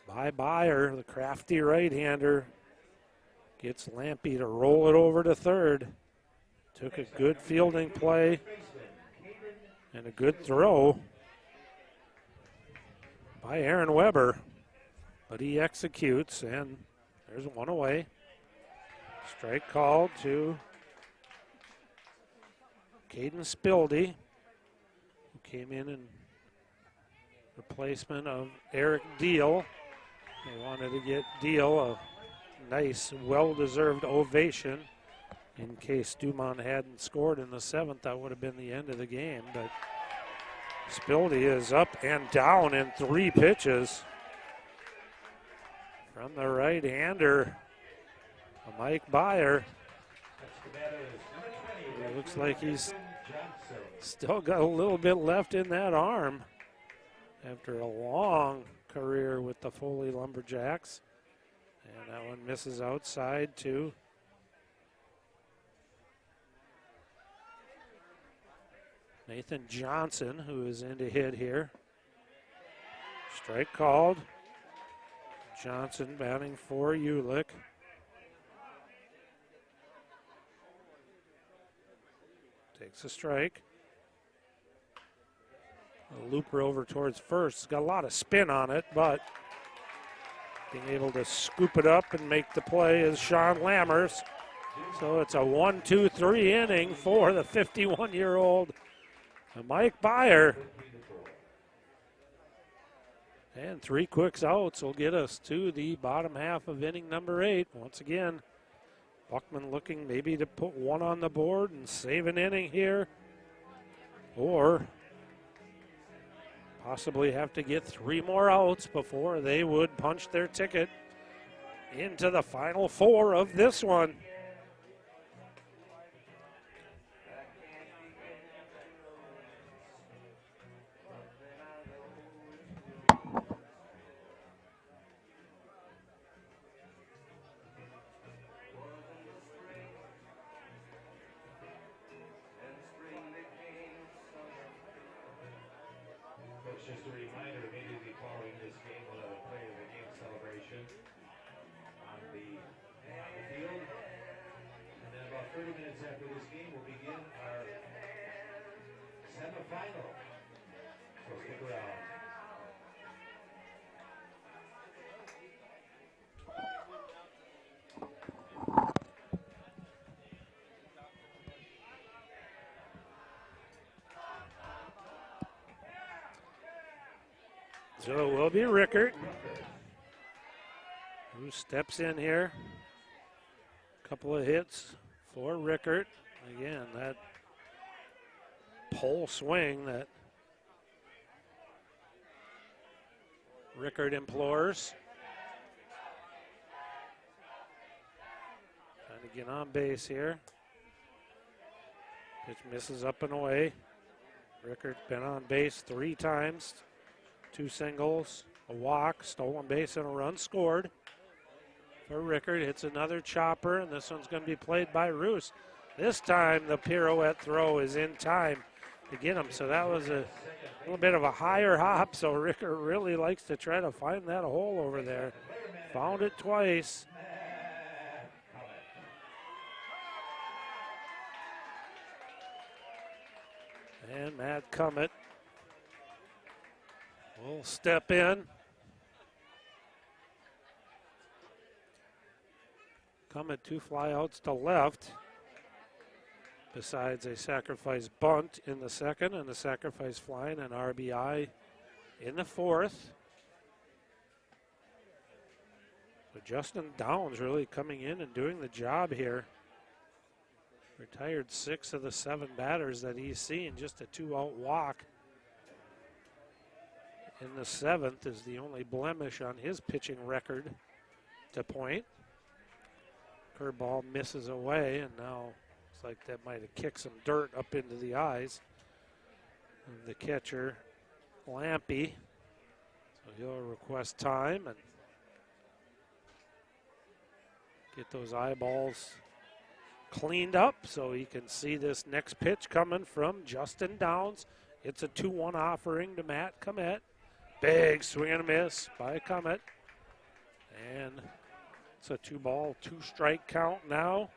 by Byer, the crafty right-hander, gets Lampy to roll it over to third. Took a good fielding play and a good throw by Aaron Weber. But he executes, and there's 1 away. Strike called to Caden Spildy, who came in replacement of Eric Deal. They wanted to get Deal a nice, well-deserved ovation. In case Dumont hadn't scored in the 7th, that would have been the end of the game. But Spildy is up and down in 3 pitches from the right-hander, Mike Byer. It looks like he's still got a little bit left in that arm after a long career with the Foley Lumberjacks. And that one misses outside too. Nathan Johnson, who is in to hit here. Strike called. Johnson batting for Ulick. Takes a strike. A looper over towards first. It's got a lot of spin on it, but being able to scoop it up and make the play is Sean Lammers. So it's a 1-2-3 inning for the 51-year-old Mike Byer. And 3 quick outs will get us to the bottom half of inning number 8. Once again, Buckman looking maybe to put 1 on the board and save an inning here, or possibly have to get 3 more outs before they would punch their ticket into the final 4 of this one.
Just a reminder, immediately following this game, we'll have a play of the game celebration on the field. And then about 30 minutes after this game, we'll begin our semifinal. So stick around.
So it will be Rickert who steps in here. Couple of hits for Rickert. Again, that pole swing that Rickert implores. Trying to get on base here. Pitch misses up and away. Rickard's been on base 3 times. 2 singles, a walk, stolen base, and a run scored. For Rickard, hits another chopper, and this one's going to be played by Roos. This time the pirouette throw is in time to get him, so that was a little bit of a higher hop, so Rickard really likes to try to find that hole over there. Found it twice. And Matt Cummett will step in. Cummett 2 flyouts to left. Besides a sacrifice bunt in the second and a sacrifice fly and an RBI in the 4th. So Justin Downs really coming in and doing the job here. Retired 6 of the 7 batters that he's seen, just a 2-out walk. In the 7th is the only blemish on his pitching record to point. Curveball misses away, and now it's like that might have kicked some dirt up into the eyes of the catcher, Lampy. So he'll request time and get those eyeballs cleaned up so he can see this next pitch coming from Justin Downs. It's a 2-1 offering to Matt Cummett. Big swing and a miss by Cummett. And it's a 2-ball, 2-strike count now.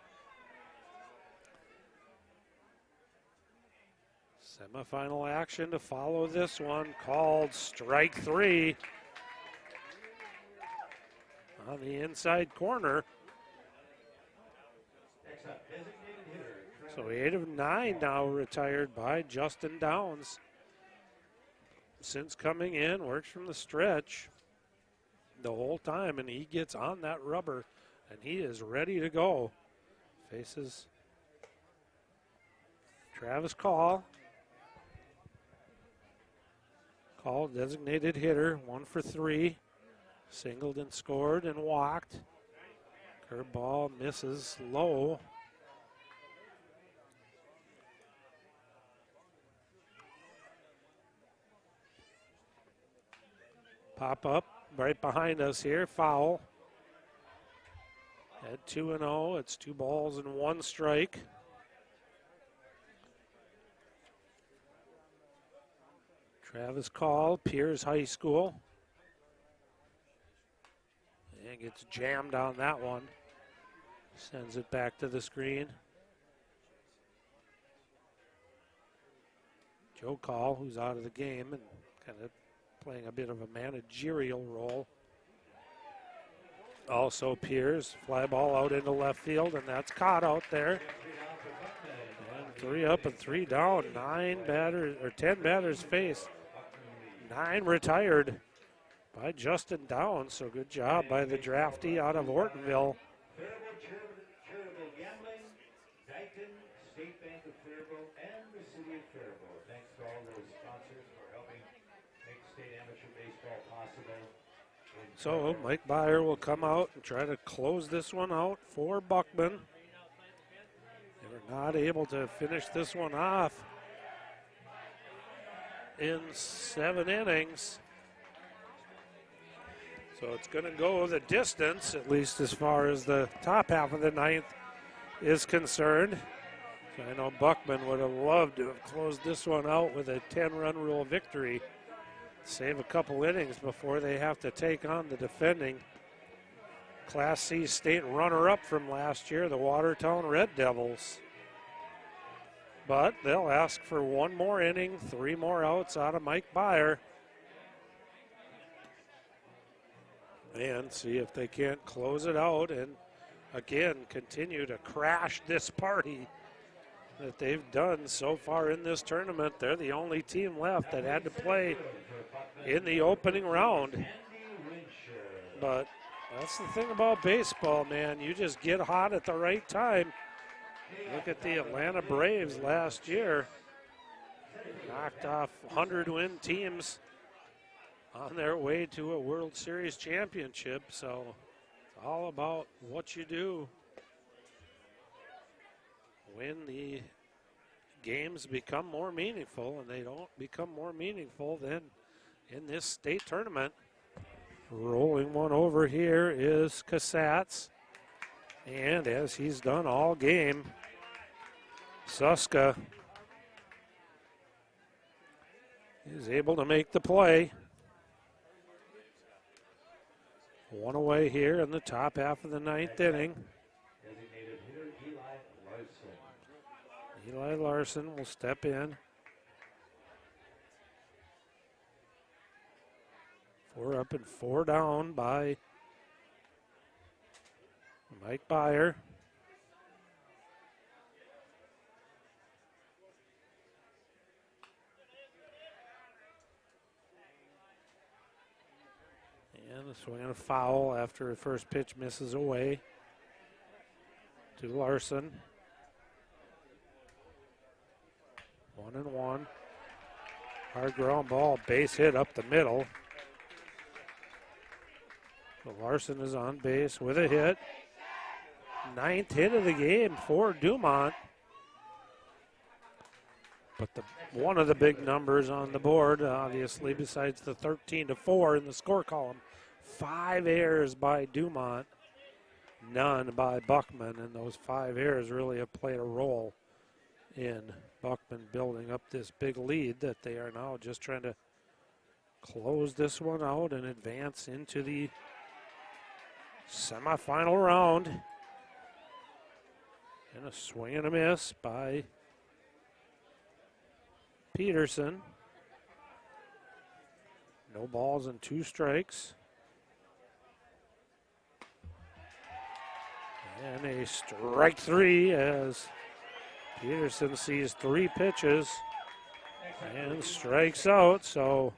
Semifinal action to follow this one, called strike 3 on the inside corner. So 8 of 9 now retired by Justin Downs. Since coming in, works from the stretch the whole time, and he gets on that rubber, and he is ready to go. Faces Travis Call. Call, designated hitter, 1 for 3. Singled and scored and walked. Curveball misses low. Pop up right behind us here, foul. At 2-0, it's 2 balls and 1 strike. Travis Call, Piers High School. And gets jammed on that one. Sends it back to the screen. Joe Call, who's out of the game and kind of playing a bit of a managerial role. Also Piers, fly ball out into left field, and that's caught out there. And 3 up and 3 down. 10 batters face. 9 retired by Justin Downs. So good job by the draftee out of Ortonville.
Faribault Charitable Gambling, Dayton, State Bank of Faribault, and the City of Faribault. Thanks to all those sponsors for helping make state amateur baseball possible.
So Mike Byer will come out and try to close this one out for Buckman. They were not able to finish this one off in 7 innings. So it's going to go the distance, at least as far as the top half of the 9th is concerned. So I know Buckman would have loved to have closed this one out with a 10-run rule victory. Save a couple innings before they have to take on the defending Class C state runner-up from last year, the Watertown Red Devils. But they'll ask for 1 more inning, 3 more outs out of Mike Byer, and see if they can't close it out and, again, continue to crash this party that they've done so far in this tournament. They're the only team left that had to play in the opening round. But that's the thing about baseball, man. You just get hot at the right time. Look at the Atlanta Braves last year. Knocked off 100-win teams on their way to a World Series championship. So it's all about what you do when the games become more meaningful, and they don't become more meaningful than in this state tournament. Rolling one over here is Casats, and as he's done all game, Suska is able to make the play. One away here in the top half of the ninth inning.
Designated hitter Eli Larson.
Eli Larson will step in. 4 up and 4 down by Mike Byer. And a swing and a foul after the first pitch misses away to Larson. 1-1. Hard ground ball, base hit up the middle. So Larson is on base with a hit. 9th hit of the game for Dumont. But one of the big numbers on the board, obviously, besides the 13-4 in the score column, 5 errors by Dumont, none by Buckman, and those 5 errors really have played a role in Buckman building up this big lead that they are now just trying to close this one out and advance into the semifinal round. And a swing and a miss by Peterson. No balls and 2 strikes. And a strike 3 as Peterson sees 3 pitches and strikes out. So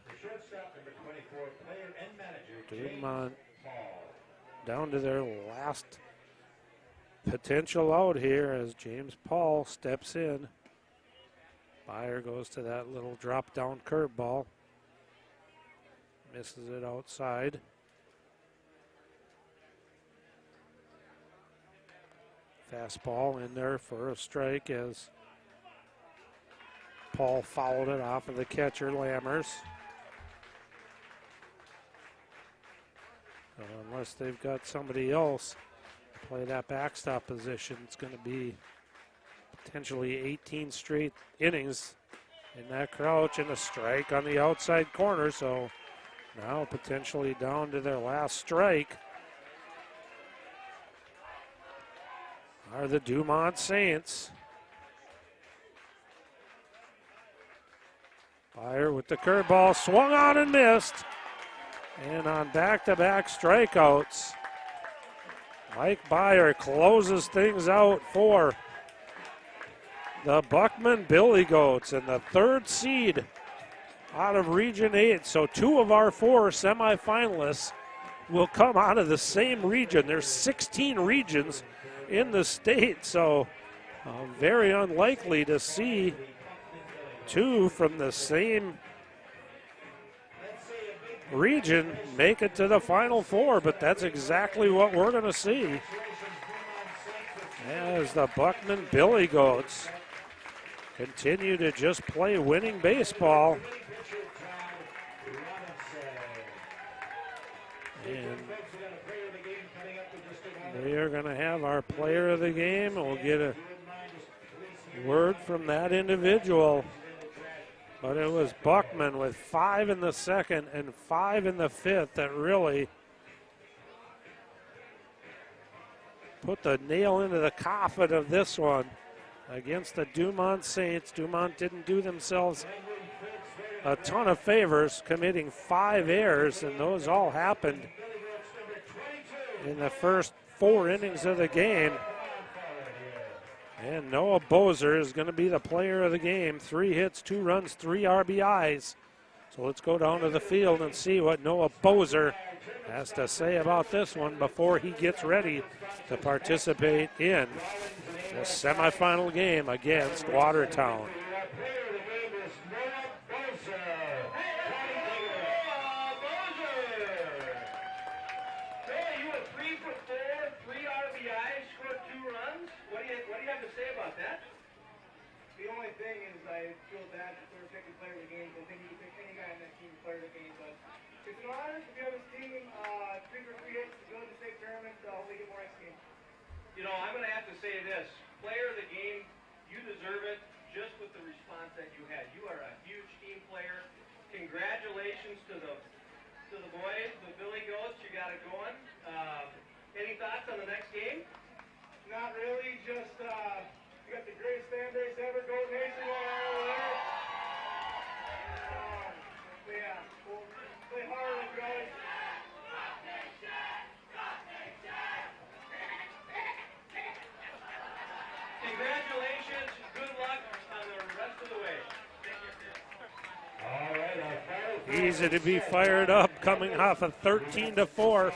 Dumont down to their last potential out here as James Paul steps in. Byer goes to that little drop down curveball. Misses it outside. Fastball in there for a strike as Paul fouled it off of the catcher, Lammers. Unless they've got somebody else to play that backstop position, it's going to be potentially 18 straight innings in that crouch, and a strike on the outside corner. So now potentially down to their last strike are the Dumont Saints. Byer with the curveball, swung on and missed. And on back-to-back strikeouts, Mike Byer closes things out for the Buckman Billygoats and the 3rd seed out of Region 8. So 2 of our 4 semifinalists will come out of the same region. There's 16 regions in the state, so very unlikely to see 2 from the same region make it to the Final Four, but that's exactly what we're going to see as the Buckman Billygoats continue to just play winning baseball. And we are going to have our player of the game, and we'll get a word from that individual. But it was Buckman with 5 in the 2nd and 5 in the 5th that really put the nail into the coffin of this one against the Dumont Saints. Dumont didn't do themselves a ton of favors, committing 5 errors, and those all happened in the first 4 innings of the game. And Noah Bozer is going to be the player of the game. 3 hits, 2 runs, 3 RBIs. So let's go down to the field and see what Noah Bozer has to say about this one before he gets ready to participate in the semifinal game against Watertown.
The only thing You know, I'm going to have to say this. Player of the game, you deserve it just with the response that you had. You are a huge team player. Congratulations to the boys, the Billygoats. You got it going. Any thoughts on the next game?
Not really, just we got the greatest fan base ever, Goat Nation all there. Yeah, we'll play hard, guys.
Congratulations. Good luck on the rest of the way.
All right, our final
Easy to be fired up, coming off a 13-4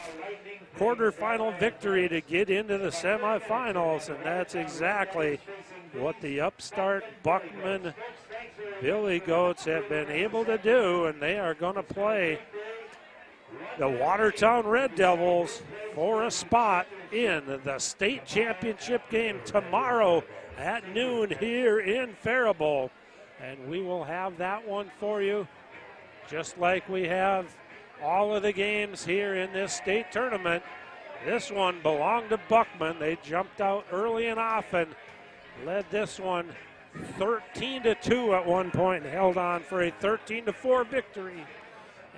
quarterfinal victory to get into the semifinals, and that's exactly what the upstart Buckman Billygoats have been able to do, and they are going to play the Watertown Red Devils for a spot in the state championship game tomorrow at noon here in Faribault. And we will have that one for you, just like we have all of the games here in this state tournament. This one belonged to Buckman. They jumped out early and often, led this one 13-2 at one point, and held on for a 13-4 victory,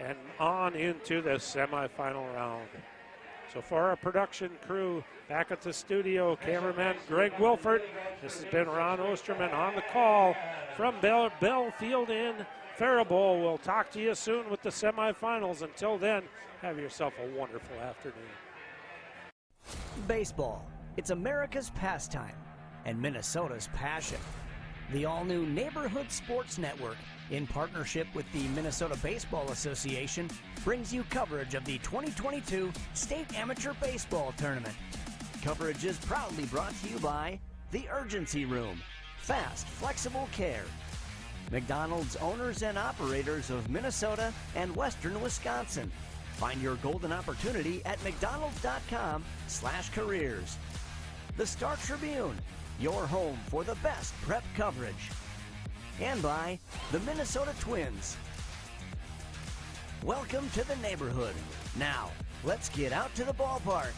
and on into the semifinal round. So for our production crew back at the studio, cameraman Greg Wilford, this has been Ron Osterman on the call from Belfield in Faribault. We'll talk to you soon with the semifinals. Until then, have yourself a wonderful afternoon.
Baseball. It's America's pastime and Minnesota's passion. The all-new Neighborhood Sports Network, in partnership with the Minnesota Baseball Association, brings you coverage of the 2022 State Amateur Baseball Tournament. Coverage is proudly brought to you by The Urgency Room, fast, flexible care. McDonald's, owners and operators of Minnesota and Western Wisconsin. Find your golden opportunity at mcdonalds.com/careers. The Star Tribune, your home for the best prep coverage. And by the Minnesota Twins. Welcome to the neighborhood. Now, let's get out to the ballpark.